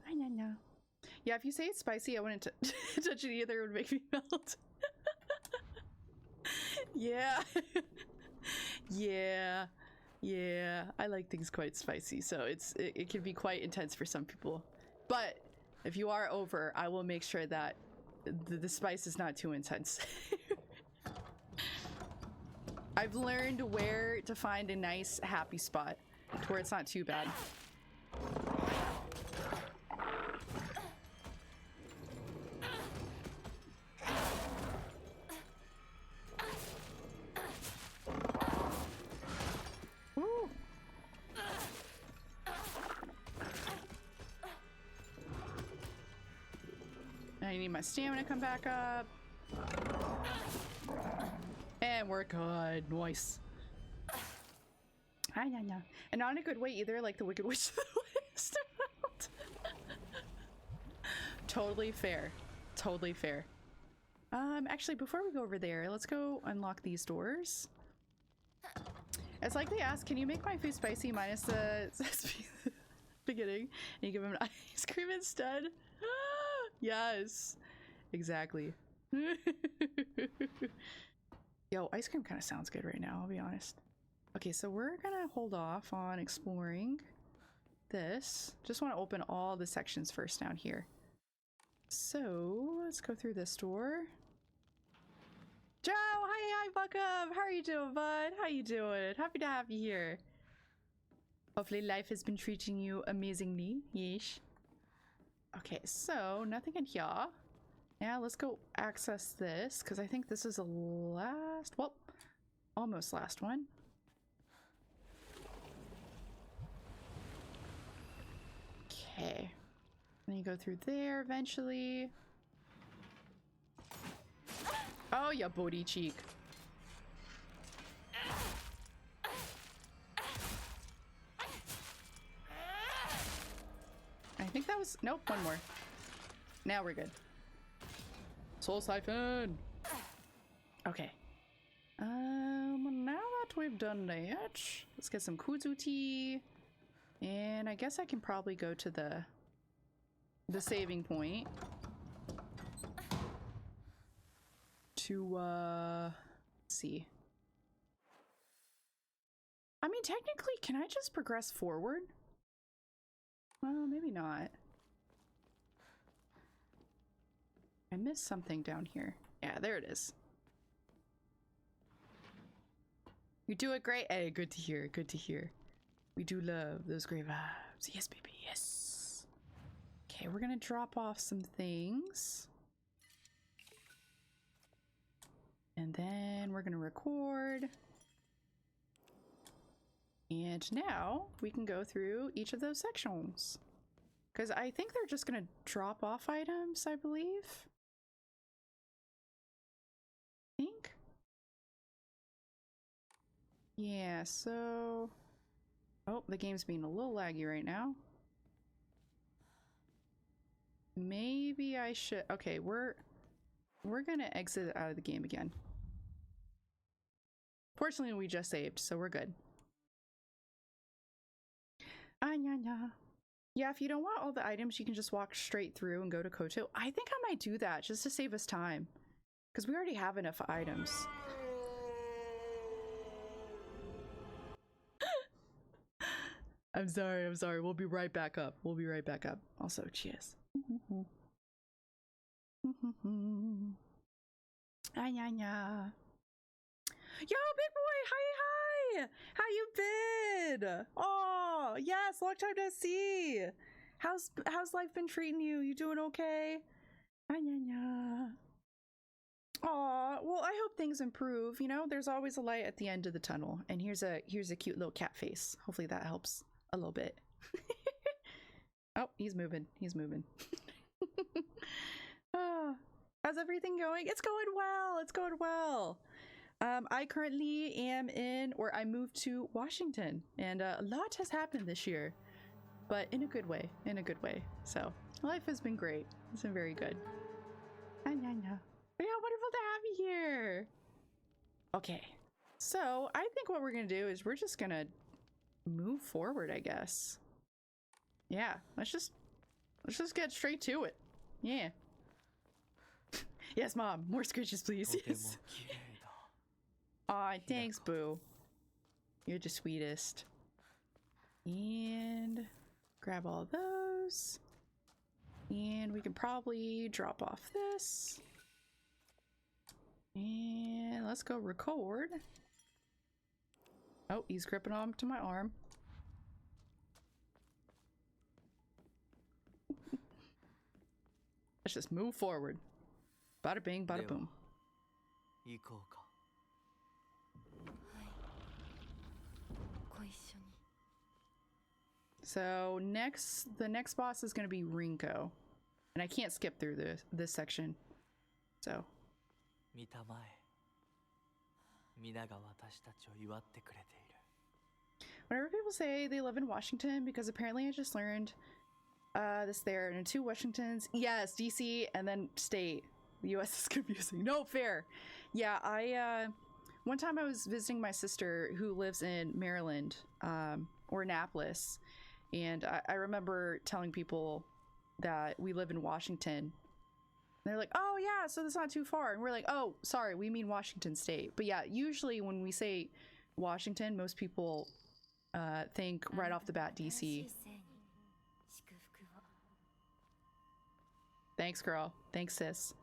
Speaker 1: I know. Yeah, if you say it's spicy, I wouldn't touch it either. It would make me melt. Yeah. Yeah. Yeah. I like things quite spicy, so it can be quite intense for some people. But if you are over, I will make sure that the spice is not too intense. I've learned where to find a nice happy spot to where it's not too bad. Woo. I need my stamina to come back up. And we're good. Nice. I know. And not in a good way either, like the Wicked Witch of the West. Totally fair. Totally fair. Actually, before we go over there, let's go unlock these doors. It's like they ask, can you make my food spicy minus the beginning? And you give them an ice cream instead? Yes. Exactly. Yo, ice cream kind of sounds good right now, I'll be honest. Okay, so we're gonna hold off on exploring this. Just want to open all the sections first down here. So let's go through this door. Joe, hi, Buckup. How are you doing, bud? How you doing? Happy to have you here. Hopefully life has been treating you amazingly. Yeesh. Okay, so nothing in here. Now let's go access this, because I think this is the last, well, almost last one. Okay. Then you go through there eventually. Oh, ya booty cheek. I think that was, nope, one more. Now we're good. Soul Siphon! Okay. Now that we've done that, let's get some Kudzu tea. And I guess I can probably go to the saving point. To, let's see. I mean, technically, can I just progress forward? Well, maybe not. I missed something down here. Yeah, there it is. You do it great. Hey, good to hear. Good to hear. We do love those great vibes. Yes, baby. Yes. Okay, we're gonna drop off some things. And then we're gonna record. And now we can go through each of those sections. Because I think they're just gonna drop off items, I believe. Yeah, so... Oh, the game's being a little laggy right now. Maybe I should... Okay, we're gonna exit out of the game again. Fortunately, we just saved, so we're good. Yeah, if you don't want all the items, you can just walk straight through and go to Koto. I think I might do that just to save us time. Because we already have enough items. I'm sorry. We'll be right back up. Also, cheers. Yo, big boy, hi. How you been? Oh, yes, long time no see. How's life been treating you? You doing okay? Aw, well, I hope things improve. You know, there's always a light at the end of the tunnel. And here's a cute little cat face. Hopefully that helps a little bit. Oh, he's moving. How's everything going? It's going well. I currently am I moved to Washington, and a lot has happened this year, but in a good way. So life has been great. It's been very good. Yeah, wonderful to have you here. Okay, so I think what we're gonna do is we're just gonna move forward, I guess. Yeah, let's just get straight to it. Yeah. Yes, Mom. More scritches, please.
Speaker 2: とても
Speaker 1: Yes.
Speaker 2: 綺麗だ。
Speaker 1: Aw, thanks, Boo. You're the sweetest. And grab all those. And we can probably drop off this. And let's go record. Oh, he's gripping on to my arm. Let's just move forward. Bada bing, bada boom.
Speaker 2: 行こうか。
Speaker 3: ご一緒に。
Speaker 1: So the next boss is going to be Rinko. And I can't skip through this section. So
Speaker 2: 見たまえ。皆が私たちを祝ってくれている。
Speaker 1: whenever people say they live in Washington, because apparently I just learned this there and 2 Washingtons. Yes, DC and then state. The US is confusing. No, fair. Yeah, I one time I was visiting my sister who lives in Maryland, or Annapolis, and I remember telling people that we live in Washington. And they're like, oh yeah, so that's not too far. And we're like, oh, sorry, we mean Washington State. But yeah, usually when we say Washington, most people think right off the bat DC. Thanks, girl. Thanks, sis.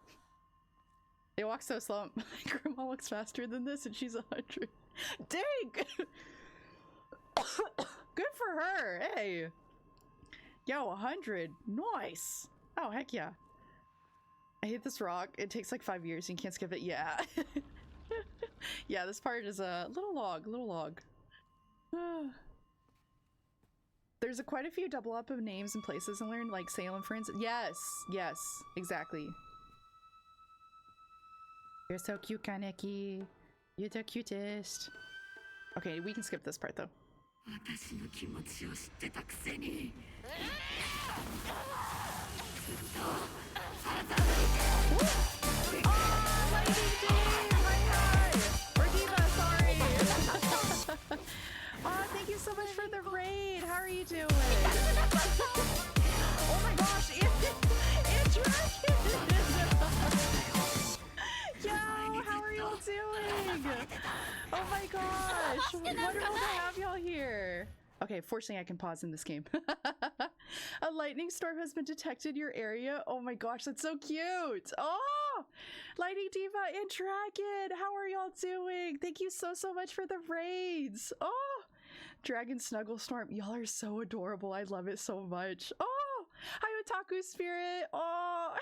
Speaker 1: They walk so slow. My grandma looks faster than this, and she's 100. Dang! Good for her. Hey. Yo, 100. Nice. Oh, heck yeah. I hate this rock. It takes like 5 years and you can't skip it. Yeah. Yeah, this part is a little log. There's quite a few double up of names and places I learned, like Salem, for instance. Yes, exactly. You're so cute, Kaneki. You're the cutest. Okay, we can skip this part though.
Speaker 3: 私の気持ちを知ってたくせに。
Speaker 1: Oh, thank you so much for the raid. How are you doing? Oh my gosh, it's Yo, how are y'all doing? Oh my gosh, wonderful to have y'all here. Okay, fortunately I can pause in this game. A lightning storm has been detected in your area. Oh my gosh, that's so cute. Oh, Lightning Diva and Dragon, how are y'all doing? Thank you so much for the raids. Oh, Dragon Snuggle Storm, y'all are so adorable. I love it so much. Oh, hi Otaku Spirit. Oh,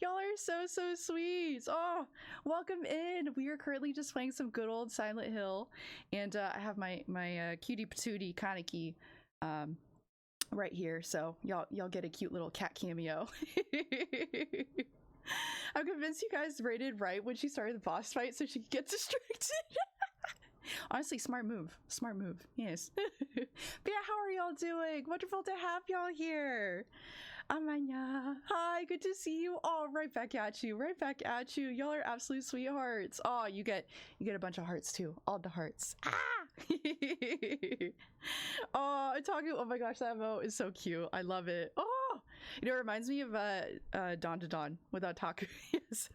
Speaker 1: y'all are so sweet. Oh, welcome in. We are currently just playing some good old Silent Hill, and I have my cutie patootie Kaneki right here, so y'all get a cute little cat cameo. I'm convinced you guys rated right when she started the boss fight so she could get distracted. Honestly, smart move. Yes. But yeah, how are y'all doing? Wonderful to have y'all here. Amanya, hi, good to see you. Oh, right back at you. Y'all are absolute sweethearts. Oh, you get a bunch of hearts too. All the hearts. Ah! Oh, Otaku, oh my gosh, that emote is so cute. I love it. Oh, it reminds me of Dawn to Dawn with Otaku. Yes.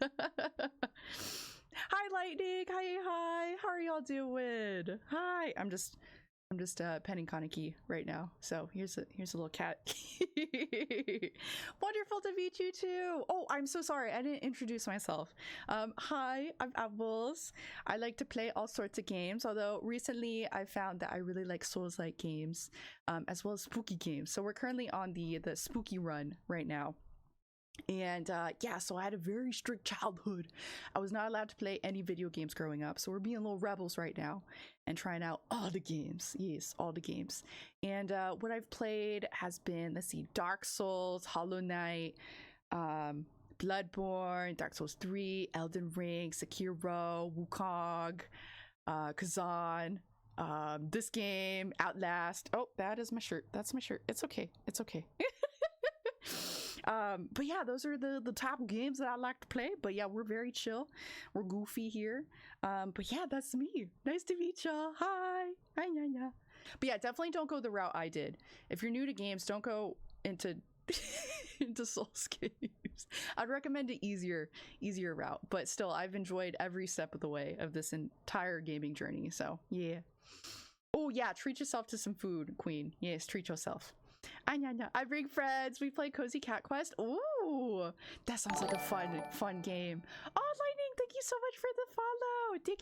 Speaker 1: Hi, Lightning. Hi. How are y'all doing? Hi. I'm just petting Kaneki right now. So here's a little cat. Wonderful to meet you too. Oh, I'm so sorry. I didn't introduce myself. Hi, I'm Apples. I like to play all sorts of games, although recently I found that I really like Souls-like games, as well as spooky games. So we're currently on the spooky run right now. And yeah, so I had a very strict childhood. I was not allowed to play any video games growing up, so we're being little rebels right now and trying out all the games. Yes, all the games. And what I've played has been, let's see, Dark Souls, Hollow Knight, Bloodborne, Dark Souls 3, Elden Ring, Sekiro, Wukong, Kazan, this game, Outlast. Oh, that is my shirt. That's my shirt. It's okay. But yeah, those are the top games that I like to play. But yeah, we're very chill. We're goofy here. But yeah, that's me. Nice to meet y'all. Hi. Yeah. But yeah, definitely don't go the route I did. If you're new to games, don't go into into Souls games. I'd recommend an easier route, but still, I've enjoyed every step of the way of this entire gaming journey. So yeah. Oh yeah, treat yourself to some food, Queen. Yes, treat yourself. I bring friends. We play Cozy Cat Quest. Ooh, that sounds like a fun game. Oh, Lightning, thank you so much for the follow. Thank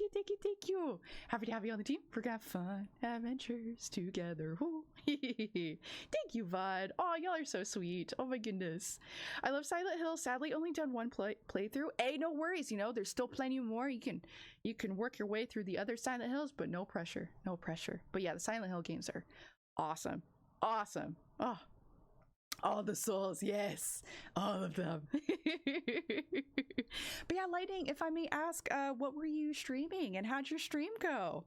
Speaker 1: you. Happy to have you on the team. We're gonna have fun adventures together. Ooh. Thank you, Vod. Oh, y'all are so sweet. Oh my goodness. I love Silent Hill. Sadly, only done one playthrough. Hey, no worries. You know, there's still plenty more. You can work your way through the other Silent Hills, but no pressure. No pressure. But yeah, the Silent Hill games are awesome. Awesome. Oh, all the souls, yes, all of them. But yeah, Lightning, if I may ask, what were you streaming and how'd your stream go?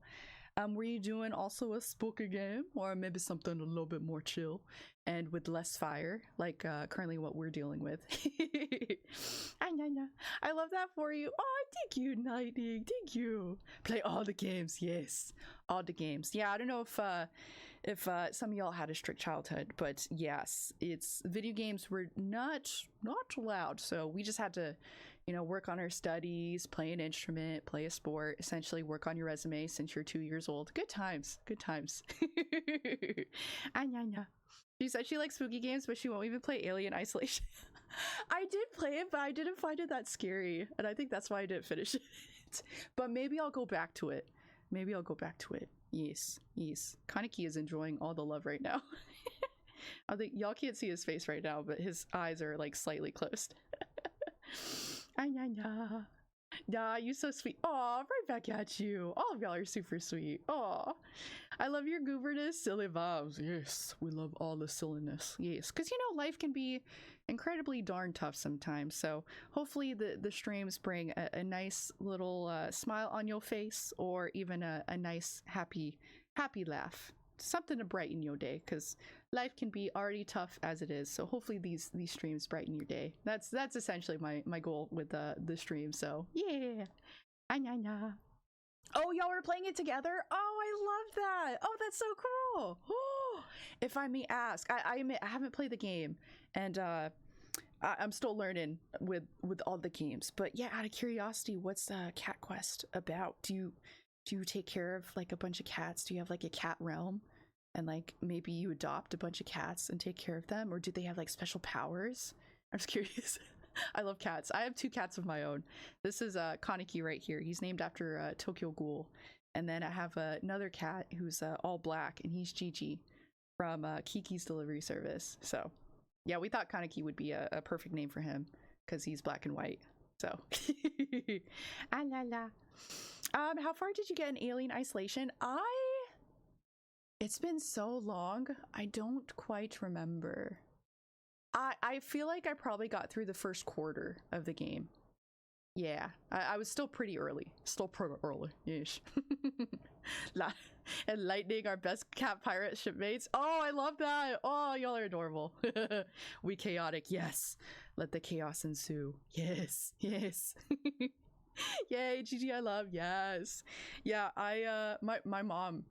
Speaker 1: Were you doing also a spooky game or maybe something a little bit more chill and with less fire, like currently what we're dealing with? I love that for you. Oh, thank you, Lightning. Thank you. Play all the games, yes, all the games. Yeah, I don't know if some of y'all had a strict childhood, but yes, it's video games were not allowed, so we just had to, you know, work on our studies, play an instrument, play a sport, essentially work on your resume since you're 2 years old. Good times. She said she likes spooky games, but she won't even play Alien Isolation. I did play it, but I didn't find it that scary, and I think that's why I didn't finish it. But maybe I'll go back to it. Yes. Kaneki is enjoying all the love right now. I think y'all can't see his face right now, but his eyes are like slightly closed. Nah, you so sweet. Aw, right back at you. All of y'all are super sweet. Aw. I love your gooberness, silly vibes. Yes, we love all the silliness. Yes, because you know, life can be incredibly darn tough sometimes. So hopefully the streams bring a nice little smile on your face, or even a nice happy laugh. Something to brighten your day, because life can be already tough as it is. So hopefully these streams brighten your day. That's essentially my goal with the stream. So yeah. Oh, y'all were playing it together? Oh, I love that. Oh, that's so cool. Oh, if I may ask, I admit I haven't played the game, and I'm still learning with all the games. But yeah, out of curiosity, what's Cat Quest about? Do you take care of like a bunch of cats? Do you have like a cat realm? And like maybe you adopt a bunch of cats and take care of them? Or do they have like special powers? I'm just curious. I love cats. I have 2 cats of my own. This is Kaneki right here. He's named after Tokyo Ghoul. And then I have another cat who's all black, and he's Gigi from Kiki's Delivery Service. So yeah, we thought Kaneki would be a perfect name for him because he's black and white. So how far did you get in Alien Isolation? It's been so long, I don't quite remember. I feel like I probably got through the first quarter of the game. Yeah, I was still pretty early. Yes. And Lightning, our best cat pirate shipmates. Oh, I love that. Oh, y'all are adorable. We chaotic, yes. Let the chaos ensue. Yes. Yay, GG, I love, yes. Yeah, my mom,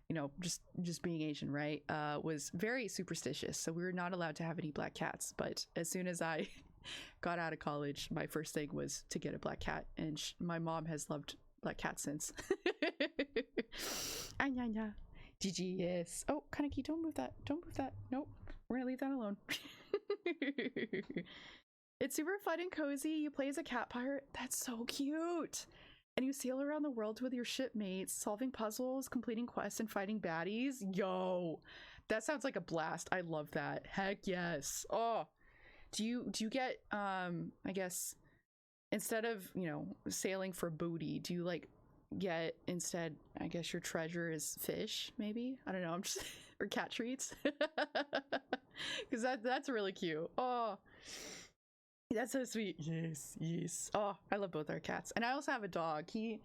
Speaker 1: you know, just being Asian, right, was very superstitious, so we were not allowed to have any black cats. But as soon as I got out of college, my first thing was to get a black cat, and my mom has loved black cats since. GG, yes. Oh, Kaneki, don't move that. Nope, we're gonna leave that alone. It's super fun and cozy. You play as a cat pirate. That's so cute. And you sail around the world with your shipmates, solving puzzles, completing quests, and fighting baddies. Yo, that sounds like a blast. I love that. Heck yes. Oh, do you get I guess instead of, you know, sailing for booty, do you like get instead, I guess your treasure is fish, maybe? I don't know. I'm just or cat treats. Because that's really cute. Oh, that's so sweet. Yes. Oh, I love both our cats. And I also have a dog. You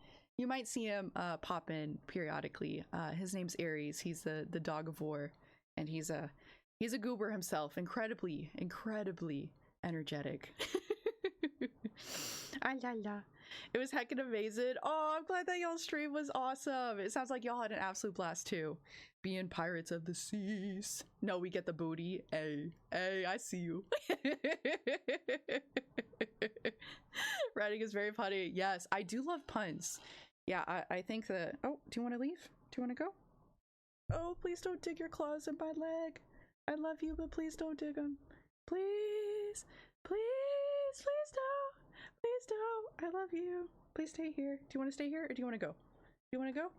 Speaker 1: might see him pop in periodically. His name's Aries. He's the dog of war, and he's a goober himself. Incredibly energetic. La. It was heckin' amazing. Oh, I'm glad that y'all's stream was awesome. It sounds like y'all had an absolute blast too. Being pirates of the seas. No, we get the booty. Hey, I see you. Writing is very funny. Yes, I do love puns. Yeah, I think that. Oh, do you want to leave? Do you want to go? Oh, please don't dig your claws in my leg. I love you, but please don't dig them. Please, please, please don't. Please don't. I love you. Please stay here. Do you want to stay here or do you want to go? Do you want to go?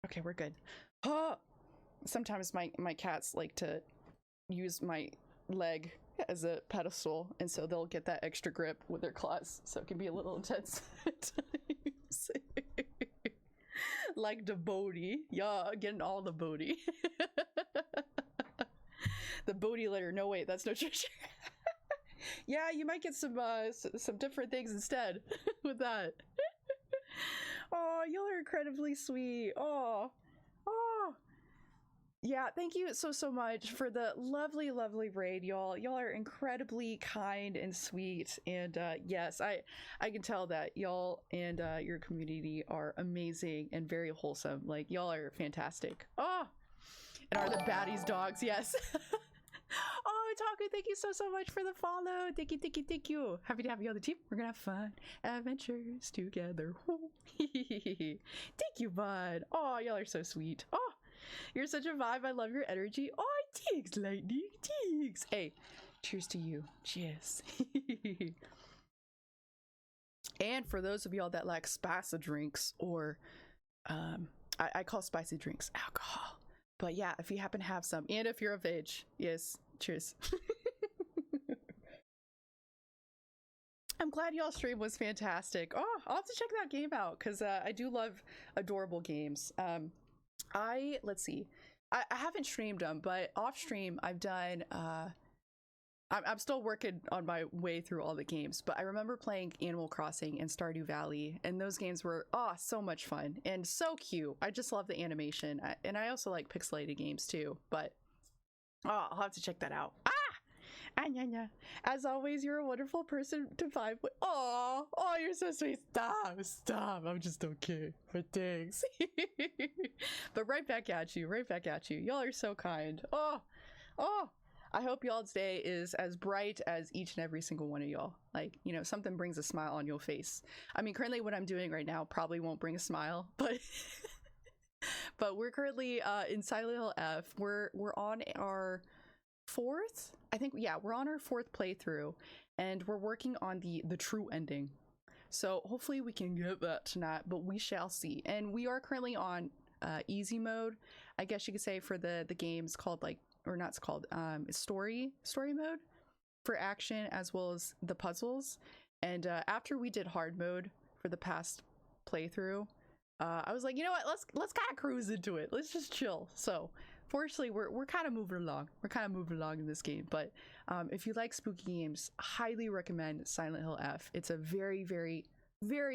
Speaker 1: Okay, we're good. Oh, sometimes my cats like to use my leg as a pedestal, and so they'll get that extra grip with their claws, so it can be a little intense at times. Like the booty. Yeah, getting all the booty. The booty litter. No, wait, that's no treasure. Yeah, you might get some different things instead with that. Oh, y'all are incredibly sweet. Oh. Yeah, thank you so much for the lovely raid, y'all. Y'all are incredibly kind and sweet, and yes, I can tell that y'all and your community are amazing and very wholesome. Like, y'all are fantastic. Oh, and are the baddies dogs? Yes. Oh, Taku, thank you so much for the follow. Thank you. Happy to have you on the team. We're gonna have fun adventures together. Thank you, bud. Oh, y'all are so sweet. Oh, you're such a vibe. I love your energy. Oh, thanks, Lightning. Thanks. Hey, cheers to you. Cheers. And for those of y'all that like spicy drinks, or I call spicy drinks alcohol. But yeah, if you happen to have some, and if you're of age, yes, cheers. I'm glad y'all stream was fantastic. Oh, I'll have to check that game out because I do love adorable games. Let's see. I haven't streamed them, but off stream I've done I'm still working on my way through all the games, but I remember playing Animal Crossing and Stardew Valley, and those games were so much fun and so cute. I just love the animation, and I also like pixelated games too, but I'll have to check that out. As always, you're a wonderful person to vibe with. Oh, you're so sweet. Stop. I just don't care. But thanks. But right back at you. Y'all are so kind. Oh. I hope y'all's day is as bright as each and every single one of y'all. Like, you know, something brings a smile on your face. I mean, currently what I'm doing right now probably won't bring a smile, but but we're currently in Silent Hill F. We're on our fourth, I think. Yeah, we're on our fourth playthrough, and we're working on the true ending. So hopefully we can get that tonight, but we shall see. And we are currently on easy mode, I guess you could say, for the game's called, like, or not, it's called story mode for action, as well as the puzzles. And after we did hard mode for the past playthrough, I was like, you know what, let's kind of cruise into it, let's just chill. So fortunately we're kind of moving along in this game. But if you like spooky games, highly recommend Silent Hill F. It's a very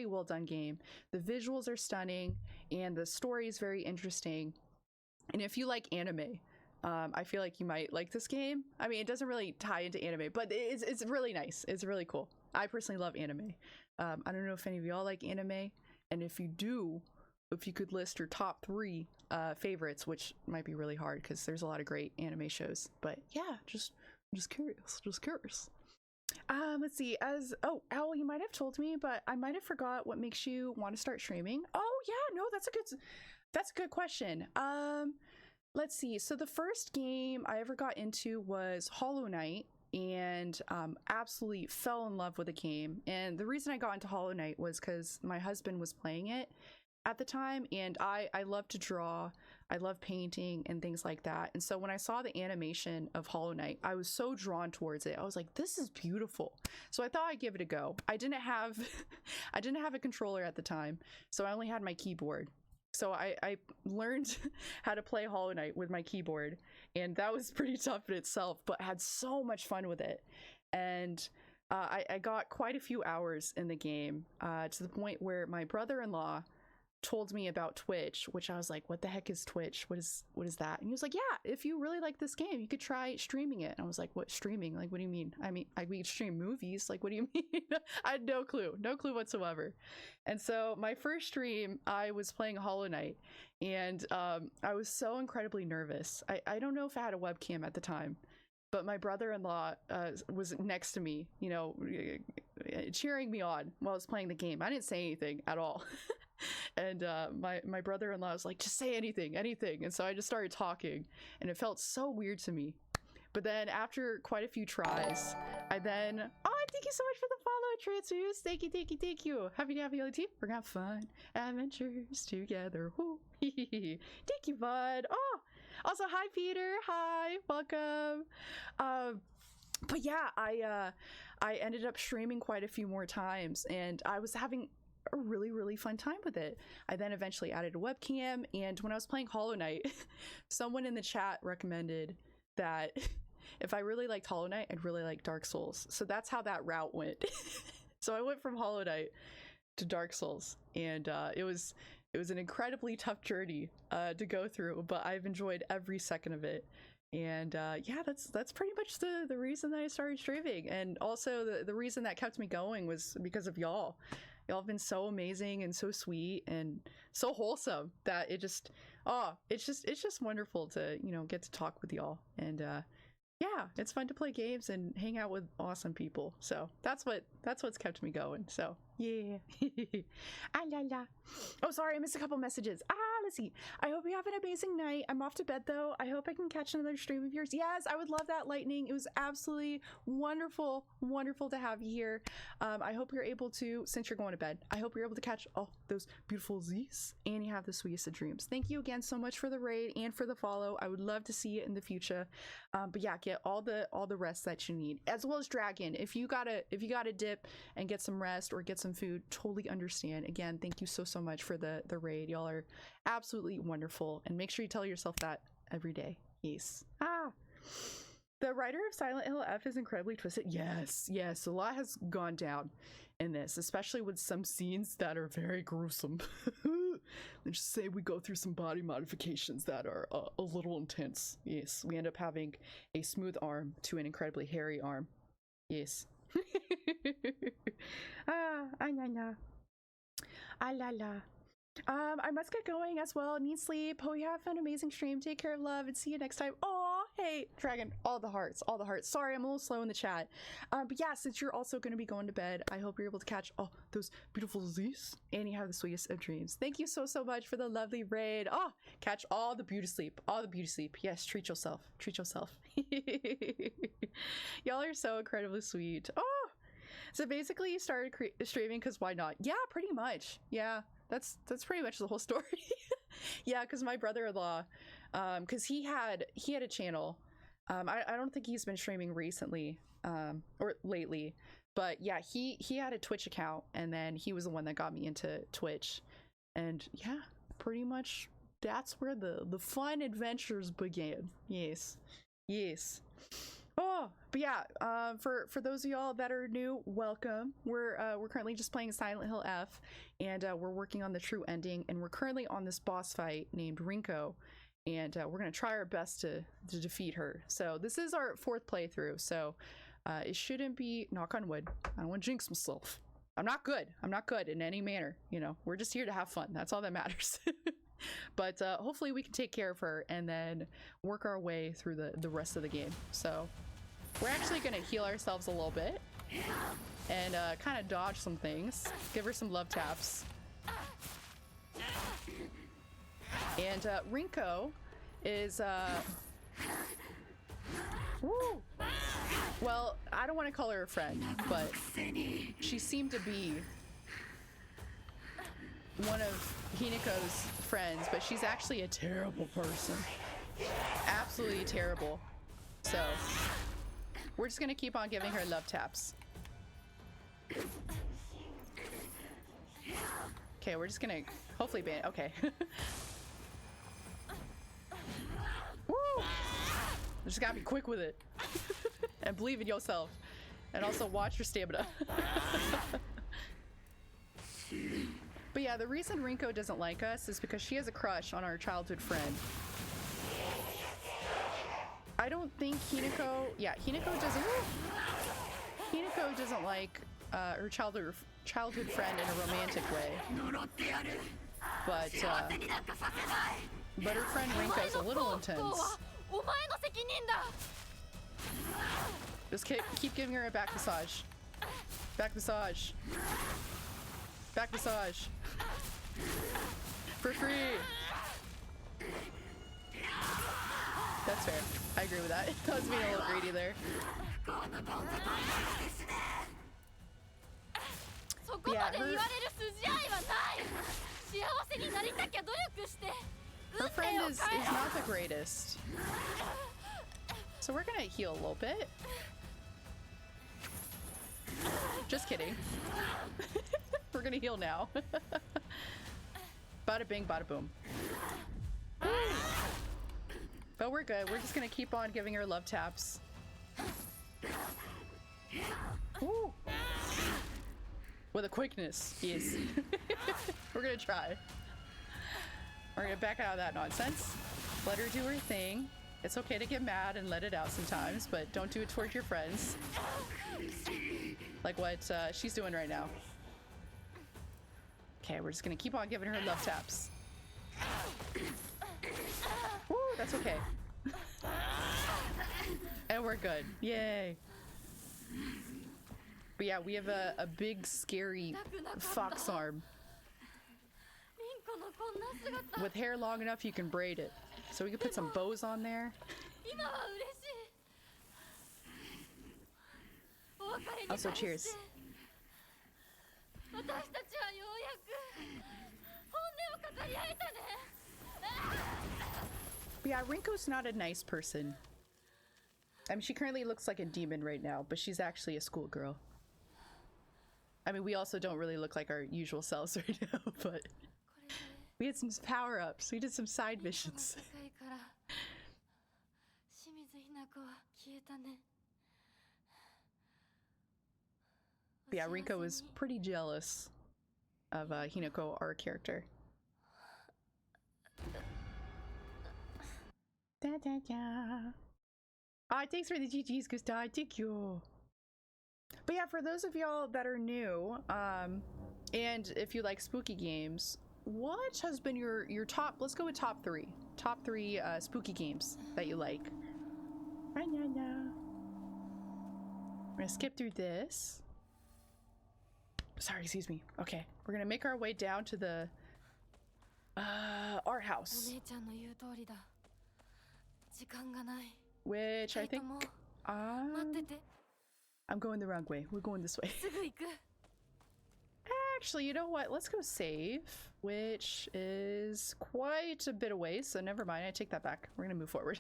Speaker 1: well done game. The visuals are stunning and the story is very interesting. And if you like anime, I feel like you might like this game. I mean, it doesn't really tie into anime, but it's really nice. It's really cool. I personally love anime. I don't know if any of y'all like anime, and if you do, if you could list your top 3 favorites, which might be really hard because there's a lot of great anime shows. But yeah, just curious. Let's see. Owl, you might have told me, but I might have forgot what makes you want to start streaming. Oh yeah, no, that's a good question. Let's see. So the first game I ever got into was Hollow Knight, and absolutely fell in love with the game. And the reason I got into Hollow Knight was because my husband was playing it at the time, and I love to draw, I love painting and things like that. And so when I saw the animation of Hollow Knight, I was so drawn towards it. I was like, this is beautiful. So I thought I'd give it a go. I didn't have a controller at the time, so I only had my keyboard. So I learned how to play Hollow Knight with my keyboard, and that was pretty tough in itself, but had so much fun with it. And I got quite a few hours in the game, to the point where my brother-in-law told me about Twitch, which I was like, what the heck is Twitch? What is that? And he was like, yeah, if you really like this game, you could try streaming it. And I was like, what, streaming? Like, what do you mean? I mean, we could stream movies. Like, what do you mean? I had no clue whatsoever. And so my first stream, I was playing Hollow Knight, and I was so incredibly nervous. I don't know if I had a webcam at the time, but my brother-in-law was next to me, you know, cheering me on while I was playing the game. I didn't say anything at all. And my brother-in-law was like, just say anything. And so I just started talking, and it felt so weird to me. But then after quite a few tries, I then, thank you so much for the follow, Transfuse. Thank you. Happy to have you on the team. We're gonna have fun adventures together. Woo. Thank you, bud. Oh, also, hi, Peter. Hi, welcome. But yeah, I ended up streaming quite a few more times, and I was having a really fun time with it. I then eventually added a webcam, and when I was playing Hollow Knight, someone in the chat recommended that if I really liked Hollow Knight, I'd really like Dark Souls. So that's how that route went. So I went from Hollow Knight to Dark Souls, and it was an incredibly tough journey to go through, but I've enjoyed every second of it. And yeah, that's pretty much the reason that I started streaming. And also the reason that kept me going was because of y'all. Y'all have been so amazing and so sweet and so wholesome that it's just wonderful to, you know, get to talk with y'all. And yeah, it's fun to play games and hang out with awesome people. So that's what's kept me going. So yeah. Oh, sorry, I missed a couple messages. Let's see. I hope you have an amazing night. I'm off to bed though. I hope I can catch another stream of yours. Yes, I would love that, Lightning. It was absolutely wonderful to have you here. I hope you're able to, since you're going to bed, I hope you're able to catch all those beautiful Z's and you have the sweetest of dreams. Thank you again so much for the raid and for the follow. I would love to see it in the future. But yeah, get all the rest that you need, as well as Dragon. If you gotta dip and get some rest or get some food, totally understand. Again, thank you so much for the raid. Y'all are absolutely wonderful, and make sure you tell yourself that every day. Yes. The writer of Silent Hill F is incredibly twisted. Yes, a lot has gone down in this, especially with some scenes that are very gruesome. Let's just say we go through some body modifications that are a little intense. Yes, we end up having a smooth arm to an incredibly hairy arm. Yes. I must get going as well. Need sleep. Hope you have an amazing stream. Take care of love and see you next time. Oh, hey, Dragon, all the hearts. Sorry, I'm a little slow in the chat. But yeah, since you're also going to be going to bed, I hope you're able to catch all those beautiful Z's and you have the sweetest of dreams. Thank you so much for the lovely raid. Oh, catch all the beauty sleep. Yes, treat yourself. Y'all are so incredibly sweet. Oh, so basically you started streaming because why not? Yeah, pretty much. Yeah. That's pretty much the whole story. Yeah, because my brother-in-law, because he had a channel. I don't think he's been streaming recently or lately, but yeah, he had a Twitch account, and then he was the one that got me into Twitch, and yeah, pretty much that's where the fun adventures began. Yes. Oh, but yeah, for those of y'all that are new, welcome. We're currently just playing Silent Hill F, and we're working on the true ending, and we're currently on this boss fight named Rinko, and we're gonna try our best to defeat her. So this is our 4th playthrough, so it shouldn't be, knock on wood, I don't want to jinx myself. I'm not good in any manner, you know. We're just here to have fun. That's all that matters. But hopefully we can take care of her and then work our way through the rest of the game. So we're actually going to heal ourselves a little bit and kind of dodge some things. Give her some love taps. And Rinko is... Woo! Well, I don't want to call her a friend, but she seemed to be one of Hinako's friends, but she's actually a terrible person. Absolutely terrible. So we're just gonna keep on giving her love taps. Okay, we're just gonna hopefully ban. Okay. Woo! You just gotta be quick with it. And believe in yourself. And also watch your stamina. But yeah, the reason Rinko doesn't like us is because she has a crush on our childhood friend. I don't think Hinako... Yeah, Hinako doesn't like her childhood friend in a romantic way. But her friend Rinko's a little intense. Just keep giving her a back massage. Back massage. Back massage. For free. That's fair. I agree with that. I was being a little greedy there. Yeah, her friend is not the greatest. So we're gonna heal a little bit. Just kidding. We're gonna heal now. Bada bing, bada boom. But we're good. We're just gonna keep on giving her love taps. Ooh. With a quickness, yes. We're gonna try. We're gonna back out of that nonsense. Let her do her thing. It's okay to get mad and let it out sometimes, but don't do it towards your friends. Like what she's doing right now. Okay, we're just gonna keep on giving her love taps. Woo, that's okay. And we're good. Yay. But yeah, we have a big, scary fox arm. With hair long enough, you can braid it. So we can put some bows on there. Also, cheers. But yeah, Rinko's not a nice person. I mean, she currently looks like a demon right now, but she's actually a schoolgirl. I mean, we also don't really look like our usual selves right now, but we had some power-ups. We did some side missions. But yeah, Rinko was pretty jealous of Hinako, our character. Da, da, da. Thanks for the GGs, Gustav. Thank you. But yeah, for those of y'all that are new, and if you like spooky games, what has been your top? Let's go with top three spooky games that you like. I'm gonna skip through this. Sorry, excuse me. Okay, we're gonna make our way down to the art house, which I think I'm going the wrong way. We're going this way. Actually, you know what? Let's go save, which is quite a bit away, so never mind. I take that back. We're gonna move forward.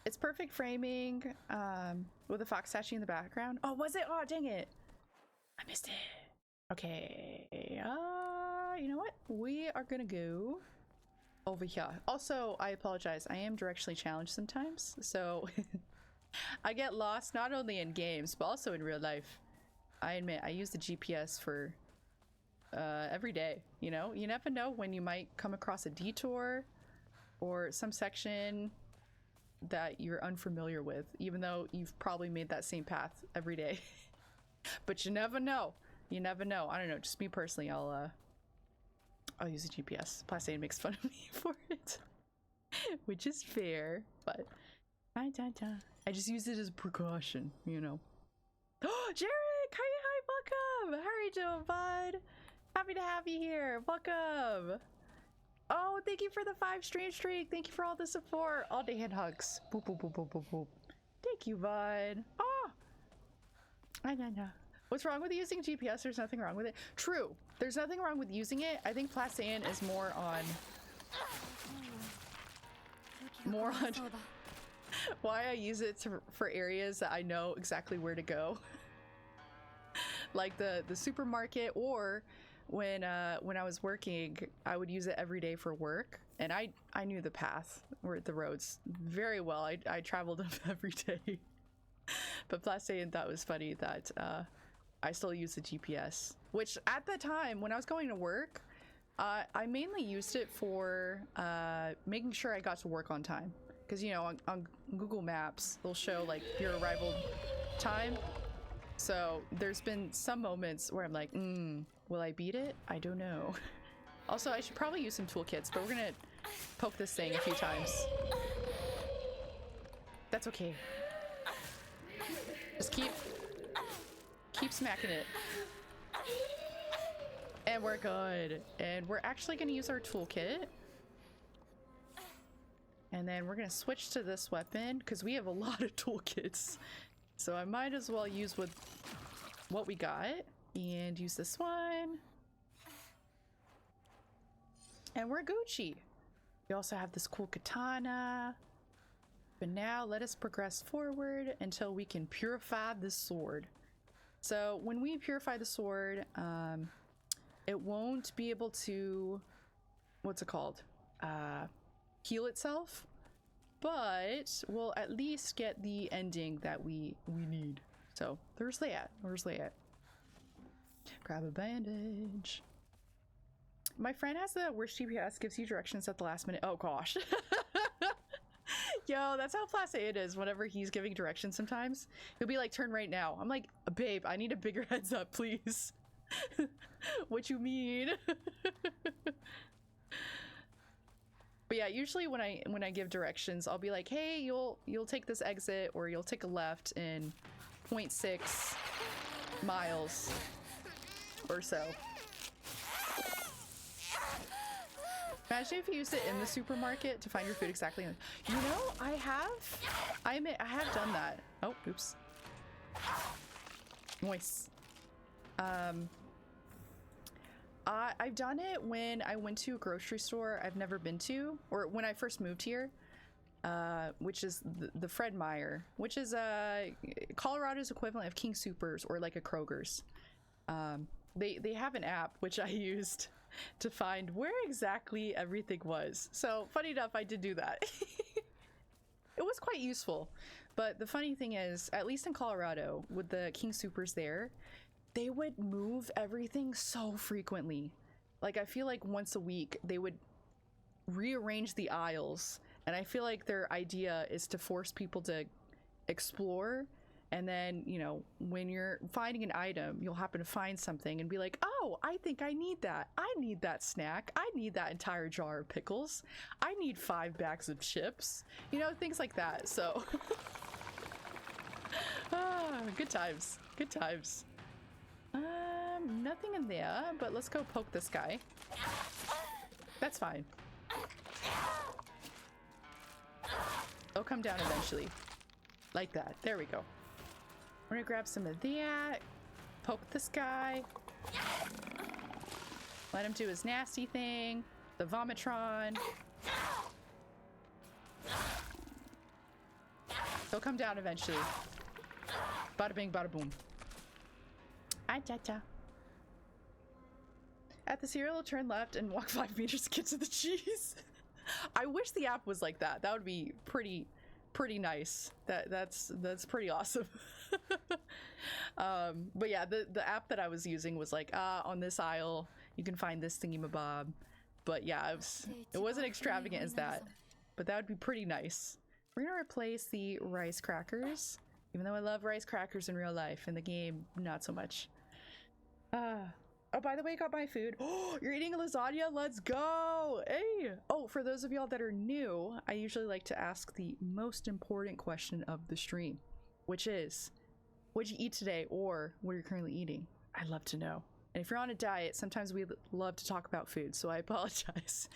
Speaker 1: It's perfect framing, with a fox statue in the background. Oh, was it? Oh, dang it. I missed it. Okay. You know what? We are gonna go over here. Also, I apologize. I am directionally challenged sometimes, so I get lost not only in games, but also in real life. I admit, I use the GPS for every day, you know? You never know when you might come across a detour or some section that you're unfamiliar with, even though you've probably made that same path every day. But you never know. You never know. I don't know, just me personally, I'll use a GPS. Plastain makes fun of me for it, which is fair, but I just use it as precaution, you know. Oh, Jarek! Hi, welcome! How are you doing, bud? Happy to have you here. Welcome! Oh, thank you for the 5 streak. Thank you for all the support. All day hand hugs. Boop, boop, boop, boop, boop, boop. Thank you, bud. Oh! I know. What's wrong with using GPS? There's nothing wrong with it. True. There's nothing wrong with using it. I think Plastain is more on why I use it for areas that I know exactly where to go. Like the supermarket, or when I was working, I would use it every day for work, and I knew the path or the roads very well. I traveled them every day. But Plastain thought it was funny that I still use the GPS, which at the time when I was going to work, I mainly used it for making sure I got to work on time. Because, you know, on Google Maps, they'll show like your arrival time. So there's been some moments where I'm like, will I beat it? I don't know. Also, I should probably use some toolkits, but we're gonna poke this thing a few times. That's okay. Just keep smacking it. And we're good. And we're actually gonna use our toolkit. And then we're gonna switch to this weapon because we have a lot of toolkits. So I might as well use with what we got and use this one. And we're Gucci. We also have this cool katana. But now let us progress forward until we can purify this sword. So when we purify the sword, it won't be able to, what's it called? Heal itself, but we'll at least get the ending that we need. So there's that. Grab a bandage. My friend has the worst GPS, gives you directions at the last minute. Oh gosh. Yo, that's how placid it is whenever he's giving directions sometimes. He'll be like, turn right now. I'm like, babe, I need a bigger heads up, please. What you mean? But yeah, usually when I give directions, I'll be like, hey, you'll take this exit or you'll take a left in 0.6 miles or so. Imagine if you used it in the supermarket to find your food exactly. You know, I have done that. Oh, oops. Nice. I've done it when I went to a grocery store I've never been to, or when I first moved here, which is the Fred Meyer, which is Colorado's equivalent of King Soopers or like a Kroger's. They have an app which I used to find where exactly everything was. So funny enough, I did do that. It was quite useful. But the funny thing is, at least in Colorado, with the King Soopers there, they would move everything so frequently. Like, I feel like once a week they would rearrange the aisles, and I feel like their idea is to force people to explore. And then, you know, when you're finding an item, you'll happen to find something and be like, oh, I think I need that. I need that snack. I need that entire jar of pickles. I need 5 bags of chips. You know, things like that. So, good times. Good times. Nothing in there, but let's go poke this guy. That's fine. It'll come down eventually. Like that. There we go. We're gonna grab some of that. Poke this guy. Let him do his nasty thing. The Vomitron. He'll come down eventually. Bada bing, bada boom. Cha-cha. At the cereal, turn left and walk 5 meters to get to the cheese. I wish the app was like that. That would be pretty nice. That's pretty awesome. But yeah, the app that I was using was like, on this aisle you can find this thingy-mabob. But yeah, it wasn't extravagant as that, but that would be pretty nice. We're gonna replace the rice crackers, even though I love rice crackers in real life. In the game, not so much. Oh, by the way, got my food. Oh, you're eating lasagna? Let's go! Hey! Oh, for those of y'all that are new, I usually like to ask the most important question of the stream, which is, what'd you eat today, or what are you currently eating? I'd love to know. And if you're on a diet, sometimes we love to talk about food, so I apologize.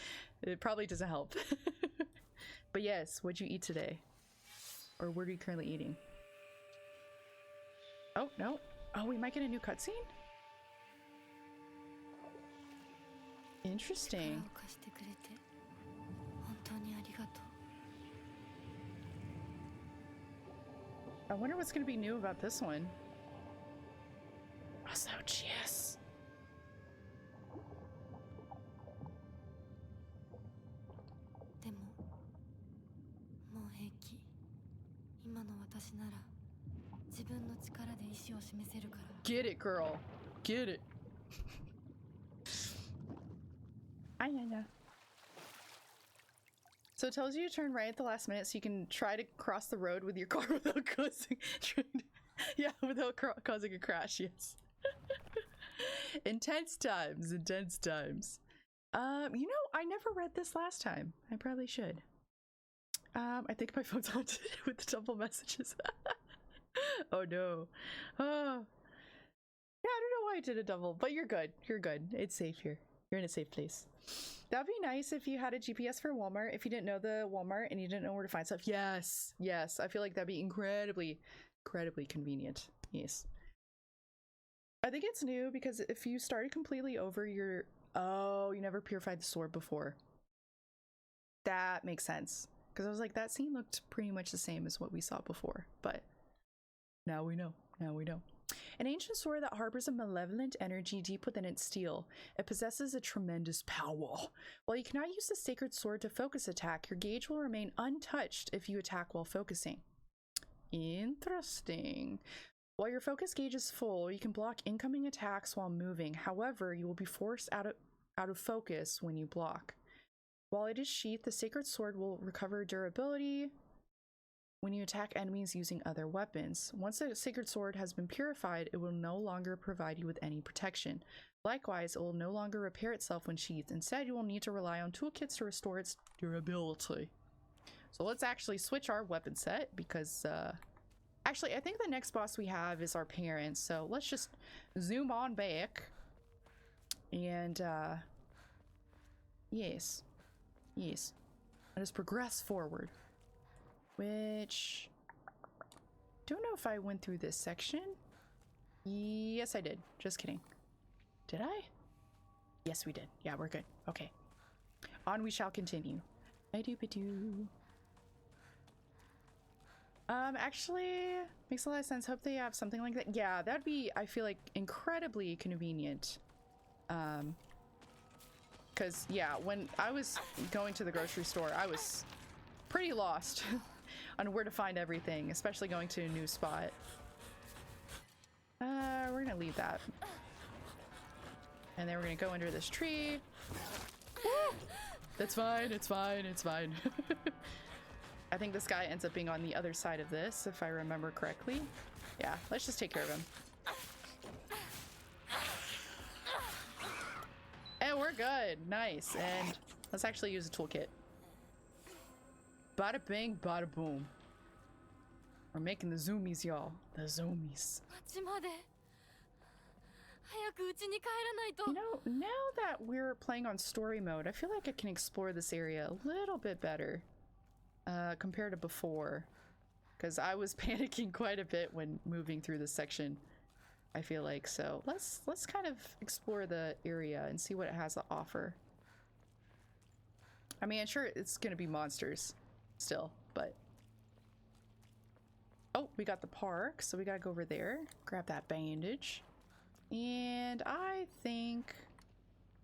Speaker 1: It probably doesn't help. But yes, what'd you eat today? Or what are you currently eating? Oh, no. Oh, we might get a new cutscene? Interesting. I wonder what's going to be new about this one. Also, cheers.
Speaker 3: でももう平気。今の私なら自分分の力で意志を示せるから。
Speaker 1: Get it, girl. Get it. Yeah. So it tells you to turn right at the last minute so you can try to cross the road with your car without causing without causing a crash. Yes. Intense times. You know, I never read this last time. I probably should. I think my phone's haunted with the double messages. Oh no. Oh. Yeah, I don't know why I did a double, but you're good. You're good. It's safe here. You're in a safe place. That'd be nice if you had a GPS for Walmart. If you didn't know the Walmart and you didn't know where to find stuff. Yes. Yes. I feel like that'd be incredibly convenient. Yes. I think it's new because if you started completely over your... Oh, you never purified the sword before. That makes sense. Because I was like, that scene looked pretty much the same as what we saw before. But now we know. Now we know. An ancient sword that harbors a malevolent energy deep within its steel. It possesses a tremendous power. While you cannot use the sacred sword to focus attack, your gauge will remain untouched if you attack while focusing. Interesting. While your focus gauge is full, you can block incoming attacks while moving. However, you will be forced out of focus when you block. While it is sheathed, the sacred sword will recover durability when you attack enemies using other weapons. Once the sacred sword has been purified, it will no longer provide you with any protection. Likewise, it will no longer repair itself when sheathed. Instead, you will need to rely on toolkits to restore its durability. So let's actually switch our weapon set because, actually, I think the next boss we have is our parents. So let's just zoom on back. And, yes. Yes. Let us progress forward. Which... Don't know if I went through this section. Yes, I did. Just kidding. Did I? Yes, we did. Yeah, we're good. Okay. On we shall continue. I-do-ba-do. Actually, makes a lot of sense. Hope they have something like that. Yeah, that'd be, I feel like, incredibly convenient. Because, yeah, when I was going to the grocery store, I was pretty lost on where to find everything, especially going to a new spot. We're gonna leave that. And then we're gonna go under this tree. Woo! That's fine, it's fine, it's fine. I think this guy ends up being on the other side of this, if I remember correctly. Yeah, let's just take care of him. And we're good. Nice. And let's actually use a toolkit. Bada bing, bada boom. We're making the zoomies, y'all. The zoomies. You know, now that we're playing on story mode, I feel like I can explore this area a little bit better compared to before. Because I was panicking quite a bit when moving through this section, I feel like. So let's kind of explore the area and see what it has to offer. I mean, I'm sure it's gonna be monsters still, but... Oh, we got the park, so we gotta go over there, grab that bandage. And I think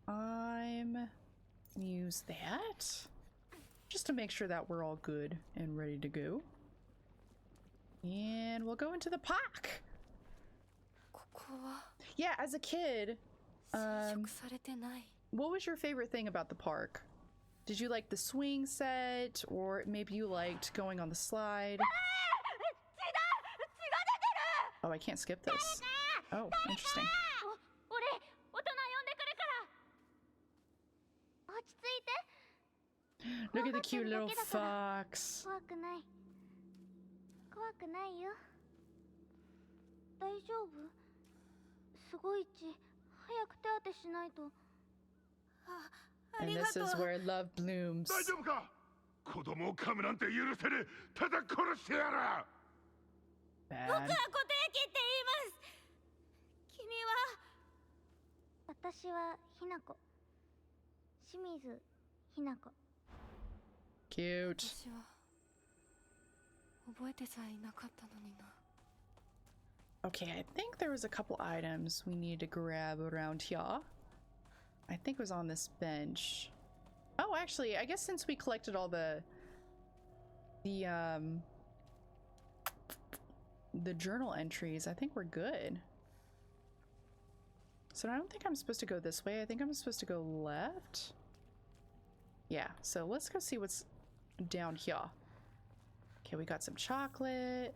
Speaker 1: I'm gonna use that just to make sure that we're all good and ready to go. And we'll go into the park. Yeah, as a kid, what was your favorite thing about the park? Did you like the swing set, or maybe you liked going on the slide? Oh, I can't skip this. Oh, interesting. Look at the cute little fox. And this is where love blooms. Bad. Cute. Okay, I think there was a couple items we need to grab around here. I think it was on this bench. Oh, actually, I guess since we collected all the the journal entries, I think we're good. So I don't think I'm supposed to go this way. I think I'm supposed to go left. Yeah, so let's go see what's down here. Okay, we got some chocolate.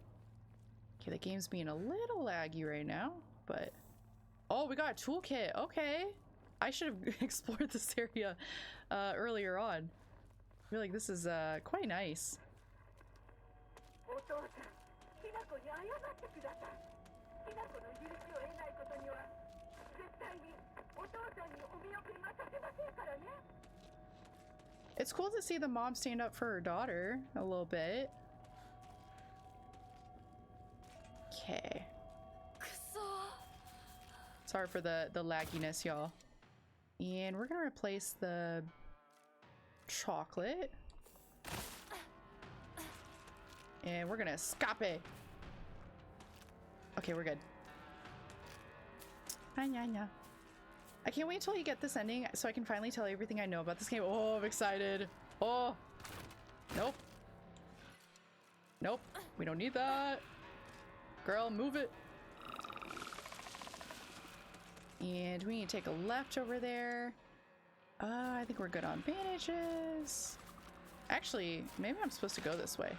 Speaker 1: Okay, the game's being a little laggy right now, but... Oh, we got a toolkit. Okay. I should have explored this area earlier on. I feel like this is quite nice. It's cool to see the mom stand up for her daughter a little bit. Okay. Sorry for the lagginess, y'all. And we're gonna replace the chocolate. And we're gonna stop it. Okay, we're good. I can't wait until you get this ending so I can finally tell you everything I know about this game. Oh, I'm excited. Oh. Nope. Nope. We don't need that. Girl, move it. And we need to take a left over there. I think we're good on bandages. Actually, maybe I'm supposed to go this way.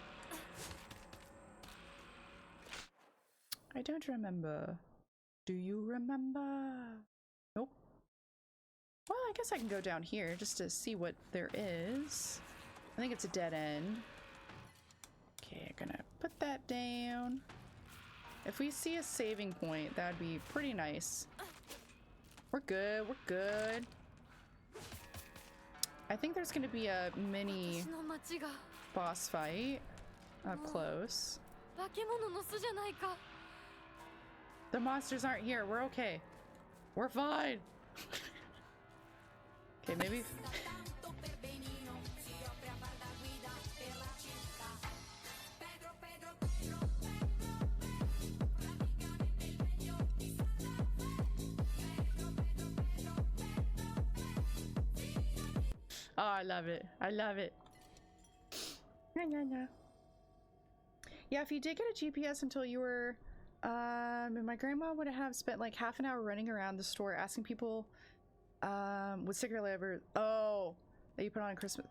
Speaker 1: I don't remember. Do you remember? Nope. Well, I guess I can go down here just to see what there is. I think it's a dead end. Okay, I'm gonna put that down. If we see a saving point, that'd be pretty nice. We're good, we're good. I think there's gonna be a mini boss fight up close. The monsters aren't here, we're okay. We're fine. Okay, maybe. Oh, I love it. I love it. Yeah, if you did get a GPS until you were, my grandma would have spent like half an hour running around the store asking people, with Secret Lair, oh, that you put on Christmas,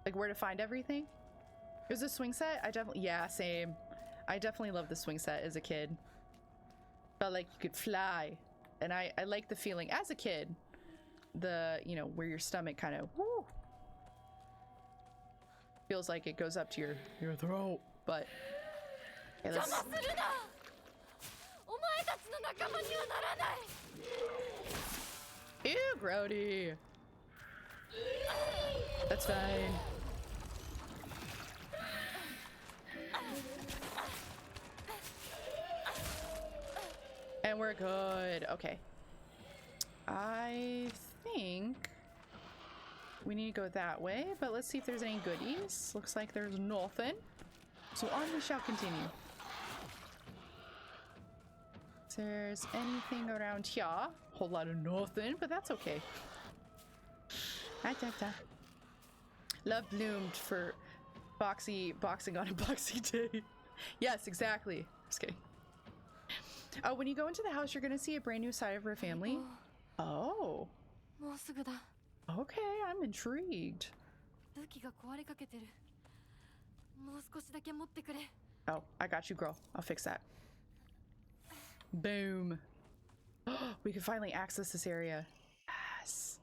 Speaker 1: like where to find everything. It was a swing set. I definitely, yeah, same. I definitely loved the swing set as a kid. Felt like you could fly, and I like the feeling as a kid. The, you know, where your stomach kind of feels like it goes up to your throat, but okay, let's... Ew, Grody. That's fine. And we're good. Okay. I think we need to go that way, but let's see if there's any goodies. Looks like there's nothing. So on we shall continue. If there's anything around here, whole lot of nothing, but that's okay. Love bloomed for boxing on a boxy day. Yes, exactly. Just kidding. Oh, when you go into the house, you're gonna see a brand new side of her family. Oh. Okay, I'm intrigued. Oh, I got you, girl. I'll fix that. Boom. We can finally access this area. Yes.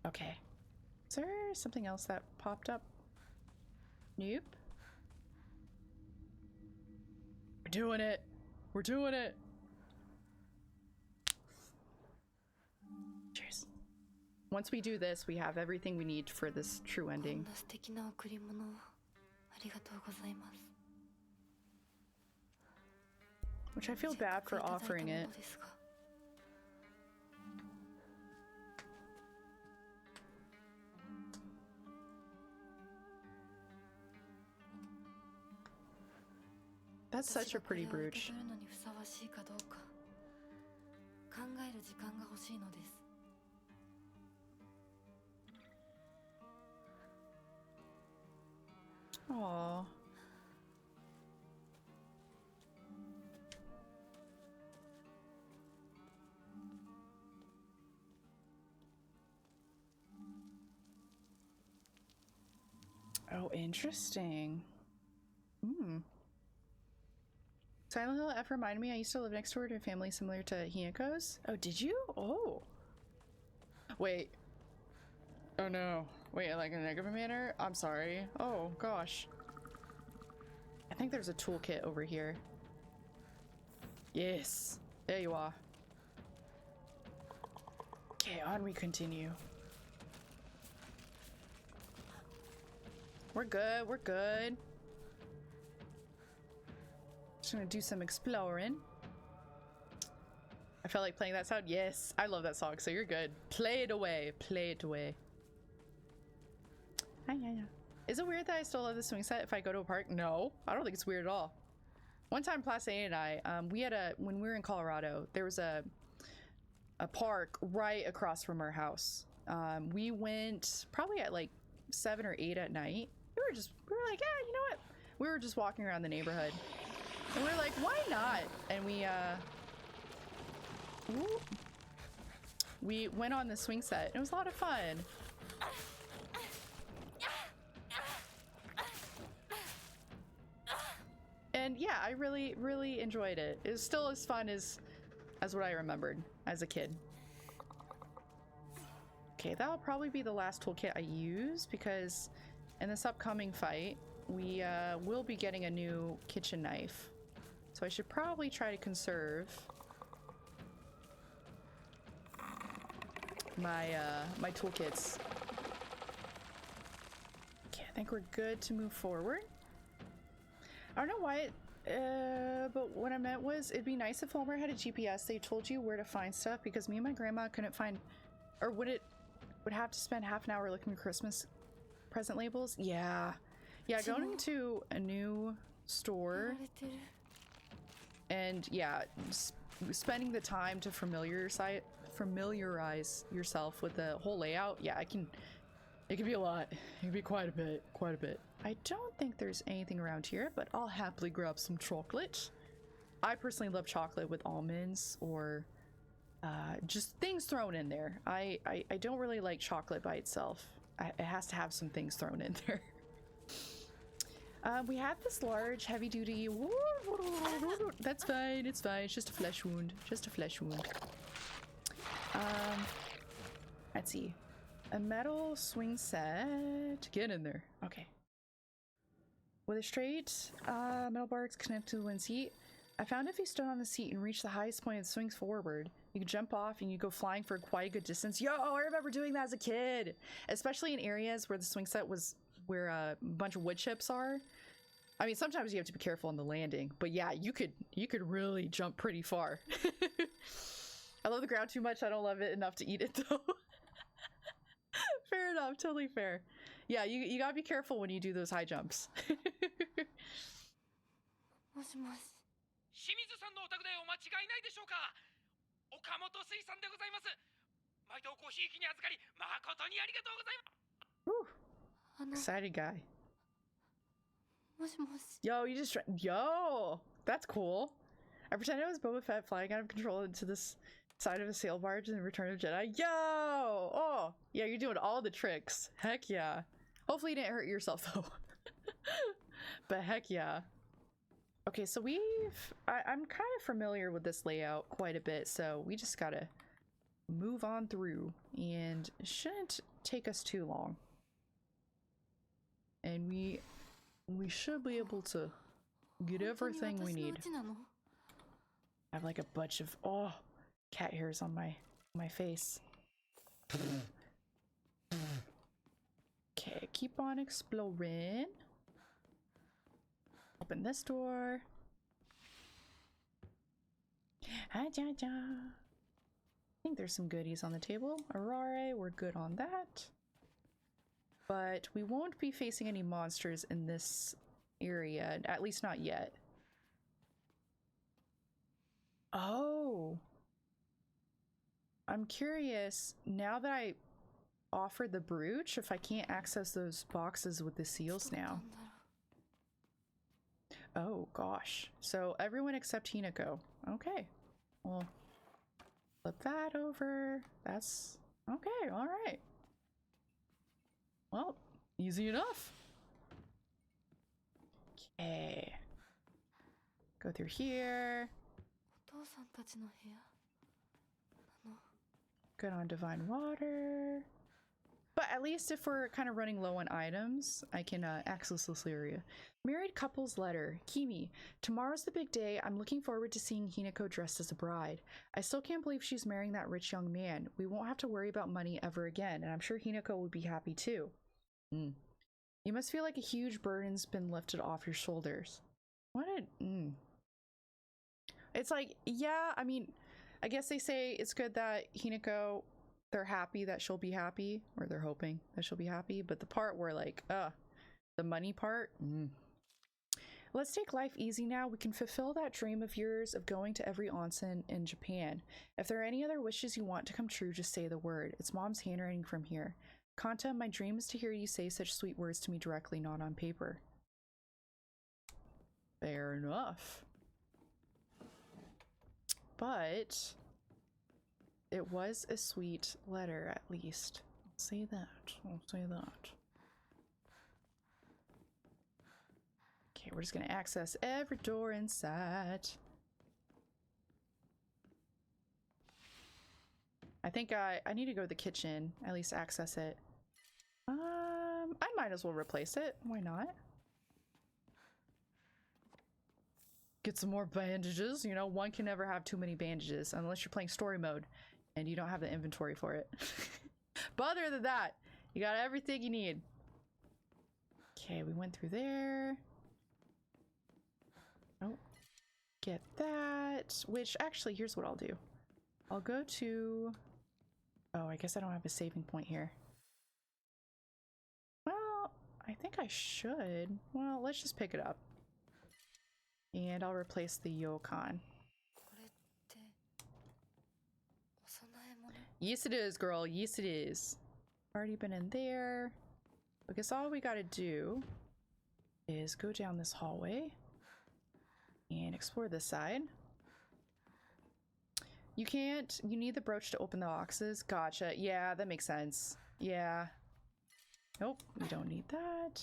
Speaker 1: Okay. Is there something else that popped up? Nope. We're doing it. We're doing it. Cheers. Once we do this, we have everything we need for this true ending. Which I feel bad for offering it. That's such a pretty brooch. Aww. Oh, interesting. Hmm. Silent Hill F reminded me I used to live next door to a family similar to Hineko's. Oh, did you? Oh. Wait. Oh no. Wait, like in a negative manner? I'm sorry. Oh gosh. I think there's a toolkit over here. Yes. There you are. Okay, on we continue. We're good, we're good. Just gonna do some exploring. I felt like playing that sound. Yes, I love that song, so you're good. Play it away, play it away. Hi, yeah. Is it weird that I still love the swing set if I go to a park? No, I don't think it's weird at all. One time, Place A and I, we had when we were in Colorado, there was a park right across from our house. We went probably at like 7 or 8 at night. We were like, yeah, you know what? We were just walking around the neighborhood. And we were like, why not? And we went on the swing set. It was a lot of fun. And yeah, I really, really enjoyed it. It was still as fun as what I remembered as a kid. Okay, that'll probably be the last toolkit I use because in this upcoming fight, we will be getting a new kitchen knife. So I should probably try to conserve my my toolkits. Okay, I think we're good to move forward. I don't know why but what I meant was it'd be nice if Walmart had a GPS. They told you where to find stuff because me and my grandma couldn't find, or would have to spend half an hour looking at Christmas present labels. Yeah, going to a new store and yeah, spending the time to familiarize yourself with the whole layout. Yeah, it can be a lot. It can be quite a bit. I don't think there's anything around here, but I'll happily grab some chocolate. I personally love chocolate with almonds or just things thrown in there. I don't really like chocolate by itself. It has to have some things thrown in there. We have this large, heavy-duty... That's fine, it's fine. It's just a flesh wound. Let's see. A metal swing set. Get in there. Okay. With a straight metal bar connected to the wind seat. I found if you stood on the seat and reached the highest point and swings forward, you could jump off and you go flying for quite a good distance. Yo, I remember doing that as a kid, especially in areas where the swing set was where a bunch of wood chips are. I mean, sometimes you have to be careful on the landing, but yeah, you could really jump pretty far. I love the ground too much. I don't love it enough to eat it though. Fair enough, totally fair. Yeah, you gotta be careful when you do those high jumps.
Speaker 3: もしもし。
Speaker 4: 清水さんのお宅でお間違いないでしょうか。岡本水産でございます。毎度ごひいきに預かり誠にありがとうございます。
Speaker 1: Excited guy.
Speaker 3: もしもし。
Speaker 1: Yo, you just yo, that's cool. I pretended it was Boba Fett flying out of control into this side of a sail barge in Return of the Jedi. Yo! Oh, yeah, you're doing all the tricks. Heck yeah. Hopefully you didn't hurt yourself though. But heck yeah. Okay, so I'm kind of familiar with this layout quite a bit, so we just gotta move on through, and it shouldn't take us too long. And we should be able to get everything we need. I have like a bunch of cat hairs on my face. Okay, keep on exploring. Open this door. I think there's some goodies on the table. Arare, we're good on that. But we won't be facing any monsters in this area, at least not yet. Oh. I'm curious, now that I offered the brooch, if I can't access those boxes with the seals now. Oh gosh. So everyone except Hinako. Okay. Well, flip that over. That's okay. All right. Well, easy enough. Okay. Go through here.
Speaker 3: お父さんたちの部屋なの。
Speaker 1: Good on divine water. But at least if we're kind of running low on items, I can access this area. Married couple's letter. Kimi, tomorrow's the big day. I'm looking forward to seeing Hinako dressed as a bride. I still can't believe she's marrying that rich young man. We won't have to worry about money ever again, and I'm sure Hinako would be happy too. You must feel like a huge burden's been lifted off your shoulders. What a... It's like, yeah, I mean, I guess they say it's good that Hinako, they're happy that she'll be happy, or they're hoping that she'll be happy, but the part where like, the money part, Let's take life easy now. We can fulfill that dream of yours of going to every onsen in Japan. If there are any other wishes you want to come true, just say the word. It's Mom's handwriting from here. Kanta, my dream is to hear you say such sweet words to me directly, not on paper. Fair enough. But it was a sweet letter, at least. I'll say that. I'll say that. Okay, we're just gonna access every door inside. I think I need to go to the kitchen, at least access it. I might as well replace it. Why not? Get some more bandages. You know, one can never have too many bandages unless you're playing story mode and you don't have the inventory for it. But other than that, you got everything you need. Okay, we went through there. Oh, get that. Which, actually, here's what I'll do. I'll go to... Oh, I guess I don't have a saving point here. Well, I think I should. Well, let's just pick it up. And I'll replace the Yokan. Yes, it is, girl. Yes, it is. Already been in there. I guess all we gotta do is go down this hallway and explore this side. You can't. You need the brooch to open the boxes. Gotcha. Yeah, that makes sense. Yeah. Nope, we don't need that.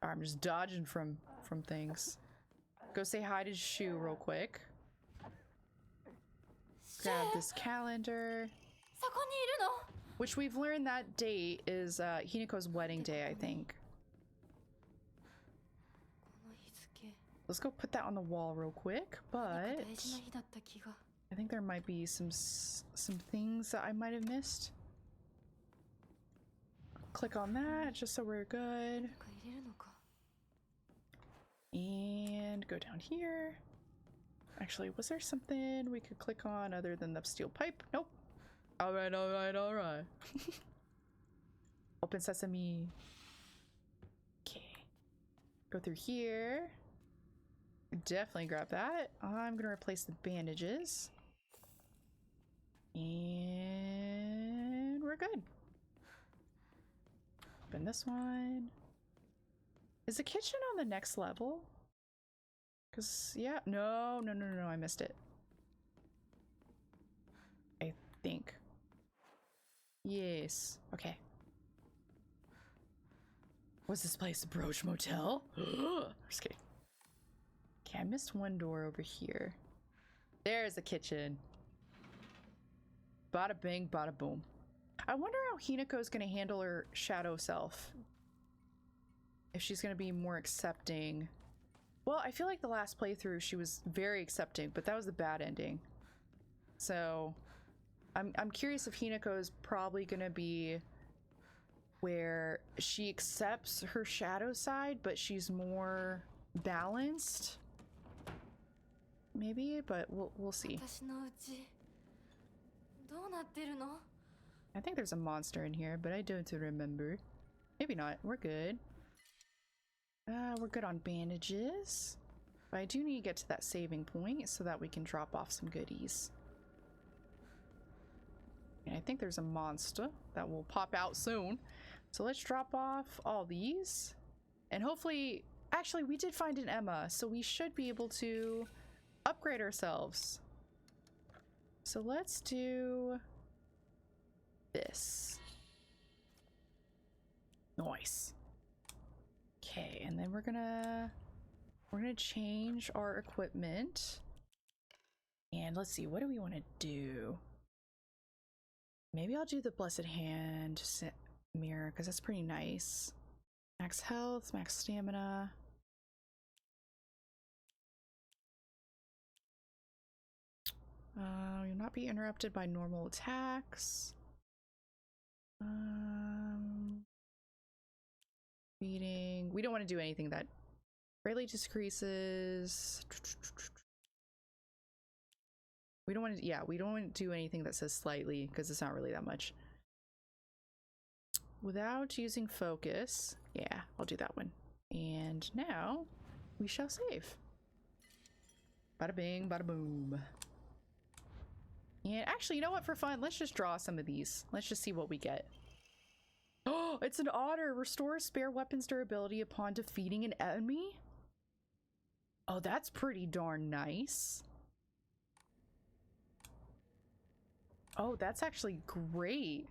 Speaker 1: I'm just dodging from things. Go say hi to Shu real quick. Grab this calendar. Which we've learned that date is Hinako's wedding day, I think. Let's go put that on the wall real quick, but I think there might be some things that I might have missed. Click on that just so we're good. And go down here. Actually, was there something we could click on other than the steel pipe? Nope. Alright, alright, alright. Open sesame. Okay. Go through here. Definitely grab that. I'm gonna replace the bandages. And we're good. Open this one. Is the kitchen on the next level? Because, yeah. No, I missed it. I think. Yes. Okay. What's this place? The Brooch Motel? Just kidding. Okay, I missed one door over here. There's the kitchen. Bada bing, bada boom. I wonder how Hinako's gonna handle her shadow self. If she's gonna be more accepting. Well, I feel like the last playthrough she was very accepting, but that was the bad ending. So I'm curious if Hinako is probably gonna be where she accepts her shadow side, but she's more balanced. Maybe, but we'll see. I think there's a monster in here, but I don't remember. Maybe not. We're good. We're good on bandages. But I do need to get to that saving point so that we can drop off some goodies. And I think there's a monster that will pop out soon. So let's drop off all these. And hopefully... Actually, we did find an Emma, so we should be able to upgrade ourselves. So let's do... this. Nice. Okay, and then we're gonna We're gonna change our equipment. And let's see, what do we want to do? Maybe I'll do the Blessed Hand mirror, because that's pretty nice. Max health, max stamina. You'll not be interrupted by normal attacks. Beating. We don't want to do anything that greatly decreases. We don't want to, yeah, we don't want to do anything that says slightly, because it's not really that much. Without using focus. Yeah, I'll do that one. And now we shall save. Bada bing, bada boom. And actually, you know what? For fun, let's just draw some of these. Let's just see what we get. Oh, it's an otter. Restores spare weapons durability upon defeating an enemy. Oh, that's pretty darn nice. Oh, that's actually great.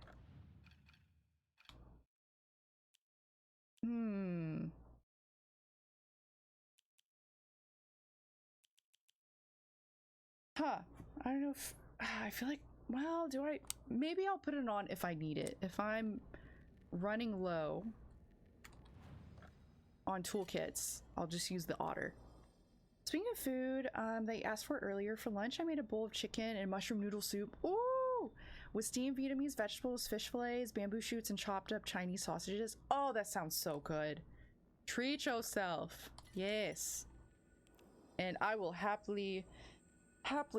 Speaker 1: Huh. I don't know if... I feel like... Well, do I... Maybe I'll put it on if I need it. If I'm running low on toolkits, I'll just use the otter. Speaking of food, they asked for it earlier. For lunch, I made a bowl of chicken and mushroom noodle soup. Ooh! With steamed Vietnamese vegetables, fish fillets, bamboo shoots, and chopped up Chinese sausages. Oh, that sounds so good. Treat yourself. Yes. And I will happily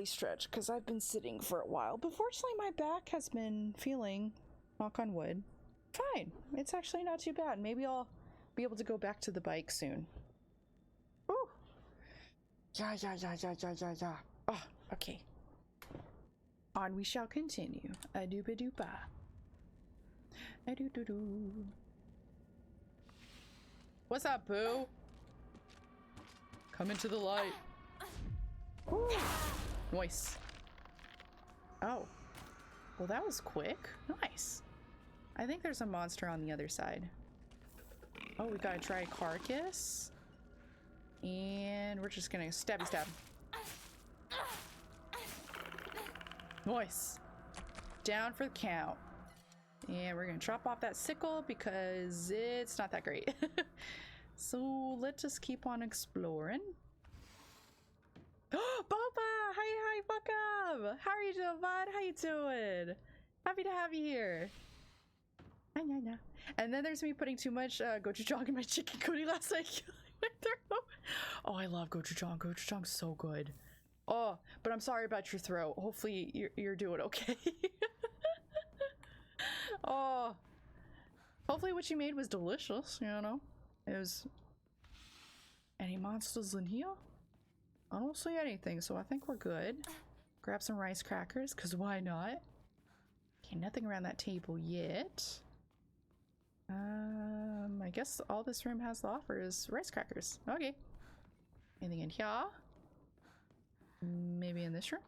Speaker 1: stretch, because I've been sitting for a while. But fortunately, my back has been feeling, knock on wood, fine. It's actually not too bad. Maybe I'll be able to go back to the bike soon. Ooh. Yeah. Oh, okay. On we shall continue. A-doopa-doopa. A-doo-doo-doo. What's up, Boo? Come into the light. Ooh. Nice. Oh. Well, that was quick. Nice. I think there's a monster on the other side. Oh, we gotta try carcass. And we're just gonna stabby stab. Nice. Down for the count. And we're gonna chop off that sickle because it's not that great. So let's just keep on exploring. Boba! Hi, welcome! How are you doing, bud? How you doing? Happy to have you here. And then there's me putting too much gochujang in my chicken curry last night. Oh, I love gochujang. Gochujang's so good. Oh, but I'm sorry about your throat. Hopefully you're doing okay. Oh, hopefully what you made was delicious, you know? It was... Any monsters in here? I don't see anything, so I think we're good. Grab some rice crackers, because why not? Okay, nothing around that table yet. I guess all this room has to offer is rice crackers. Okay. Anything in here? Maybe in this room?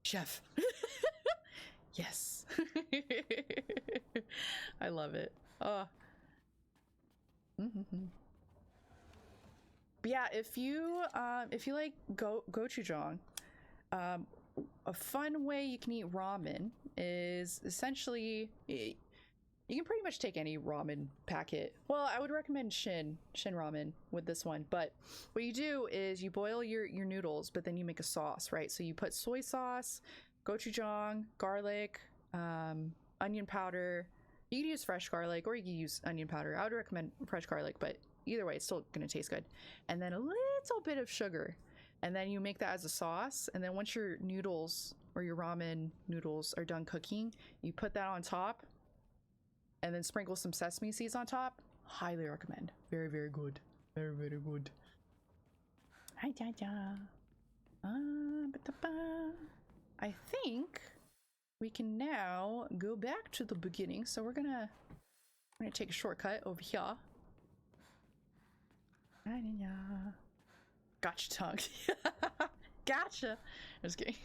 Speaker 1: Chef. Yes. I love it. Oh. But yeah, if you like gochujang, a fun way you can eat ramen is essentially you can pretty much take any ramen packet. Well, I would recommend Shin ramen with this one, but what you do is you boil your noodles, but then you make a sauce, right? So you put soy sauce, gochujang, garlic, onion powder. You can use fresh garlic or you can use onion powder. I would recommend fresh garlic, but either way, it's still gonna taste good. And then a little bit of sugar. And then you make that as a sauce. And then once your noodles or your ramen noodles are done cooking, you put that on top and then sprinkle some sesame seeds on top. Highly recommend. Very, very good. Very, very good. I think we can now go back to the beginning. So we're gonna take a shortcut over here. Gotcha, tongue. Gotcha. I'm just kidding.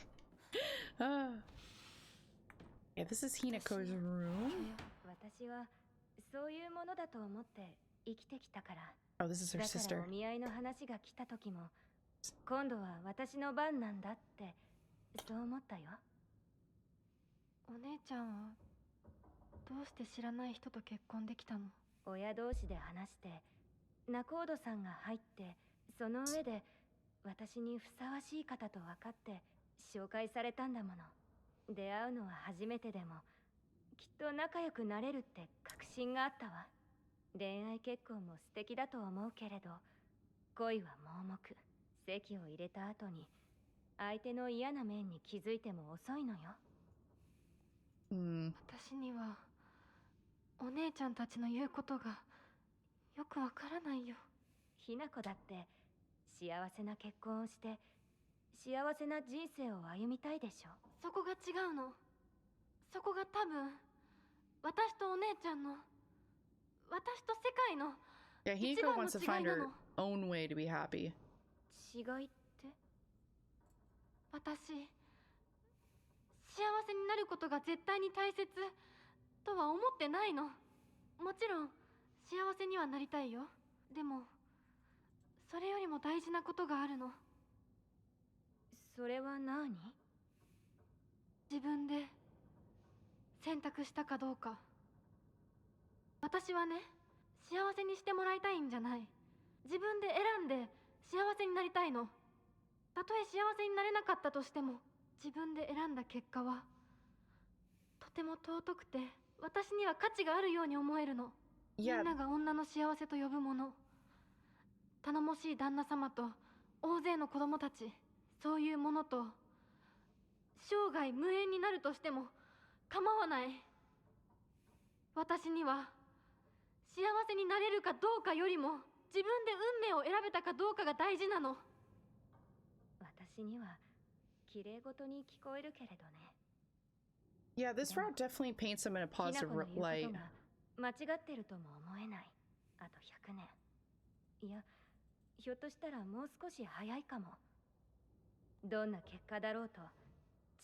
Speaker 1: Yeah, this is Hinako's room.
Speaker 3: 私はそういうものだと思って
Speaker 5: 生きてきたから。
Speaker 1: Oh, this is her
Speaker 5: だから
Speaker 1: sister.
Speaker 5: お見合いの話が来た時も、今度は私の番なんだってそう思ったよ。
Speaker 3: お姉ちゃんはどうして知らない人と結婚できたの？
Speaker 5: 親同士で話して、仲人さんが入って、その上で私にふさわしい方と分かって紹介されたんだもの。出会うのは初めてでも、きっと仲良くなれるって確信があったわ。恋愛結婚も素敵だと思うけれど、恋は盲目。籍を入れた後に相手の嫌な面に気づいても遅いのよ。
Speaker 3: 私にはお姉ちゃんたちの言うことがよくわからないよ。
Speaker 5: ひな子だって幸せな結婚をして幸せな人生を歩みたいでしょ。
Speaker 3: そこが違うの。そこが多分私とお姉ちゃんの、私と世界の
Speaker 1: Yeah, Hiko wants to find her own way to be happy.
Speaker 5: 違いって？
Speaker 3: 私、幸せになることが絶対に大切とは思ってないの。もちろん幸せにはなりたいよ。でもそれよりも大事なことがあるの。
Speaker 5: それは何？
Speaker 3: 自分で選択したかどうか。私はね、幸せにしてもらいたいんじゃない。自分で選んで幸せになりたいの。たとえ幸せになれなかったとしても、自分で選んだ結果はとても尊くて、私には価値があるように思えるの。みんなが女の幸せと呼ぶもの、頼もしい旦那様と大勢の子供たち、そういうものと生涯無縁になるとしても構わない。私には幸せになれるかどうかよりも、自分で運命を選べたかどうかが大事なの。
Speaker 5: 私には綺麗事に聞こえるけれどね。
Speaker 1: Yeah, this route definitely paints him in a
Speaker 5: ひな
Speaker 1: positive
Speaker 5: 子の言うこと
Speaker 1: light.
Speaker 5: が間違ってるとも思えない。あと100年。いや、ひょっとしたらもう少し早いかも。どんな結果だろうと、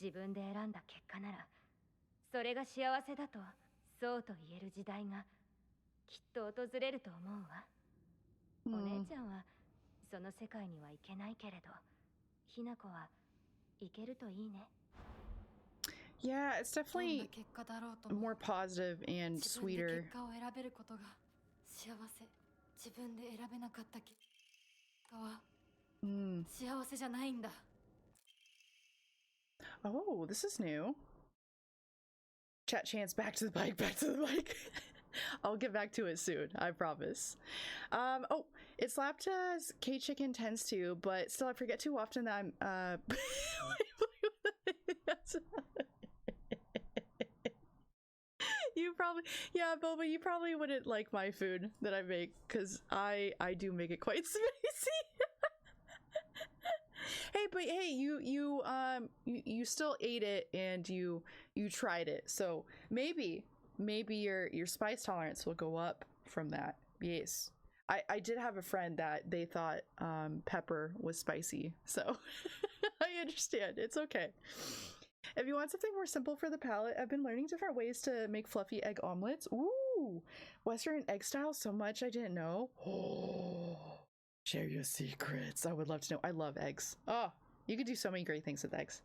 Speaker 5: 自分で選んだ結果なら、それが幸せだと、そうと言える時代がきっと訪れると思うわ。お姉ちゃんはその世界には行けないけれど、ひな子は行けるといいね。
Speaker 1: Yeah, it's
Speaker 3: どんな
Speaker 1: definitely
Speaker 3: 結果だろうとも、
Speaker 1: more positive and
Speaker 3: 自分で
Speaker 1: sweeter.
Speaker 3: 結果を選べることが幸せ。自分で選べなかった結果は幸せじゃないんだ。
Speaker 1: Oh, this is new. Chat chants back to the bike, back to the bike. I'll get back to it soon, I promise. Oh, it's slapped as K Chicken tends to, but still I forget too often that I'm You probably, yeah, Boba, you probably wouldn't like my food that I make, because I do make it quite spicy. Hey, but hey, you still ate it and you tried it, so maybe your spice tolerance will go up from that. Yes, I did have a friend that they thought pepper was spicy, so I understand. It's okay. If you want something more simple for the palate, I've been learning different ways to make fluffy egg omelets. Ooh, Western egg style, so much I didn't know. Oh, share your secrets. I would love to know. I love eggs. Oh, you could do so many great things with eggs.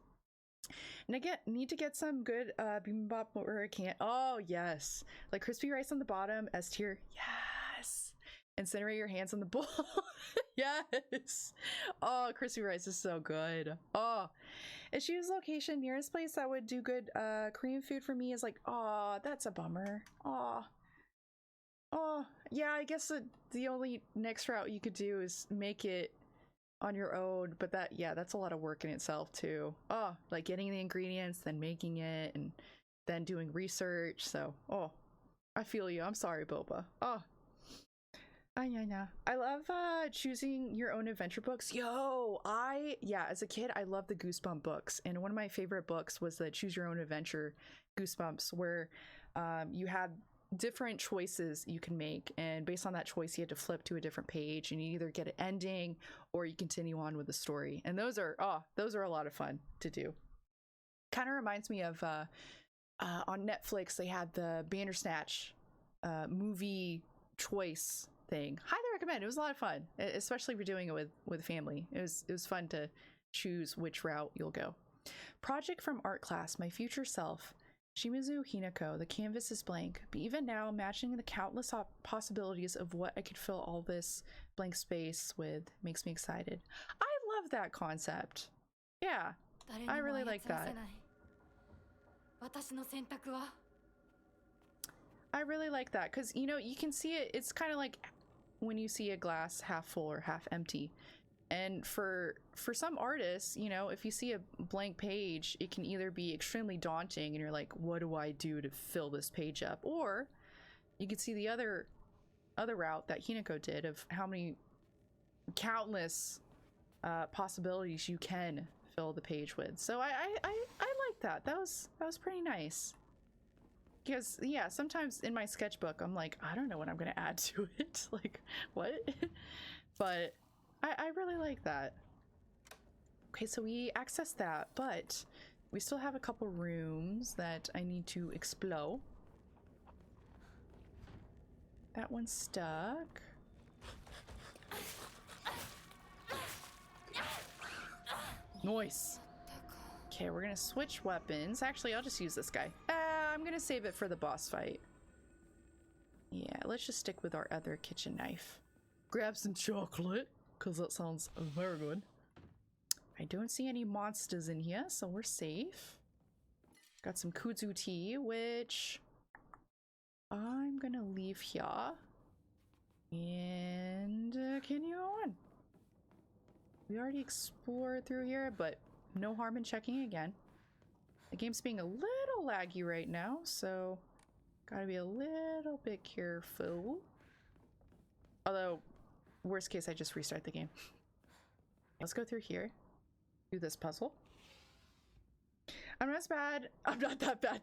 Speaker 1: And I need to get some good bibimbap where I can't. Oh, yes. Like crispy rice on the bottom, S tier. Yes. Incinerate your hands on the bowl. Yes. Oh, crispy rice is so good. Oh. Issues location nearest place that would do good Korean food for me is like, oh, that's a bummer. Oh, yeah, I guess the only next route you could do is make it on your own, but that's a lot of work in itself too. Oh, like getting the ingredients, then making it, and then doing research. So, oh, I feel you. I'm sorry, Boba. Oh. I love choosing your own adventure books. Yo, as a kid, I loved the Goosebump books, and one of my favorite books was the Choose Your Own Adventure Goosebumps, where you had different choices you can make, and based on that choice, you had to flip to a different page, and you either get an ending or you continue on with the story. And those are a lot of fun to do. Kind of reminds me of on Netflix they had the Bandersnatch movie choice thing. Highly recommend. It was a lot of fun, especially if you're doing it with family. It was fun to choose which route you'll go. Project from art class. My future self. Shimizu Hinako. The canvas is blank, but even now, imagining the countless possibilities of what I could fill all this blank space with makes me excited. I love that concept. Yeah, I really like that. I really like that because, you know, you can see it. It's kind of like when you see a glass half full or half empty. And for some artists, you know, if you see a blank page, it can either be extremely daunting and you're like, what do I do to fill this page up? Or you could see the other route that Hinako did of how many countless possibilities you can fill the page with. So I like that. That was pretty nice. Because yeah, sometimes in my sketchbook, I'm like, I don't know what I'm gonna add to it. Like, what? But I really like that. Okay, so we accessed that, but we still have a couple rooms that I need to explore. That one's stuck. Nice. Okay, we're gonna switch weapons. Actually, I'll just use this guy. I'm gonna save it for the boss fight. Yeah, let's just stick with our other kitchen knife. Grab some chocolate, because that sounds very good. I don't see any monsters in here, so we're safe. Got some kudzu tea, which I'm gonna leave here. And continue on. We already explored through here, but no harm in checking again. The game's being a little laggy right now, so gotta be a little bit careful. Although, worst case, I just restart the game. Let's go through here. Do this puzzle. I'm not as bad. I'm not that bad.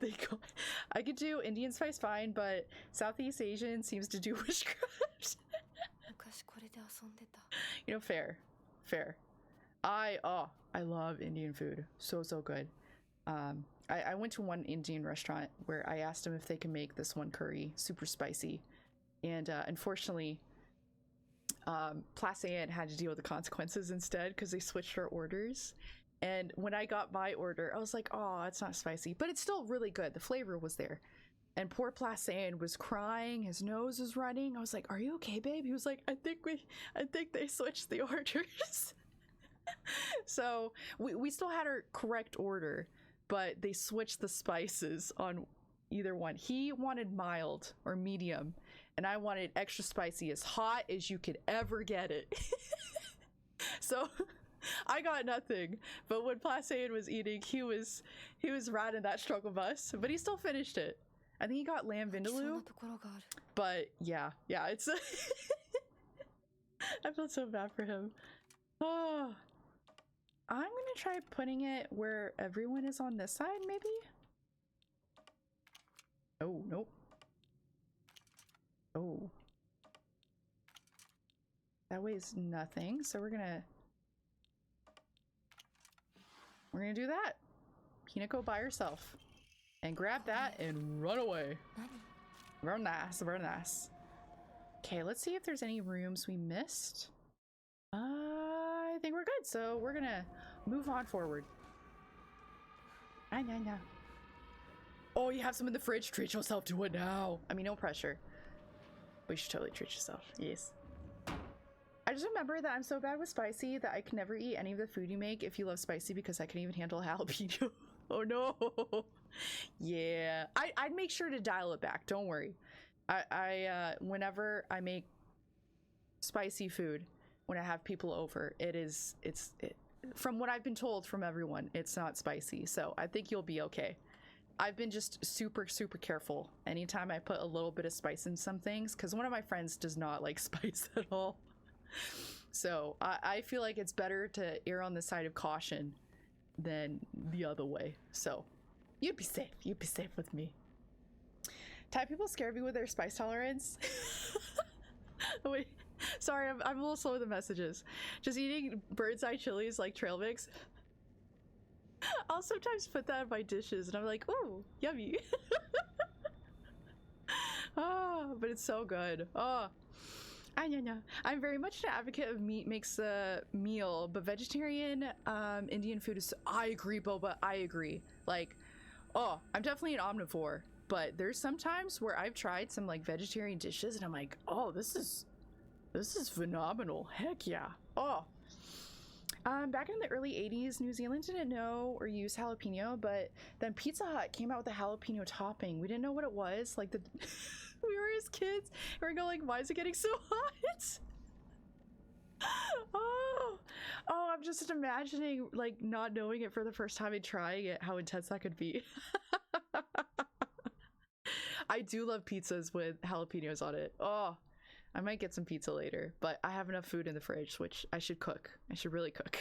Speaker 1: I could do Indian spice fine, but Southeast Asian seems to do witchcraft. You know, fair. I love Indian food. So good. I went to one Indian restaurant where I asked them if they can make this one curry super spicy, and unfortunately Place Anne had to deal with the consequences instead because they switched our orders. And when I got my order, I was like, oh, it's not spicy, but it's still really good. The flavor was there. And poor Place Anne was crying, his nose was running. I was like, are you okay, babe? He was like, I think they switched the orders. So we still had our correct order, but they switched the spices on either one. He wanted mild or medium, and I wanted extra spicy, as hot as you could ever get it. So I got nothing. But when Place Anne was eating, he was riding that struggle bus, but he still finished it. I think he got lamb vindaloo. But yeah, it's I felt so bad for him. Oh, I'm gonna try putting it where everyone is on this side, maybe? Oh, nope. Oh. That weighs nothing, so we're gonna do that. Hinako by herself. And grab that and run away. Very nice, very nice. Okay, let's see if there's any rooms we missed. I think we're good, so we're gonna move on forward. I know. Oh, you have some in the fridge? Treat yourself to it now. I mean, no pressure. But you should totally treat yourself. Yes. I just remember that I'm so bad with spicy that I can never eat any of the food you make if you love spicy because I can even handle jalapeno. Oh no. Yeah. I'd make sure to dial it back. Don't worry. I whenever I make spicy food, when I have people over, it's from what I've been told from everyone, it's not spicy. So I think you'll be okay. I've been just super careful anytime I put a little bit of spice in some things, because one of my friends does not like spice at all. So I feel like it's better to err on the side of caution than the other way. So you'd be safe with me. Thai people scare me with their spice tolerance. Wait, sorry, I'm a little slow with the messages. Just eating bird's eye chilies like trail mix. I'll sometimes put that in my dishes and I'm like, ooh, yummy. Oh, but it's so good. Oh, Yeah. I'm very much an advocate of meat makes a meal, but vegetarian Indian food is. I agree, Boba. I agree. Like, oh, I'm definitely an omnivore, but there's some times where I've tried some like vegetarian dishes, and I'm like, oh, this is phenomenal. Heck yeah. Oh. Back in the early 80s, New Zealand didn't know or use jalapeno, but then Pizza Hut came out with a jalapeno topping. We didn't know what it was. Like, the we were as kids, and we're going, why is it getting so hot? I'm just imagining, like, not knowing it for the first time and trying it, how intense that could be. I do love pizzas with jalapenos on it. Oh, I might get some pizza later, but I have enough food in the fridge, which I should cook. I should really cook.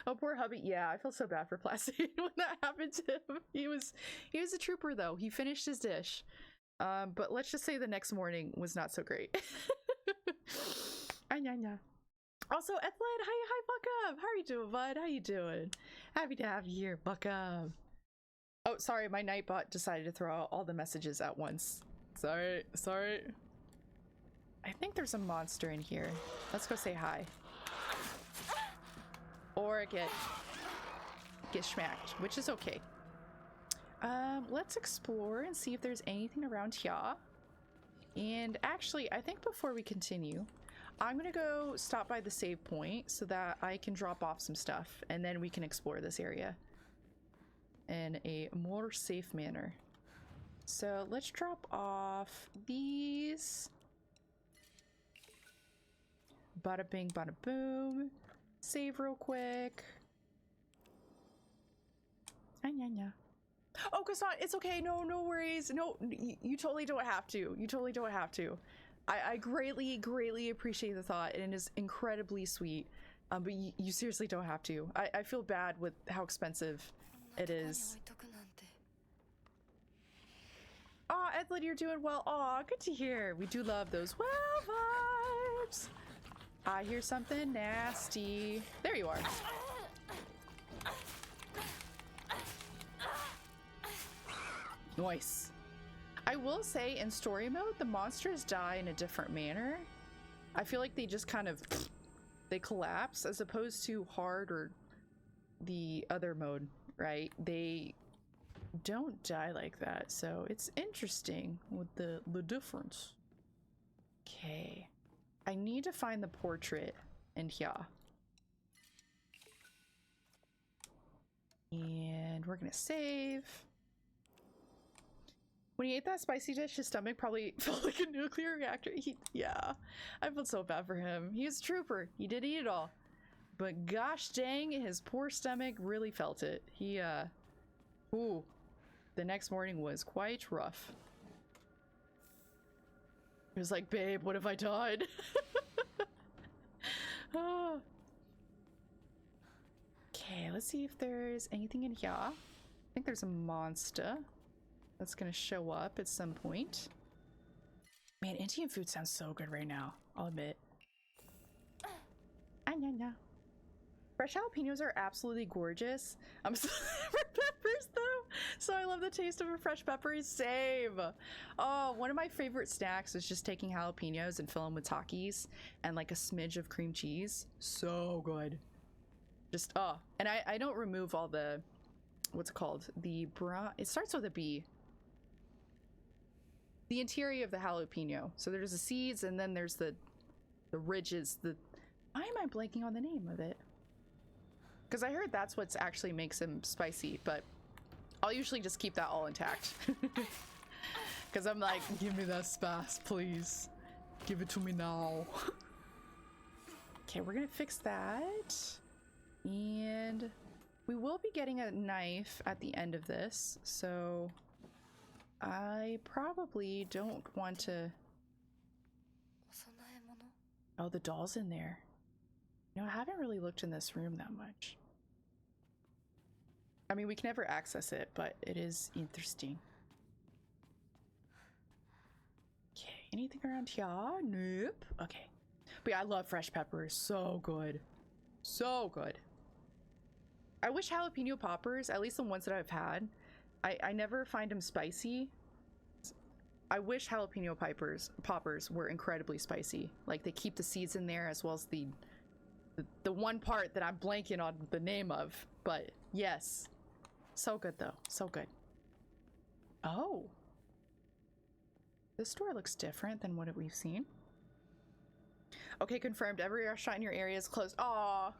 Speaker 1: Oh, poor hubby. Yeah, I feel so bad for Placid when that happened to him. He was a trooper though. He finished his dish. But let's just say the next morning was not so great. Also, Ethled, hi, Buck Up. How are you doing, bud? How you doing? Happy to have you here, Buck Up. Oh, sorry, my Nightbot decided to throw out all the messages at once. Sorry. I think there's a monster in here. Let's go say hi. Or get smacked, which is okay. Let's explore and see if there's anything around here. And actually, I think before we continue, I'm gonna go stop by the save point so that I can drop off some stuff, and then we can explore this area in a more safe manner. So let's drop off these. Bada bing, bada boom. Save real quick. Oh, Cassandra, it's okay. No worries. No, you totally don't have to. You totally don't have to. I greatly appreciate the thought, and it is incredibly sweet. But you seriously don't have to. I feel bad with how expensive it is. Aw, Edlin, you're doing well. Aw, good to hear. We do love those well vibes. I hear something nasty. There you are. Nice. I will say in story mode, the monsters die in a different manner. I feel like they just kind of, they collapse as opposed to hard or the other mode, right? They don't die like that. So it's interesting with the difference. Okay. I need to find the portrait in here. And we're gonna save. When he ate that spicy dish, his stomach probably felt like a nuclear reactor. Yeah, I felt so bad for him. He was a trooper. He did eat it all. But gosh dang, his poor stomach really felt it. He, ooh, the next morning was quite rough. He was like, babe, what if I died? Oh. Okay, let's see if there's anything in here. I think there's a monster that's gonna show up at some point. Man, Indian food sounds so good right now, I'll admit. Fresh jalapenos are absolutely gorgeous. I'm so for peppers though, so I love the taste of a fresh pepper. Same. Oh, one of my favorite snacks is just taking jalapenos and filling them with Takis and like a smidge of cream cheese. So good. Just and I don't remove all the, what's it called? The it starts with a B. The interior of the jalapeno. So there's the seeds and then there's the ridges. Why am I blanking on the name of it? Because I heard that's what actually makes them spicy, but I'll usually just keep that all intact. Because I'm like, give me that spice, please. Give it to me now. Okay, we're gonna fix that. And we will be getting a knife at the end of this, so I probably don't want to... Oh, the doll's in there. You know, I haven't really looked in this room that much. I mean, we can never access it, but it is interesting. Okay, anything around here? Nope. Okay. But yeah, I love fresh peppers. So good. So good. I wish jalapeno poppers, at least the ones that I've had, I never find them spicy. I wish jalapeno poppers were incredibly spicy. Like they keep the seeds in there as well as the one part that I'm blanking on the name of. But yes, so good though, so good. Oh, this store looks different than what we've seen. Okay, confirmed. Every restaurant in your area is closed. Aw.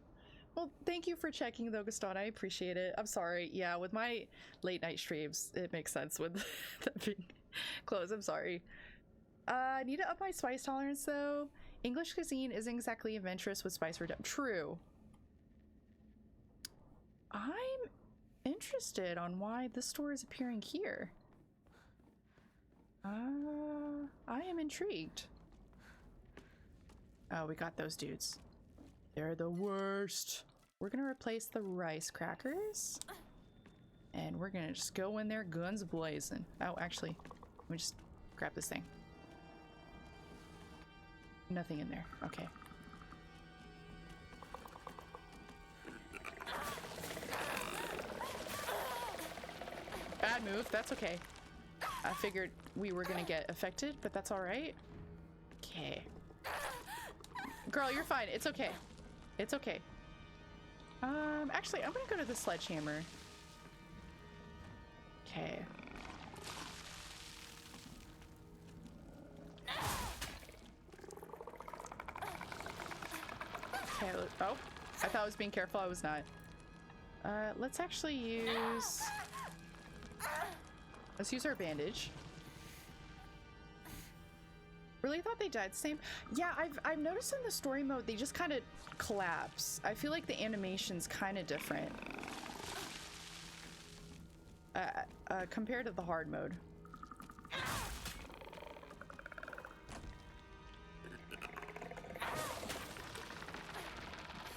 Speaker 1: Well, thank you for checking though, Gaston. I appreciate it. I'm sorry. Yeah, with my late night streams, it makes sense with that being closed. I'm sorry. I need to up my spice tolerance though. English cuisine isn't exactly adventurous with spice reduction. True. I'm interested on why this store is appearing here. I am intrigued. Oh, we got those dudes. They're the worst. We're gonna replace the rice crackers. And we're gonna just go in there guns blazing. Oh, actually, let me just grab this thing. Nothing in there. Okay. Bad move. That's okay. I figured we were gonna get affected, but that's all right. Okay. Girl, you're fine. It's okay. It's okay. Actually, I'm gonna go to the sledgehammer. Okay. Okay, oh, I thought I was being careful. I was not. Let's actually use... Let's use our bandage. Really thought they died the same. Yeah, I've noticed in the story mode they just kind of collapse. I feel like the animation's kind of different compared to the hard mode.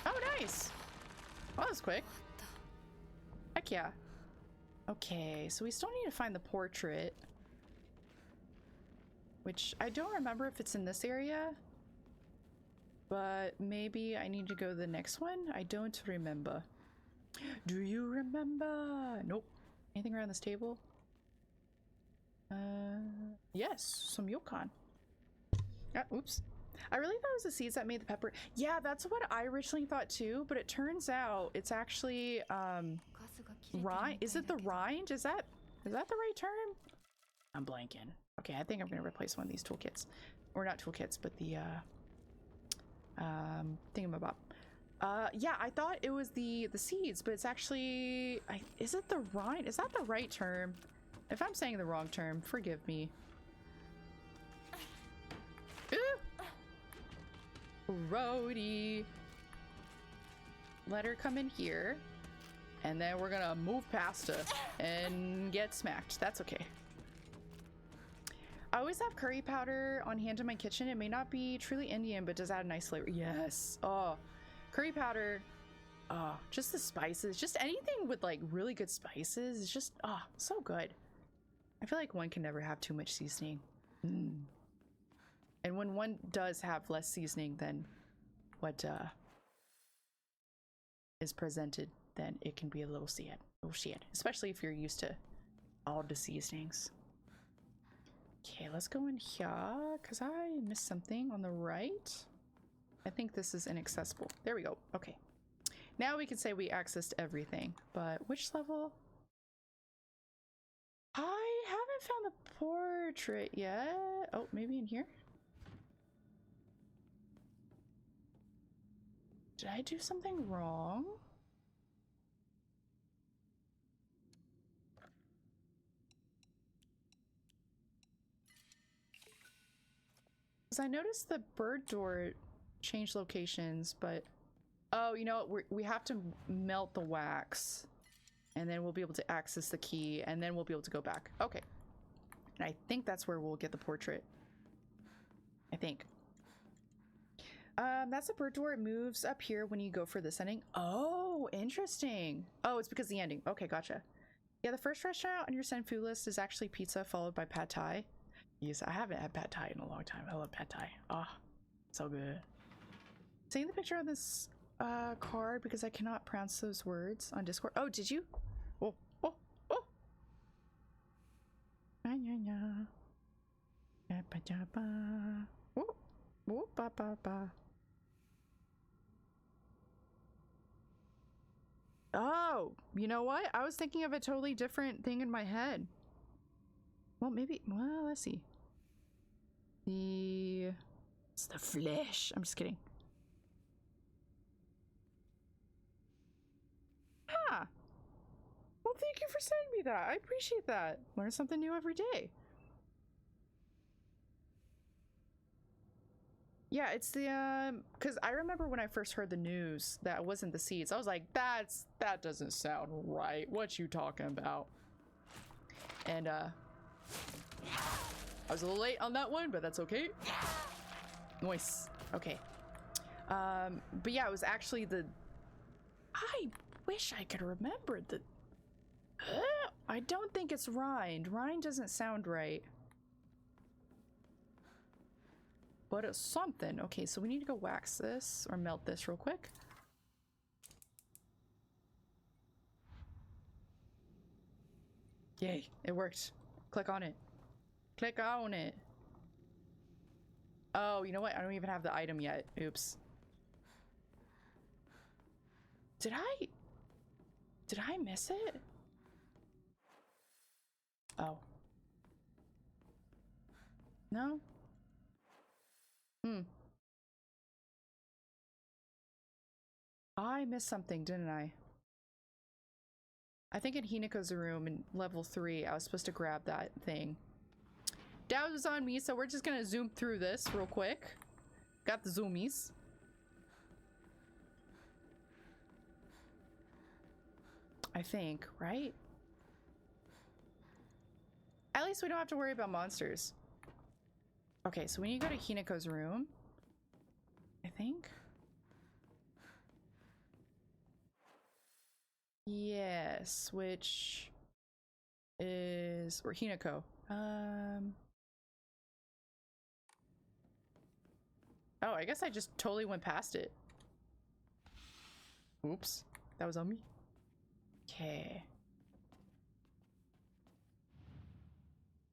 Speaker 1: Oh, nice. Well, that was quick. Heck yeah. Okay, so we still need to find the portrait. Which I don't remember if it's in this area, but maybe I need to go to the next one. I don't remember. Do you remember? Nope. Anything around this table? Yes, some Yukon. Ah, oops. I really thought it was the seeds that made the pepper. Yeah, that's what I originally thought too, but it turns out it's actually rind. Is it the rind? Is that the right term? I'm blanking. Okay, I think I'm gonna replace one of these toolkits. Or not toolkits, but the thingamabob. Yeah, I thought it was the seeds, but it's actually is it the rind? Is that the right term? If I'm saying the wrong term, forgive me. Roadie. Let her come in here. And then we're gonna move past her and get smacked. That's okay. I always have curry powder on hand in my kitchen. It may not be truly Indian, but does add a nice flavor. Yes. Oh, curry powder. Oh, just the spices. Just anything with like really good spices is just, oh, so good. I feel like one can never have too much seasoning. And when one does have less seasoning than what is presented, then it can be a little sad. Oh shit. Especially if you're used to all the seasonings. Okay, let's go in here, because I missed something on the right. I think this is inaccessible. There we go. Okay. Now we can say we accessed everything, but which level? I haven't found the portrait yet. Oh, maybe in here? Did I do something wrong? Because I noticed the bird door changed locations, but... Oh, you know what? We have to melt the wax. And then we'll be able to access the key, and then we'll be able to go back. Okay. And I think that's where we'll get the portrait. I think. That's a bird door. It moves up here when you go for this ending. Oh, interesting. Oh, it's because the ending. Okay, gotcha. Yeah, the first restaurant on your send food list is actually pizza followed by pad thai. Yes, I haven't had pad thai in a long time. I love pad thai. Oh, so good. Seeing the picture on this card because I cannot pronounce those words on Discord. Oh, did you? Oh, oh, oh. Whoop, whoop, ba, ba, ba. Oh, you know what? I was thinking of a totally different thing in my head. Well, maybe. Well, let's see. It's the flesh. I'm just kidding. Huh. Well, thank you for sending me that. I appreciate that. Learn something new every day. Yeah, it's the because I remember when I first heard the news that it wasn't the seeds. I was like, that doesn't sound right. What you talking about? And I was a little late on that one, but that's okay. Nice. Okay. But yeah, it was actually the. I wish I could remember the. I don't think it's rind. Rind doesn't sound right. But it's something. Okay, so we need to go wax this or melt this real quick. Yay, it worked. Click on it. Click on it. Oh, you know what? I don't even have the item yet. Oops. Did I miss it? Oh. No? I missed something, didn't I? I think in Hinako's room in level 3, I was supposed to grab that thing. Doubt was on me, so we're just gonna zoom through this real quick. Got the zoomies. I think, right? At least we don't have to worry about monsters. Okay, so we need to go to Hinako's room. I think. Yes, which is or Hinako. Oh, I guess I just totally went past it. Oops, that was on me. Okay.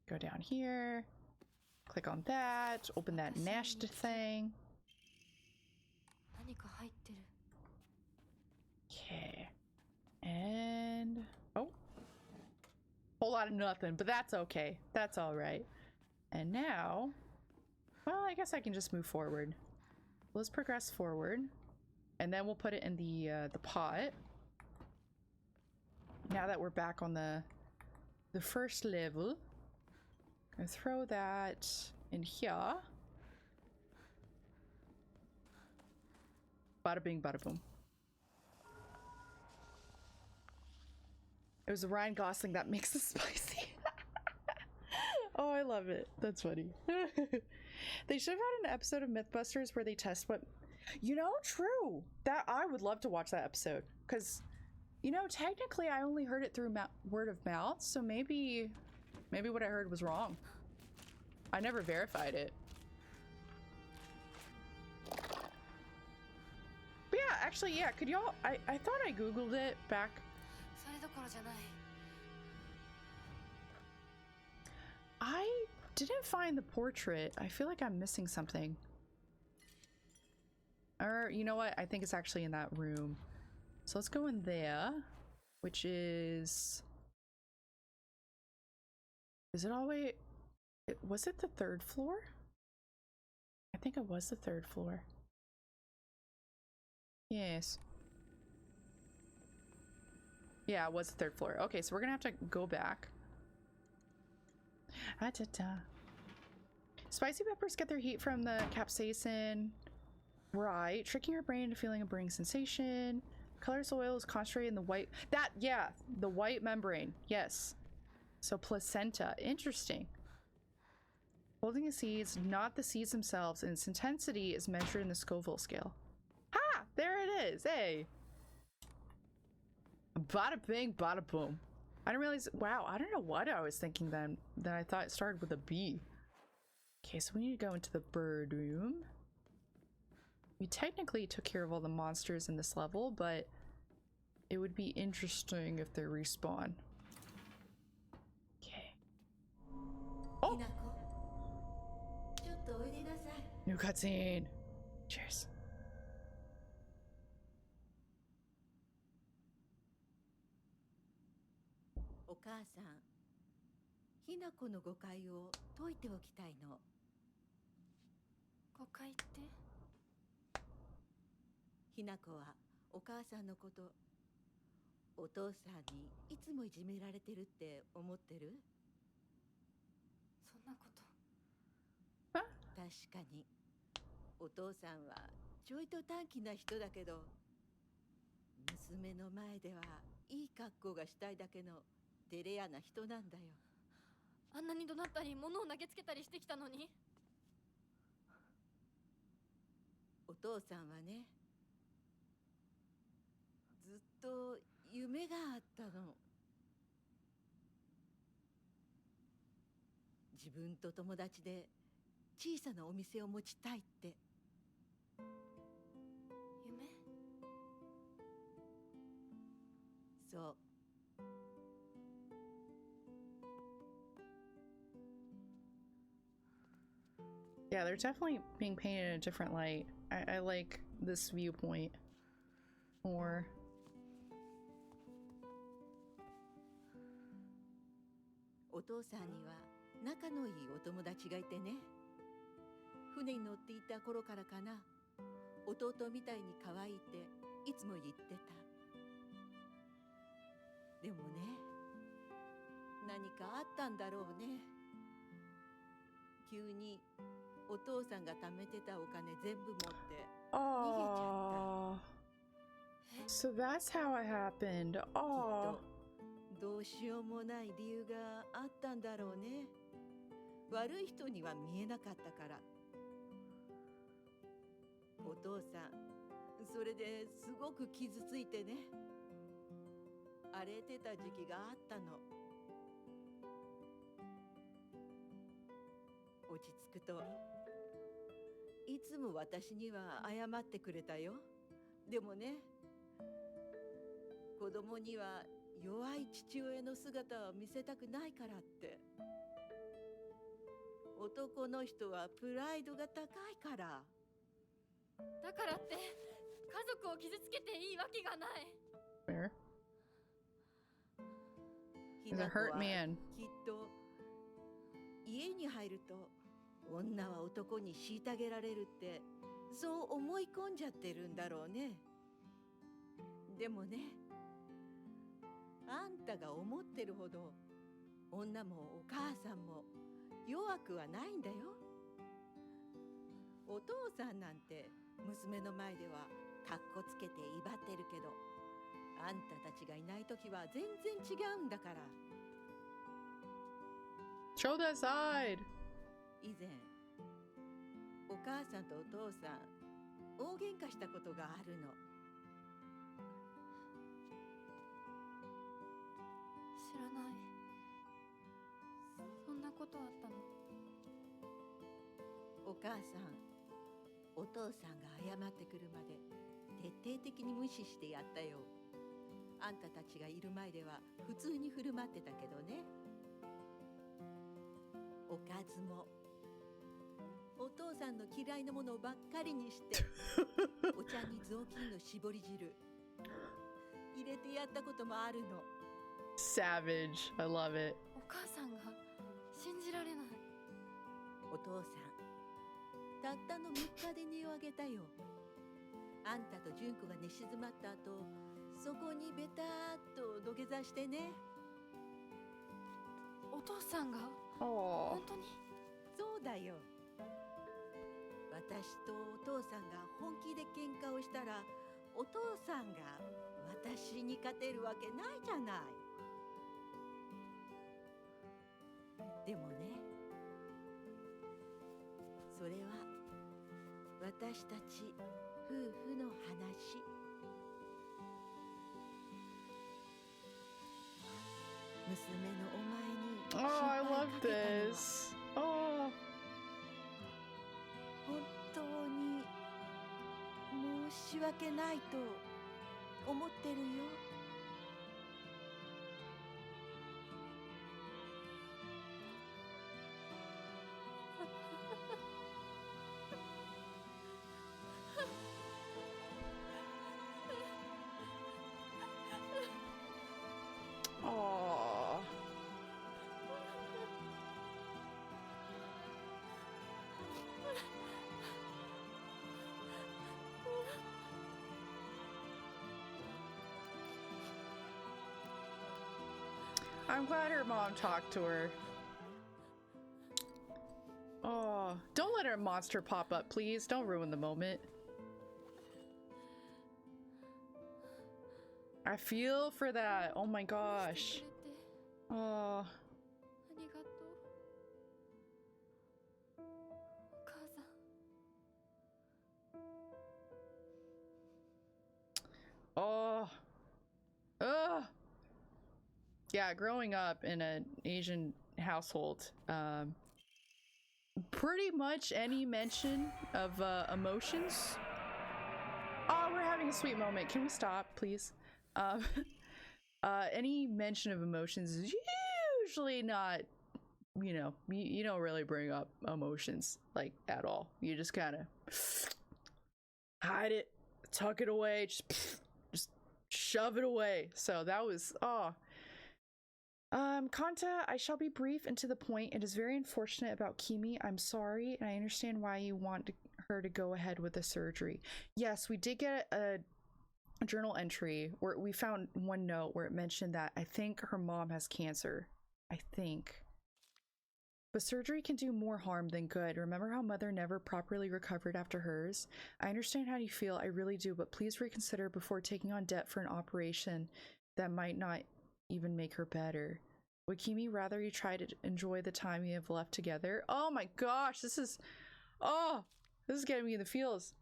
Speaker 1: Go down here. Click on that. Open that Nash thing. Okay. And oh, whole lot of nothing, but that's okay. That's all right. And now, well, I guess I can just move forward. Let's progress forward, and then we'll put it in the pot. Now that we're back on the first level, gonna throw that in here. Bada bing, bada boom. It was the Ryan Gosling that makes it spicy. Oh, I love it. That's funny. They should have had an episode of Mythbusters where they test what... You know, true. That I would love to watch that episode. Because, you know, technically I only heard it through word of mouth. So maybe what I heard was wrong. I never verified it. But yeah, actually, yeah. Could y'all... I thought I Googled it back... I didn't find the portrait. I feel like I'm missing something. Or, you know what? I think it's actually in that room. So let's go in there, which is... Is it all the way... Was it the 3rd floor? I think it was the 3rd floor. Yes. Yeah, it was the 3rd floor. Okay, so we're gonna have to go back. Spicy peppers get their heat from the capsaicin. Right. Tricking your brain into feeling a burning sensation. Colorless oil is concentrated in the white... yeah, the white membrane. Yes. So placenta. Interesting. Holding the seeds, not the seeds themselves, and its intensity is measured in the Scoville scale. Ha! There it is. Hey. Bada bing, bada boom. I didn't realize... Wow, I don't know what I was thinking then. That I thought it started with a B. Okay, so we need to go into the bird room. We technically took care of all the monsters in this level, but it would be interesting if they respawn. Okay. Oh! New cutscene. Cheers.
Speaker 6: お母さん、ひな子の誤解を解いておきたいの。
Speaker 3: 誤解って？
Speaker 6: ひな子はお母さんのこと、お父さんにいつもいじめられてるって思ってる？
Speaker 3: そんなこと。
Speaker 6: 確かに、お父さんはちょいと短気な人だけど、娘の前ではいい格好がしたいだけの照れ屋な人なんだよ。
Speaker 3: あんなに怒鳴ったり物を投げつけたりしてきたのに。
Speaker 6: お父さんはね、ずっと夢があったの。自分と友達で小さなお店を持ちたいって。
Speaker 3: 夢？
Speaker 6: そう。
Speaker 1: Yeah, they're definitely being painted in a different light. I like this viewpoint more.
Speaker 6: お父さんには仲のいいお友達がいてね。船に乗っていた頃からかな、弟みたいに可愛いっていつも言ってた。でもね、何かあったんだろうね。急にお父さんが貯めてたお金全部持って
Speaker 1: Oh. So that's how it happened.
Speaker 6: きっ
Speaker 1: Oh.
Speaker 6: とどうしようもない理由があったんだろうね。悪い人には見えなかったから。お父さん、それですごく傷ついてね、荒れてた時期があったの。落ち着くといつも私には謝ってくれたよ。でもね、子供には弱い父親の姿を見せたくないからって。男の人はプライドが高いから。
Speaker 3: だからって家族を傷つけていいわけがない。
Speaker 1: Where?
Speaker 6: ひ
Speaker 1: He's
Speaker 6: な
Speaker 1: a
Speaker 6: 子
Speaker 1: hurt
Speaker 6: は
Speaker 1: man.
Speaker 6: きっと家に入ると女は男に虐げられるってそう思い込んじゃってるんだろうね。でもね、あんたが思ってるほど女もお母さんも弱くはないんだよ。お父さんなんて娘の前ではカッコつけて威張ってるけど、あんたたちがいない時は全然違うんだから。
Speaker 1: Show that side.
Speaker 6: 以前お母さんとお父さん大喧嘩したことがあるの。
Speaker 3: 知らない。そんなことあったの？
Speaker 6: お母さん、お父さんが謝ってくるまで徹底的に無視してやったよ。あんたたちがいる前では普通に振る舞ってたけどね。おかずもお父さんの嫌いなものばっかりにしてお茶に雑巾の絞り汁入れてやったこともあるの。
Speaker 1: Savage. I love it.
Speaker 3: お母さんが信じられない。
Speaker 6: お父さん、たったの3日で値を上げたよ。あんたと純子が寝静まった後、そこにベターっと土下座してね。
Speaker 3: お父さんが
Speaker 1: Oh.
Speaker 3: 本当に？
Speaker 6: そうだよ。私とお父さんが本気で喧嘩をしたら、お父さんが私に勝てるわけないじゃない。でもね、それは私たち夫婦の話。娘のお前に
Speaker 1: Oh,
Speaker 6: 心
Speaker 1: I
Speaker 6: 配
Speaker 1: love
Speaker 6: かけたのは
Speaker 1: this. Oh.
Speaker 6: 本当に申し訳ないと思ってるよ。
Speaker 1: I'm glad her mom talked to her. Oh, don't let her monster pop up, please. Don't ruin the moment. I feel for that. Oh my gosh. Oh.
Speaker 3: ありがとう。お母さん。
Speaker 1: Oh. Ugh. Yeah, growing up in an Asian household, pretty much any mention of emotions. Oh, we're having a sweet moment. Can we stop, please? Any mention of emotions is usually not, you know, you don't really bring up emotions like at all. You just kind of hide it, tuck it away, just shove it away. So that was, Kanta, I shall be brief and to the point. It is very unfortunate about Kimi. I'm sorry, and I understand why you want her to go ahead with the surgery. Yes, we did get a journal entry where we found one note where it mentioned that I think her mom has cancer. I think. But surgery can do more harm than good. Remember how Mother never properly recovered after hers? I understand how you feel, I really do, but please reconsider before taking on debt for an operation that might not even make her better. Would Kimi rather you try to enjoy the time you have left together? Oh my gosh, this is getting me in the feels.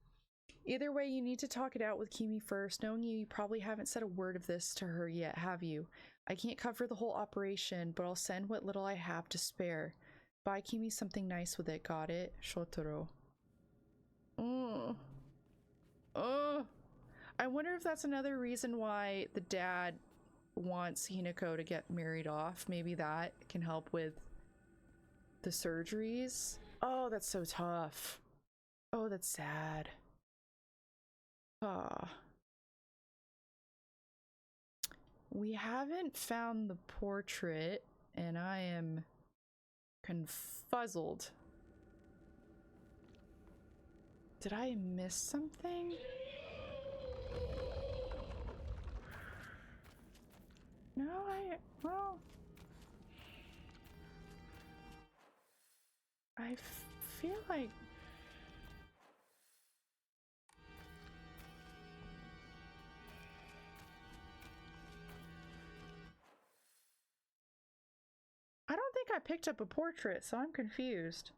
Speaker 1: Either way, you need to talk it out with Kimi first. Knowing you probably haven't said a word of this to her yet, have you? I can't cover the whole operation, but I'll send what little I have to spare. Buy Kimi something nice with it, got it? Shotaro. I wonder if that's another reason why the dad wants Hinako to get married off. Maybe that can help with the surgeries. Oh, that's so tough. Oh, that's sad. We haven't found the portrait, and I am confuzzled. Did I miss something? No, well, I feel like I don't think I picked up a portrait, so I'm confused.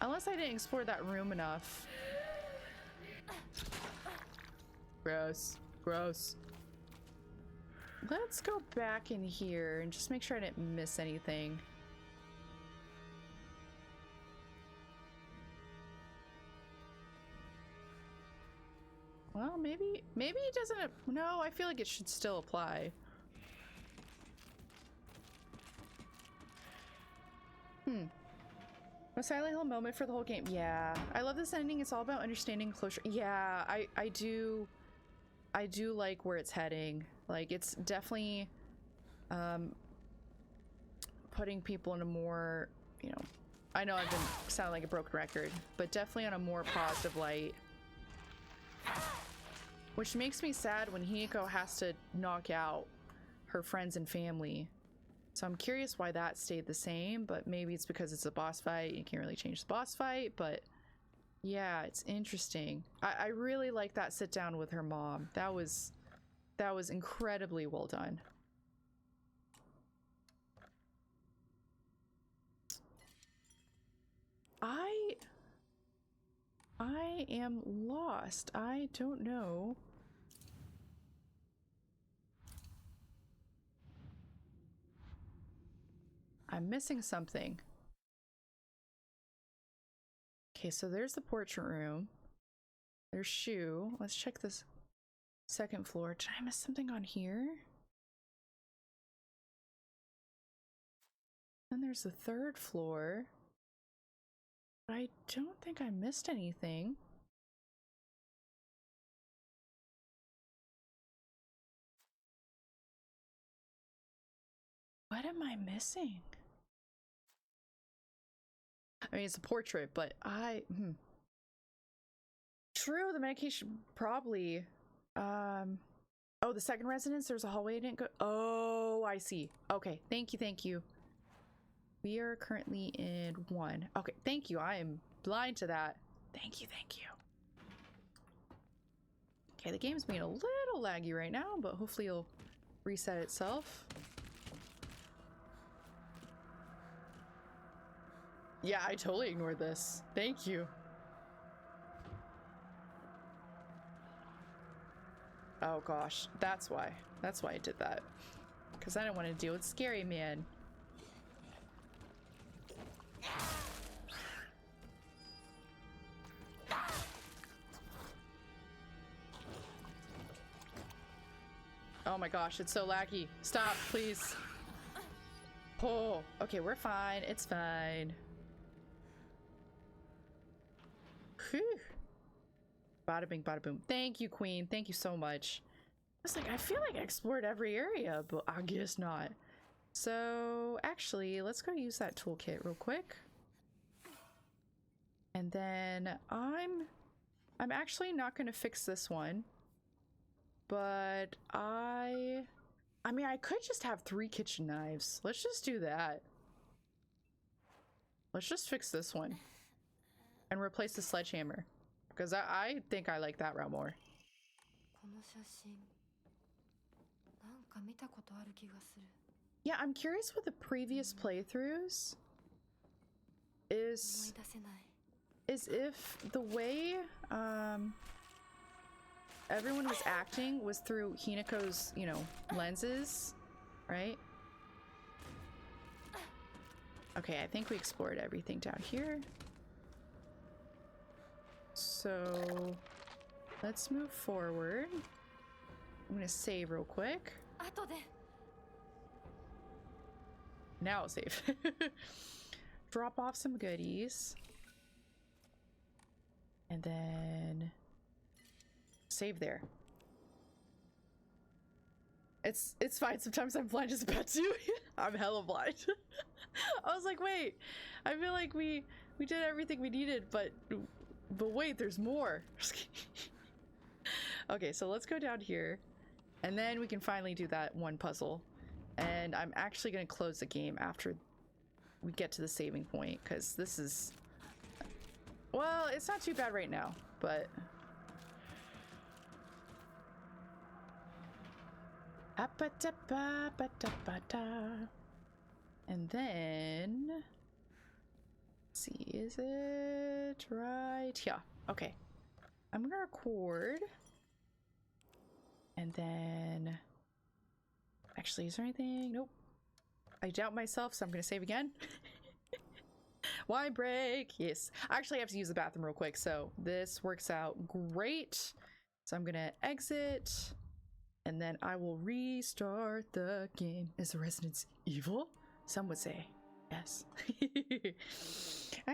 Speaker 1: Unless I didn't explore that room enough. Gross. Gross. Let's go back in here and just make sure I didn't miss anything. Well, maybe it doesn't. No, I feel like it should still apply. A Silent Hill moment for the whole game. Yeah, I love this ending. It's all about understanding closure. Yeah, I do like where it's heading. Like, it's definitely putting people in a more, you know, I know I've been sounding like a broken record, but definitely on a more positive light. Which makes me sad when Hinako has to knock out her friends and family. So I'm curious why that stayed the same, but maybe it's because it's a boss fight. You can't really change the boss fight, but yeah, it's interesting. I really like that sit down with her mom. That was incredibly well done. I am lost. I don't know. I'm missing something. Okay, so there's the portrait room. There's Shu. Let's check this second floor. Did I miss something on here? Then there's the third floor. But I don't think I missed anything. What am I missing? I mean, it's a portrait, but True, the medication probably Oh, the second residence, there's a hallway I didn't go. Oh, I see. Okay, thank you, thank you. We are currently in 1. Okay, thank you. I am blind to that. Thank you, thank you. Okay, the game's being a little laggy right now, but hopefully it'll reset itself. Yeah, I totally ignored this. Thank you. Oh gosh, that's why. That's why I did that. Because I didn't want to deal with Scary Man. Oh my gosh, it's so laggy. Stop, please. Oh, okay, we're fine. It's fine. Whew. Bada bing, bada boom. Thank you, Queen. Thank you so much. I was like, I feel like I explored every area, but I guess not. So, actually, let's go use that toolkit real quick. And then I'm actually not going to fix this one. But I mean, I could just have 3 kitchen knives. Let's just do that. Let's just fix this one. And replace the sledgehammer. Because I think I like that route more.
Speaker 3: この写真なんか見たことある気がする
Speaker 1: Yeah, I'm curious what the previous playthroughs
Speaker 3: 思い
Speaker 1: is
Speaker 3: 出せない
Speaker 1: if the way everyone was acting was through Hinako's, you know, lenses, right? Okay, I think we explored everything down here. So let's move forward. I'm gonna save real quick.
Speaker 3: 後で
Speaker 1: Now I'll save. Drop off some goodies. And then save there. It's fine. Sometimes I'm blind as a bat too. I'm hella blind. I was like, wait, I feel like we did everything we needed, but wait, there's more. Okay, so let's go down here and then we can finally do that one puzzle. And I'm actually going to close the game after we get to the saving point, because this is, well, it's not too bad right now, but and then let's see, is it right? Yeah, okay. I'm gonna record and then actually, is there anything? Nope. I doubt myself, so I'm gonna save again. Why break? Yes. I actually have to use the bathroom real quick, so this works out great. So I'm gonna exit, and then I will restart the game. Is the Resident Evil? Some would say yes. I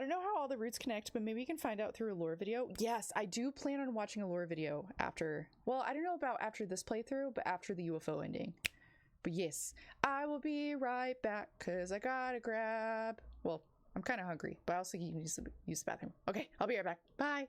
Speaker 1: don't know how all the routes connect, but maybe you can find out through a lore video. Yes, I do plan on watching a lore video after, well, I don't know about after this playthrough, but after the UFO ending. But yes, I will be right back because I gotta grab, well, I'm kind of hungry, but I also need to use the bathroom. Okay, I'll be right back. Bye.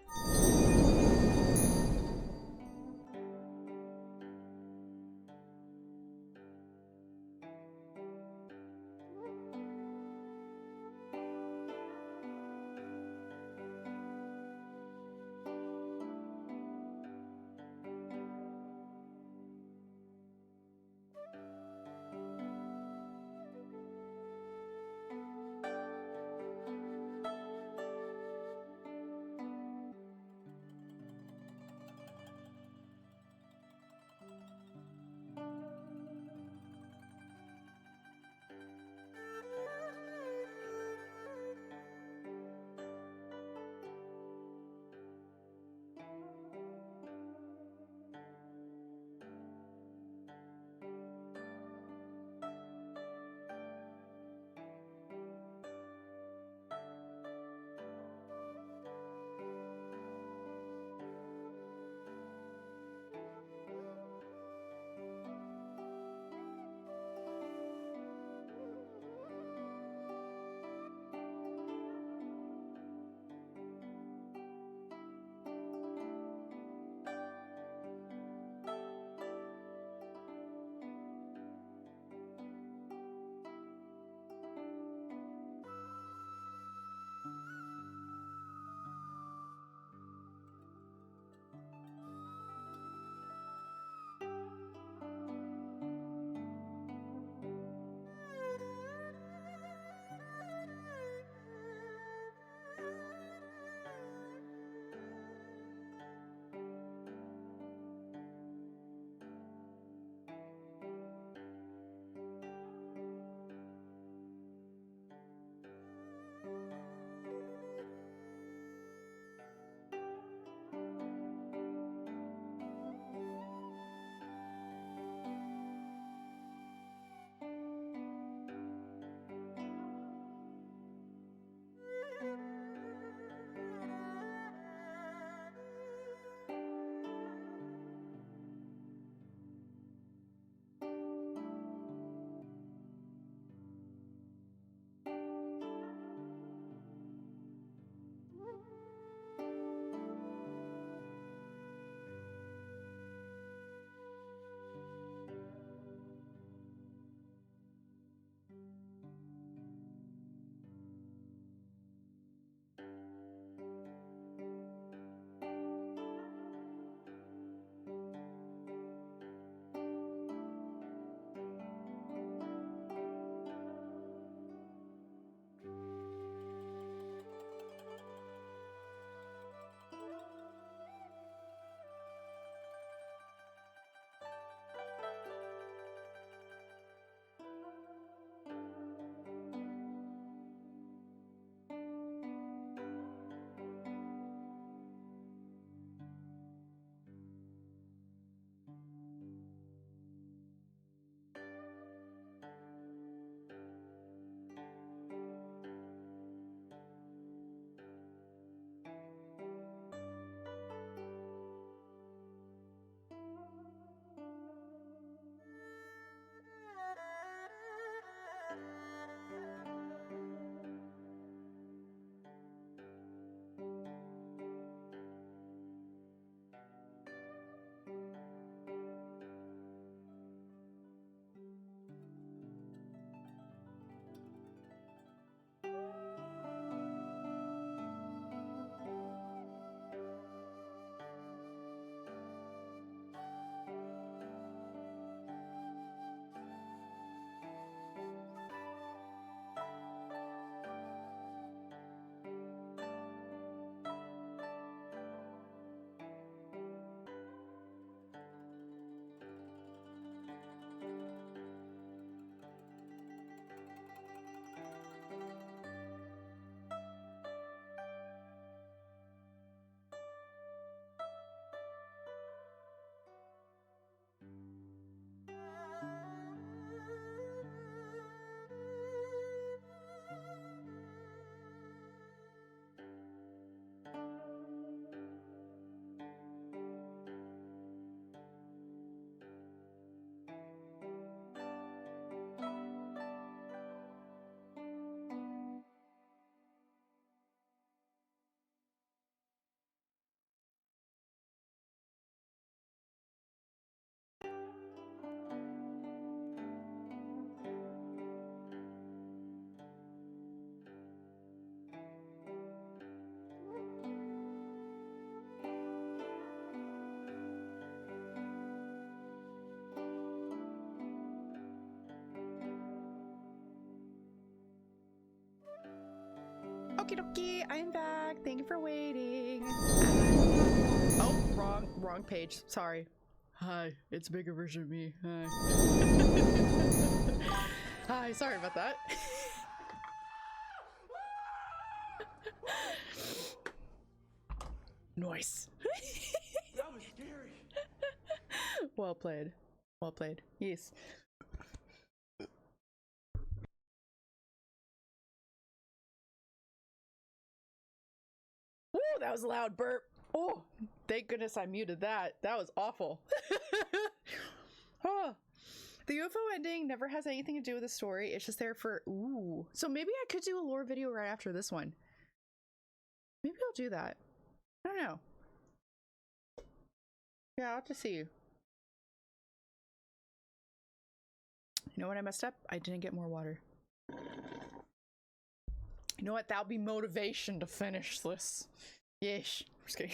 Speaker 1: Okie dokie, I'm back. Thank you for waiting. Oh, wrong page. Sorry. Hi, it's a bigger version of me. Hi. Hi, sorry about that. Nice.
Speaker 2: That was scary.
Speaker 1: Well played. Well played. Yes. Woo, that was a loud burp. Oh, thank goodness I muted that. That was awful. Oh, the UFO ending never has anything to do with the story. It's just there for, ooh. So maybe I could do a lore video right after this one. Maybe I'll do that. I don't know. Yeah, I'll have to see. You know what I messed up? I didn't get more water. You know what? That'll be motivation to finish this. Yeesh. I'm just kidding.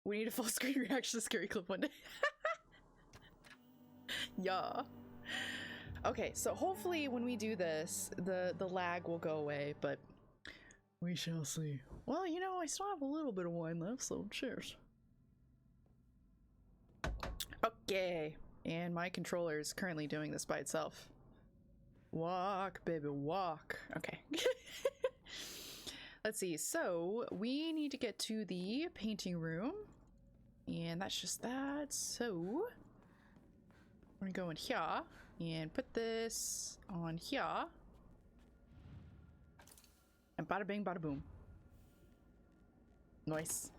Speaker 1: We need a full screen reaction to Scary Clip one day. Yeah. Okay, so hopefully when we do this, the lag will go away, but we shall see. Well, you know, I still have a little bit of wine left, so cheers. Okay, and my controller is currently doing this by itself. Walk, baby, walk. Okay. Let's see, so we need to get to the painting room, and that's just that. So we're gonna go in here and put this on here, and bada bing, bada boom. Nice.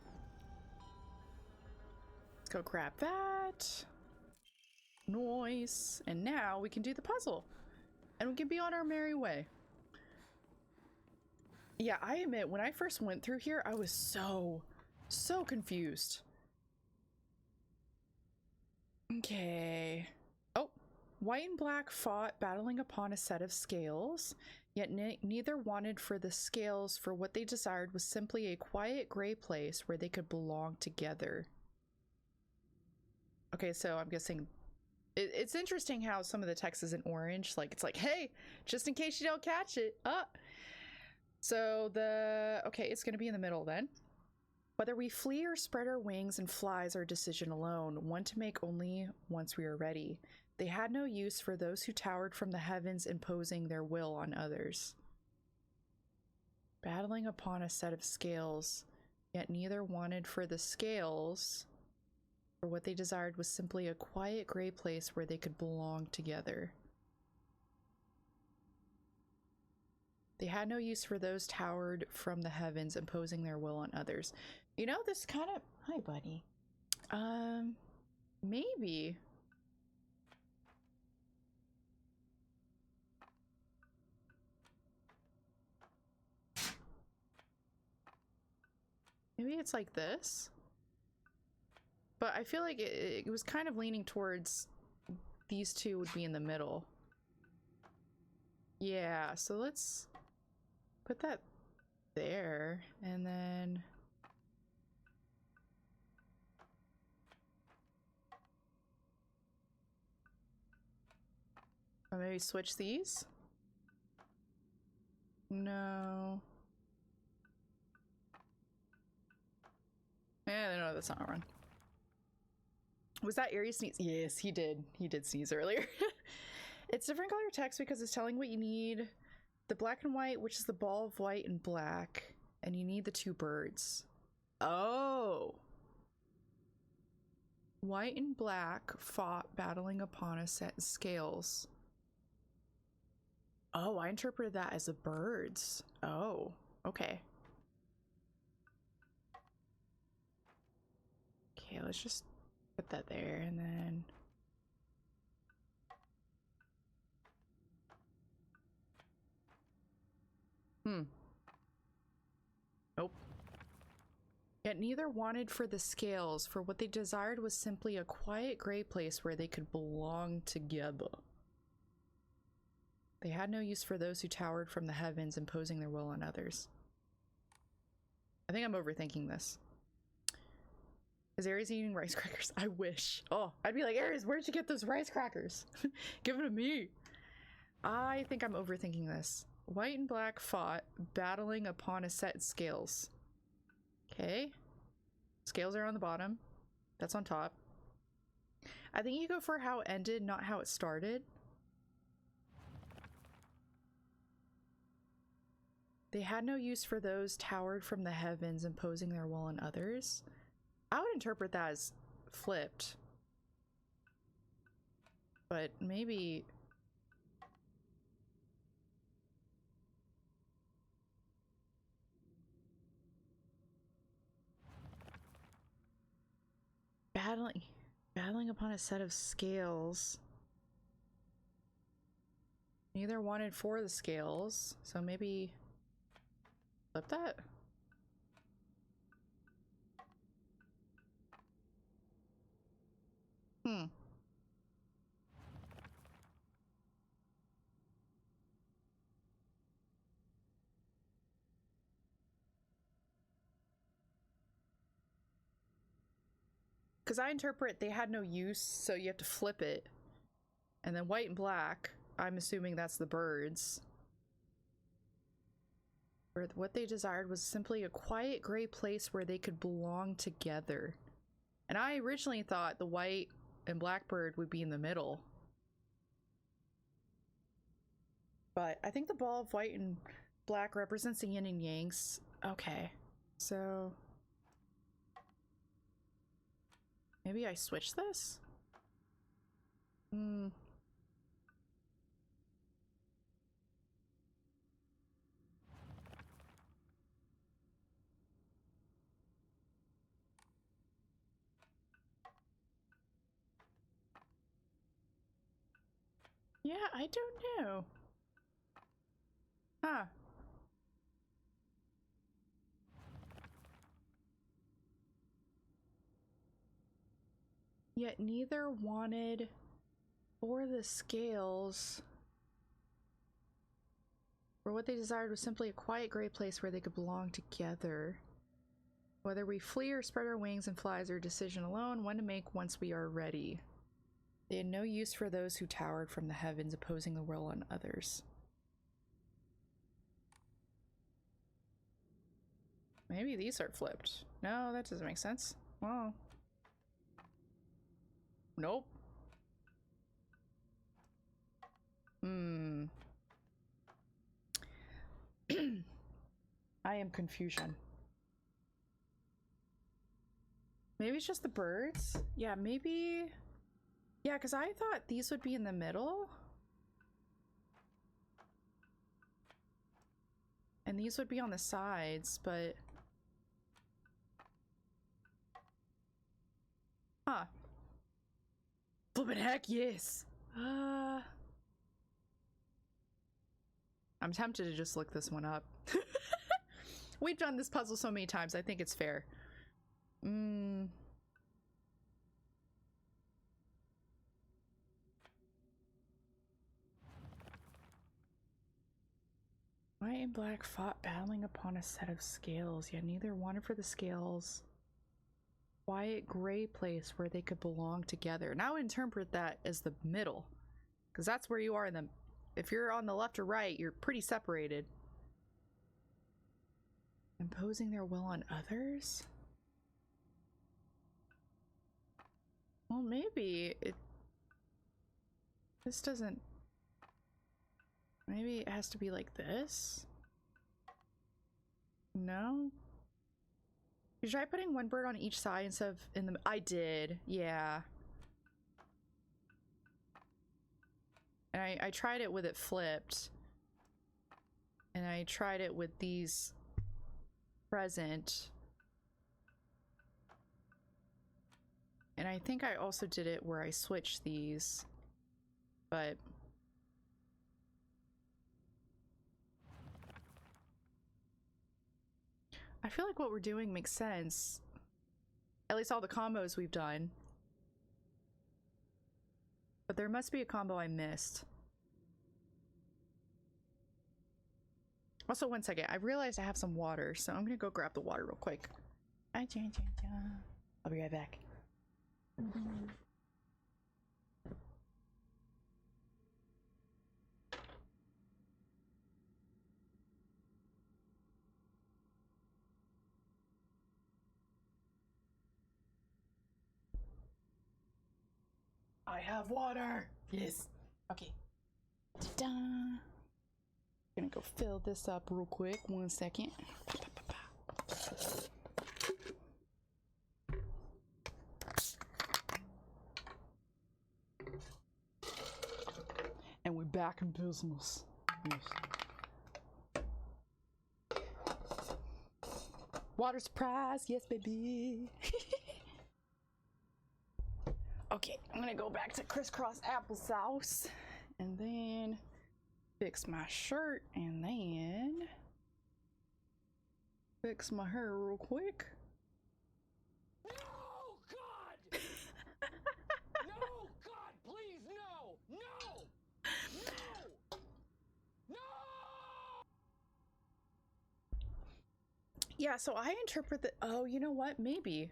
Speaker 1: Let's go grab that. Nice. And now we can do the puzzle, and we can be on our merry way. Yeah, I admit, when I first went through here, I was so confused. Okay. Oh, white and black fought, battling upon a set of scales, yet neither wanted for the scales, for what they desired was simply a quiet gray place where they could belong together. Okay, so I'm guessing it's interesting how some of the text is in orange. Like, it's like, hey, just in case you don't catch it. So okay, it's gonna be in the middle then. Whether we flee or spread our wings and fly is our decision alone, one to make only once we are ready. They had no use for those who towered from the heavens, imposing their will on others. Battling upon a set of scales, yet neither wanted for the scales, for what they desired was simply a quiet gray place where they could belong together. They had no use for those towered from the heavens, imposing their will on others. You know, this kind of... Hi, buddy. Maybe... Maybe it's like this? But I feel like it was kind of leaning towards these two would be in the middle. Yeah, so let's put that there, and then... Or maybe switch these? No. No, that's not wrong. Was that Aries sneeze? Yes, he did. He did sneeze earlier. It's different color text because it's telling what you need. The black and white, which is the ball of white and black. And you need the two birds. Oh. White and black fought, battling upon a set of scales. Oh, I interpreted that as the birds. Oh, okay. Okay, let's just put that there, and then... Nope. Yet neither wanted for the scales, for what they desired was simply a quiet gray place where they could belong together. They had no use for those who towered from the heavens, imposing their will on others. I think I'm overthinking this. Is Aries eating rice crackers? I wish. Oh, I'd be like, Aries, where'd you get those rice crackers? Give them to me. I think I'm overthinking this. White and black fought, battling upon a set of scales. Okay. Scales are on the bottom. That's on top. I think you go for how it ended, not how it started. They had no use for those towered from the heavens, imposing their will on others. I would interpret that as flipped. But maybe... Battling upon a set of scales. Neither wanted for the scales, so maybe flip that? Because I interpret they had no use, so you have to flip it. And then white and black, I'm assuming that's the birds. Or what they desired was simply a quiet gray place where they could belong together. And I originally thought the white and black bird would be in the middle. But I think the ball of white and black represents the yin and yangs. Okay, so... maybe I switch this? Yeah, I don't know. Huh. Yet neither wanted for the scales. For what they desired was simply a quiet gray place where they could belong together. Whether we flee or spread our wings and fly is our decision alone, one to make once we are ready. They had no use for those who towered from the heavens, opposing the will on others. Maybe these are flipped. No, that doesn't make sense. Well... nope. I am confusion. Maybe it's just the birds? Yeah, maybe... yeah, because I thought these would be in the middle. And these would be on the sides, but... huh. Flippin' heck, yes! I'm tempted to just look this one up. We've done this puzzle so many times, I think it's fair. White and black fought, battling upon a set of scales, yet neither wanted for the scales. Quiet gray place where they could belong together. Now interpret that as the middle, because that's where you are in the... if you're on the left or right, you're pretty separated. Imposing their will on others? Well, maybe it... this doesn't... maybe it has to be like this? No? You try putting one bird on each side instead of in the... I did, yeah. And I tried it with it flipped. And I tried it with these present. And I think I also did it where I switched these. But... I feel like what we're doing makes sense. At least all the combos we've done. But there must be a combo I missed. Also, one second. I realized I have some water, so I'm gonna go grab the water real quick. I'll be right back. I have water. Yes. Okay. Ta-da. Gonna go fill this up real quick. 1 second. And we're back in business. Yes. Water surprise, yes, baby. Okay, I'm gonna go back to crisscross applesauce and then fix my shirt and then fix my hair real quick.
Speaker 4: No, God! No, God, please, no! No! No! No!
Speaker 1: Yeah, so I interpret that. Oh, you know what? Maybe.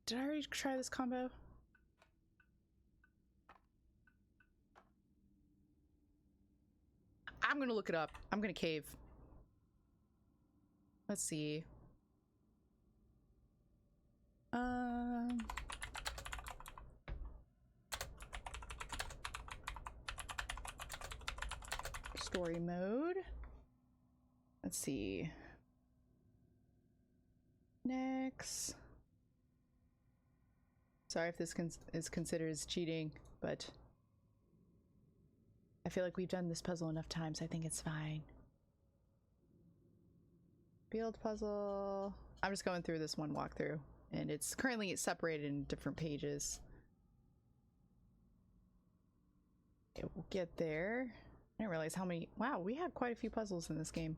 Speaker 1: Did I already try this combo? I'm gonna look it up. I'm gonna cave. Let's see. Story mode. Let's see. Next. Sorry if this is considered as cheating, but I feel like we've done this puzzle enough times. I think it's fine. Field puzzle. I'm just going through this one walkthrough, and it's currently separated in different pages. Okay, we'll get there. I didn't realize how many. Wow, we have quite a few puzzles in this game.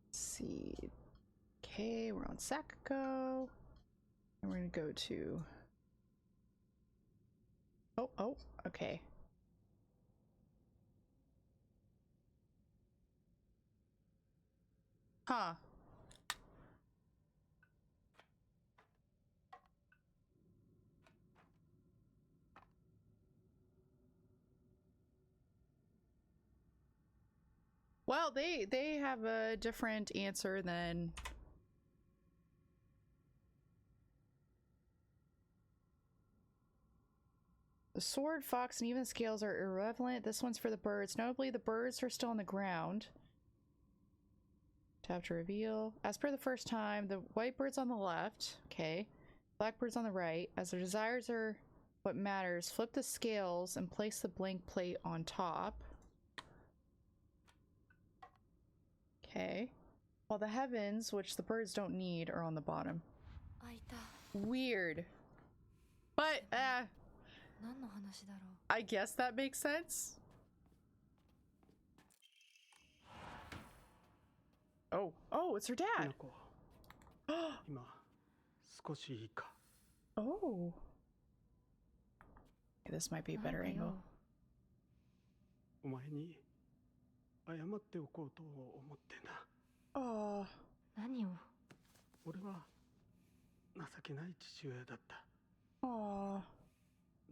Speaker 1: Let's see. Okay, we're on Sakako. And we're gonna go to. Oh, okay. Huh. Well, they have a different answer than the sword, fox, and even scales are irrelevant. This one's for the birds. Notably, the birds are still on the ground. Tap to reveal. As per the first time, the white bird's on the left. Okay. Black bird's on the right. As their desires are what matters, flip the scales and place the blank plate on top. Okay. While the heavens, which the birds don't need, are on the bottom. Weird. But, I guess that makes sense. Oh, it's her dad.
Speaker 7: 今少しいいか
Speaker 1: Oh. Okay, this might be a better angle.
Speaker 7: お前に謝っておこうと思ってな
Speaker 1: Oh.
Speaker 3: 何を
Speaker 7: 俺は情けない父親だった
Speaker 1: Oh.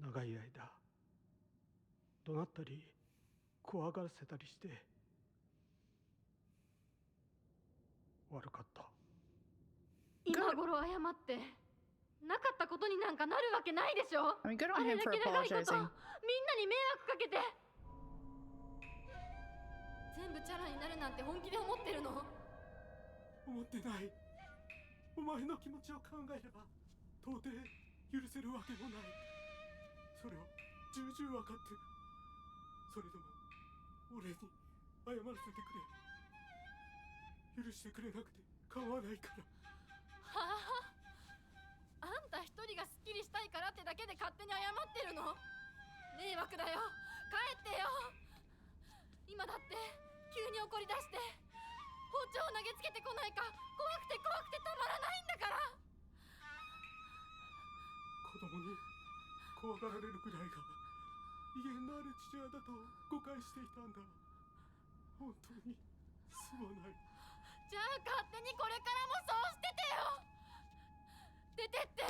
Speaker 7: 長い間怒鳴ったり怖がらせたりして悪かった
Speaker 3: 今頃謝ってなかったことになんかなるわけないでしょ
Speaker 1: I mean, good
Speaker 3: あ
Speaker 1: on
Speaker 3: れ
Speaker 1: him
Speaker 3: だ
Speaker 1: for
Speaker 3: け長いことみんな
Speaker 1: apologizing.
Speaker 3: に迷惑かけて全部チャラになるなんて本気で思ってるの
Speaker 7: 思ってないお前の気持ちを考えれば到底許せるわけもないそれを重々分かってるそれでも俺に謝らせてくれ許してくれなくて構わないから
Speaker 3: はあ、あんた一人がスッキリしたいからってだけで勝手に謝ってるの迷惑だよ帰ってよ今だって急に怒り出して包丁を投げつけてこないか怖くて怖くてたまらないんだから
Speaker 7: 子供に怖がられるくらいが威厳のある父親だと誤解していたんだ本当にすまない
Speaker 3: じゃあ勝手にこれからもそうしててよ出てって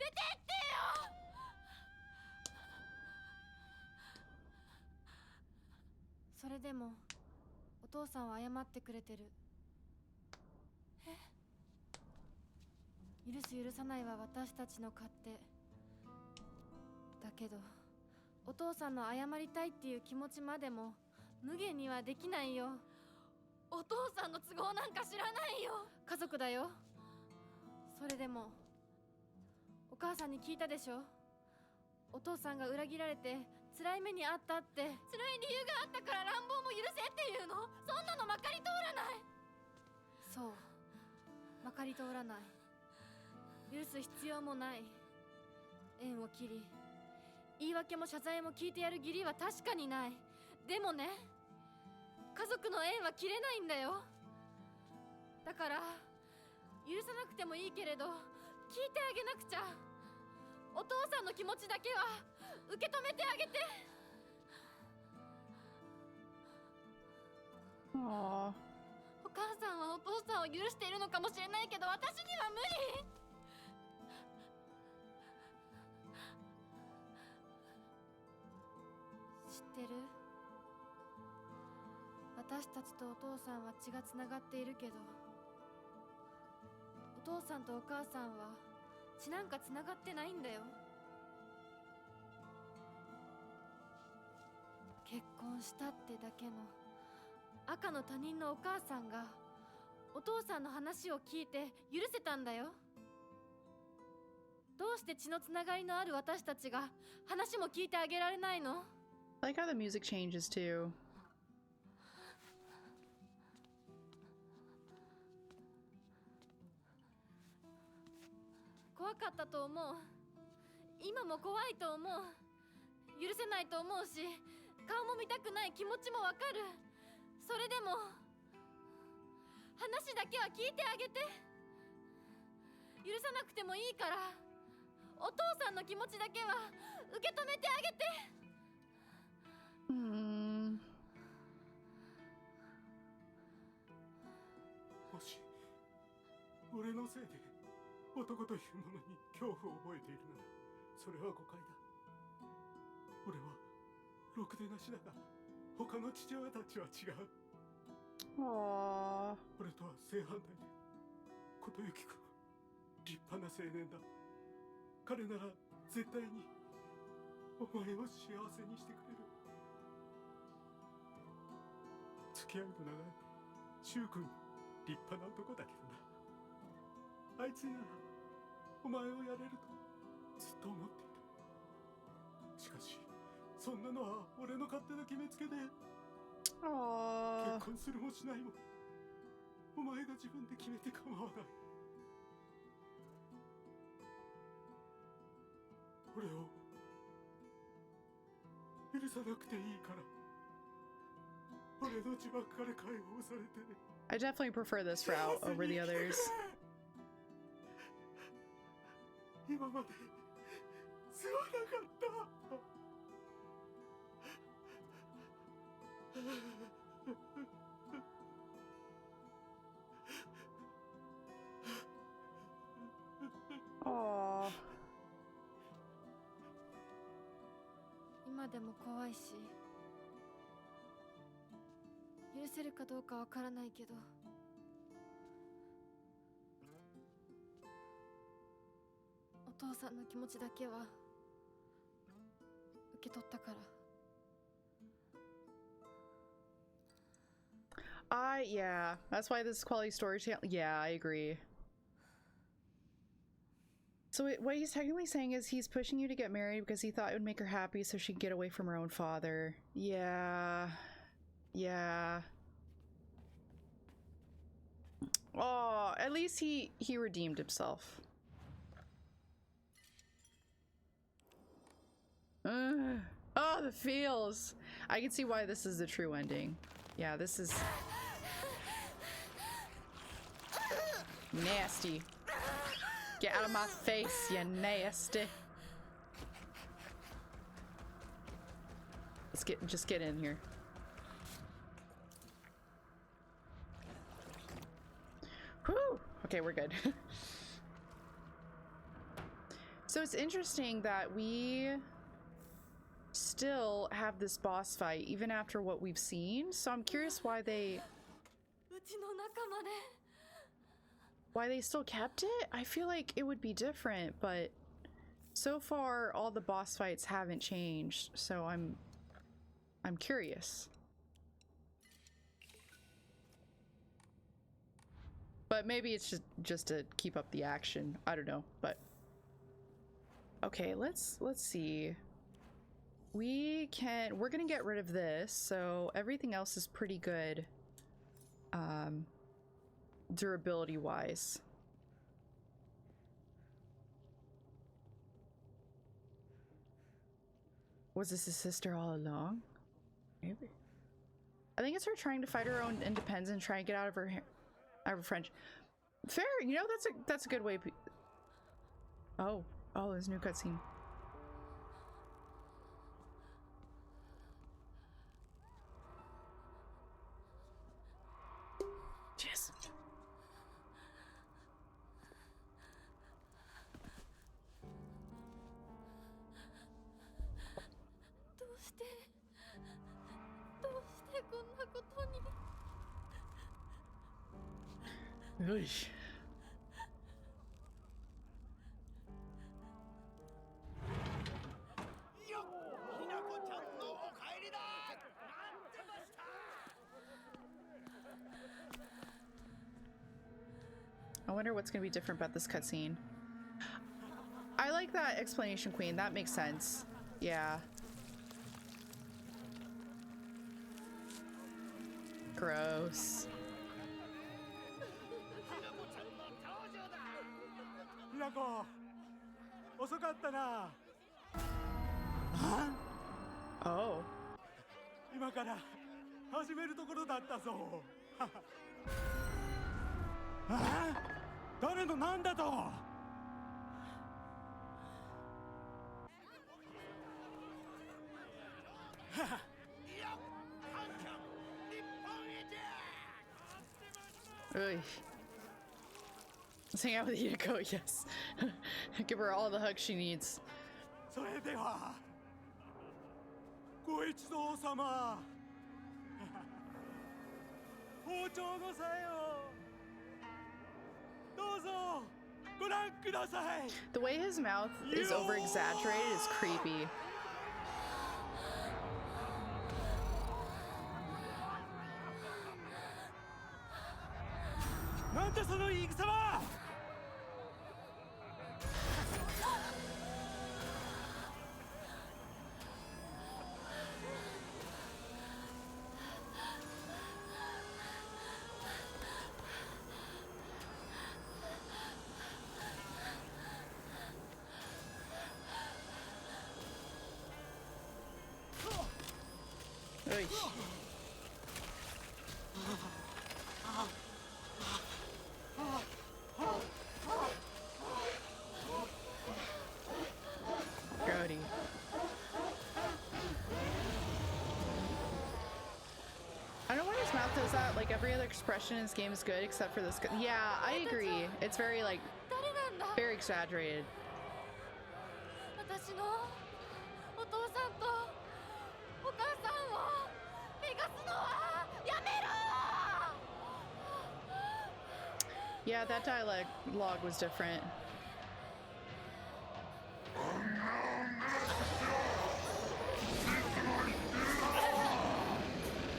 Speaker 3: 出てってよそれでもお父さんは謝ってくれてるえ許す許さないは私たちの勝手だけど、お父さんの謝りたいっていう気持ちまでも無限にはできないよ。お父さんの都合なんか知らないよ。家族だよ。それでもお母さんに聞いたでしょ。お父さんが裏切られて辛い目にあったって。辛い理由があったから乱暴も許せっていうの？そんなのまかり通らない。そう、まかり通らない。許す必要もない。縁を切り、言い訳も謝罪も聞いてやる義理は確かにない。でもね、家族の縁は切れないんだよ。だから許さなくてもいいけれど聞いてあげなくちゃ。お父さんの気持ちだけは受け止めてあげて。
Speaker 1: Aww.
Speaker 3: お母さんはお父さんを許しているのかもしれないけど、私には無理。知ってる？私たちとお父さんは血がつながっているけど、お父さんとお母さんは血なんかつながってないんだよ。結婚したってだけの赤の他人のお母さんがお父さんの話を聞いて許せたんだよ。どうして血のつながりのある私たちが話も聞いてあげられないの？
Speaker 1: I like how the music changes too.
Speaker 3: 怖かったと思う。今も怖いと思う。許せないと思うし、顔も見たくない気持ちもわかる。それでも話だけは聞いてあげて。許さなくてもいいから、お父さんの気持ちだけは受け止めてあげて。
Speaker 7: もし俺のせいで男というものに恐怖を覚えているなら、それは誤解だ。俺はろくでなしだが、他の父親たちは違う。
Speaker 1: Aww.
Speaker 7: 俺とは正反対で、琴行くんは立派な青年だ。彼なら絶対にお前を幸せにしてくれる。付き合いの長い柊君、立派な男だけどな。あいつにならお前をやれるとずっと思っていた。しかしそんなのは俺の勝手な決めつけで、
Speaker 1: Aww.
Speaker 7: 結婚するもしないもお前が自分で決めて構わない。俺を許さなくていいから、俺の呪縛から解放されて。
Speaker 1: I definitely prefer this route over the others.
Speaker 7: 今まで世話なかった。
Speaker 1: Aww.
Speaker 3: 今でも怖いし、許せるかどうかわからないけど、お父さんの気持ちだけは受け取ったから。
Speaker 1: Yeah, that's why this is quality storytelling. Yeah, I agree. So what he's technically saying is he's pushing you to get married because he thought it would make her happy so she could get away from her own father. Yeah. Yeah. Oh, at least he redeemed himself. Oh, the feels. I can see why this is the true ending. Yeah, this is nasty. Get out of my face, you nasty. Let's just get in here. Whew. Okay, we're good. So it's interesting that we still have this boss fight even after what we've seen. So I'm curious why they...
Speaker 3: うちの仲間で
Speaker 1: why they still kept it. I feel like it would be different, but so far all the boss fights haven't changed, so I'm curious. But maybe it's just to keep up the action. I don't know, but okay, let's see. We're gonna get rid of this, so everything else is pretty good, durability wise. Was this his sister all along? Maybe. I think it's her trying to fight her own independence and try and get out of her French. Fair, you know, that's a good way. Oh, there's a new cutscene. Yes. Oosh. I wonder what's gonna be different about this cutscene. I like that explanation, Queen. That makes sense. Yeah. Gross.
Speaker 7: ひなこ、遅かったな。
Speaker 1: Oh.
Speaker 7: 今から始めるところだったぞ。誰のなんだと。
Speaker 1: Ugh. Let's hang out with Hideko, yes. Give her all the hugs she needs.
Speaker 7: それではご一同様包丁のさえをどうぞご覧ください
Speaker 1: The way his mouth is over exaggerated is creepy.
Speaker 7: なんだその言い草は
Speaker 1: Oy. Grody. I don't know why his mouth does that. Like every other expression in this game is good except for this. Yeah, I agree. It's very like very exaggerated.
Speaker 3: 私のお父さんとお母さんを逃がすのはやめろ
Speaker 1: Yeah, that dialogue was different.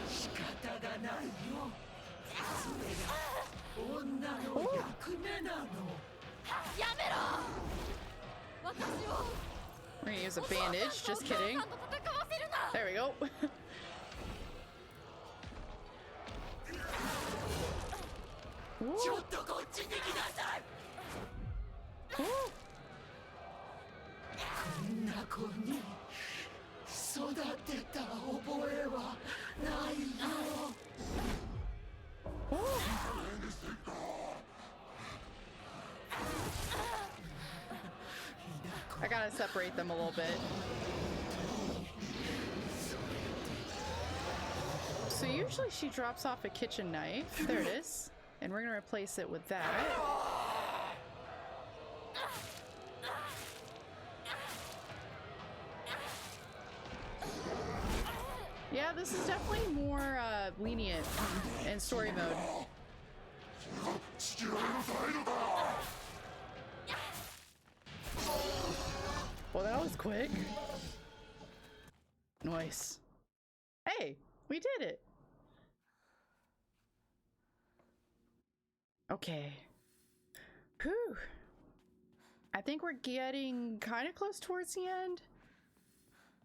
Speaker 6: 仕方がないよそれが女の役目なの
Speaker 3: やめろ私を
Speaker 1: We're gonna use a bandage. Just kidding.
Speaker 3: お父さんと戦わせるな
Speaker 1: There we go. Ooh.
Speaker 6: ちょっとこっちに来なさい
Speaker 1: Ooh.
Speaker 6: こんな子に育てた覚えはないよ
Speaker 1: I gotta separate them a little bit. So usually she drops off a kitchen knife. There it is. And we're gonna replace it with that. Yeah, this is definitely more lenient in story mode. quick. Nice. Hey, we did it. Okay. Whew. I think we're getting kind of close towards the end.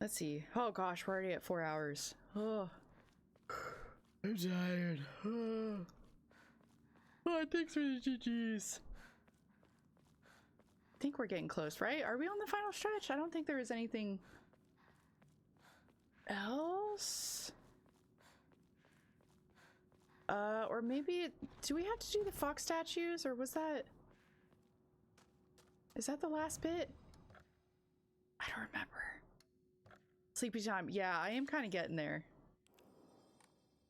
Speaker 1: Let's see. Oh gosh, we're already at 4 hours. Oh. I'm tired. Oh, thanks for the GGs. I think we're getting close, right? Are we on the final stretch? I don't think there is anything else. Or maybe, do we have to do the fox statues, or was that... Is that the last bit? I don't remember. Sleepy time. Yeah, I am kind of getting there.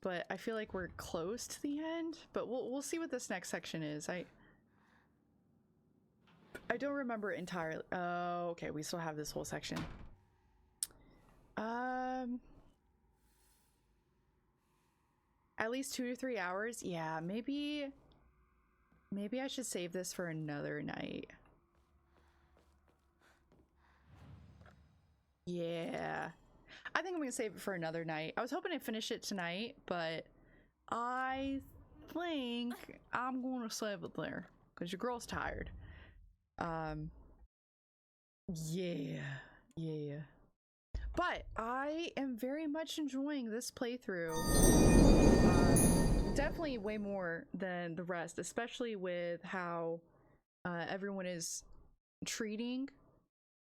Speaker 1: But I feel like we're close to the end. But we'll see what this next section is. I don't remember entirely. Oh, okay. We still have this whole section. At least 2 to 3 hours. Yeah, maybe I should save this for another night. Yeah, I think I'm gonna save it for another night. I was hoping to finish it tonight, but I think I'm gonna save it there because your girl's tired. Yeah. But I am very much enjoying this playthrough. Definitely way more than the rest, especially with how everyone is treating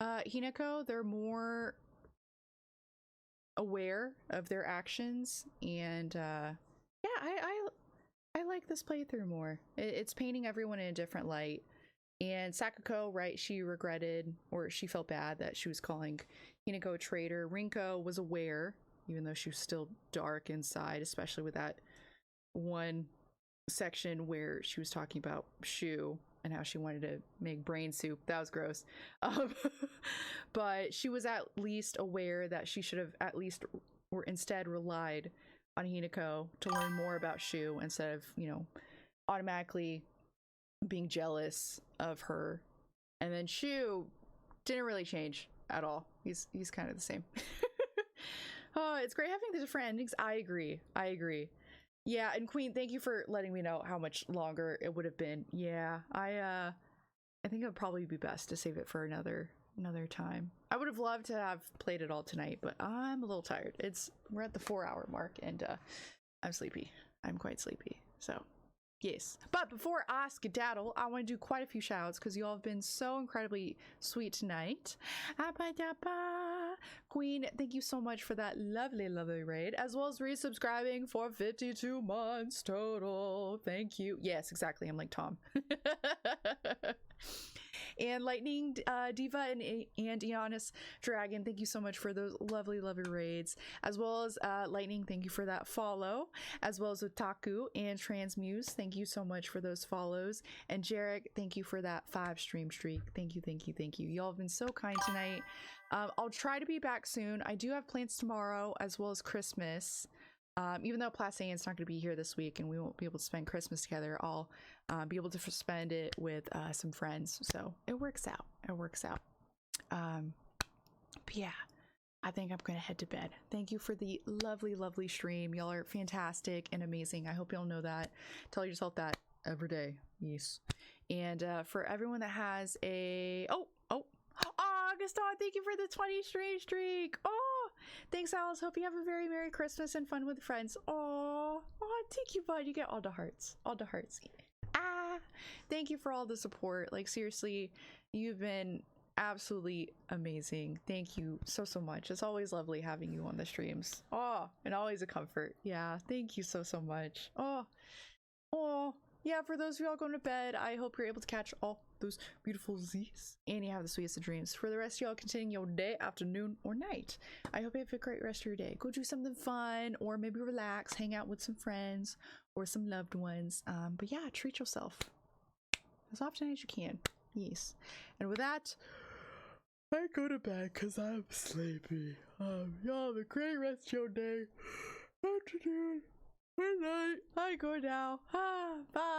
Speaker 1: Hinako. They're more aware of their actions, and yeah, I like this playthrough more. It's painting everyone in a different light. And Sakako, right, she regretted, or she felt bad that she was calling Hinako a traitor. Rinko was aware, even though she was still dark inside, especially with that one section where she was talking about Shu and how she wanted to make brain soup. That was gross. But she was at least aware that she should have at least or instead relied on Hinako to learn more about Shu instead of, you know, automatically being jealous of her. And then Shu didn't really change at all. He's kind of the same. Oh, it's great having the different endings. I agree. Yeah, and Queen, thank you for letting me know how much longer it would have been. Yeah, I think it would probably be best to save it for another time. I would have loved to have played it all tonight, but I'm a little tired. We're at the 4-hour mark, and I'm sleepy. I'm quite sleepy. So, yes. But before I skedaddle, I want to do quite a few shout-outs because you all have been so incredibly sweet tonight. Queen, thank you so much for that lovely raid, as well as resubscribing for 52 months total. Thank you. Yes, exactly. I'm like Tom. And Lightning Diva and Giannis Dragon, thank you so much for those lovely raids, as well as Lightning, thank you for that follow, as well as Otaku and Transmuse, thank you so much for those follows, and Jarek, thank you for that 5 stream streak. Thank you. Y'all have been so kind tonight. I'll try to be back soon. I do have plans tomorrow as well as Christmas. Even though Placian's not going to be here this week and we won't be able to spend Christmas together, I'll be able to spend it with some friends. So it works out. But yeah, I think I'm going to head to bed. Thank you for the lovely stream. Y'all are fantastic and amazing. I hope y'all know that. Tell yourself that every day. Yes. And for everyone that has a... Oh, Augustin, thank you for the 20 streak. Oh, thanks, Alice. Hope you have a very Merry Christmas and fun with friends. Oh, thank you, bud. You get all the hearts. Thank you for all the support. Like, seriously, you've been absolutely amazing. Thank you so much. It's always lovely having you on the streams. Oh, and always a comfort. Yeah, thank you so much. Oh. Yeah, for those of y'all going to bed, I hope you're able to catch all those beautiful Z's and you have the sweetest of dreams. For the rest of y'all, continuing your day, afternoon, or night, I hope you have a great rest of your day. Go do something fun, or maybe relax, hang out with some friends or some loved ones. But yeah, treat yourself as often as you can. Yes. And with that, I go to bed because I'm sleepy. Y'all have a great rest of your day, afternoon, good night. I go now. Bye.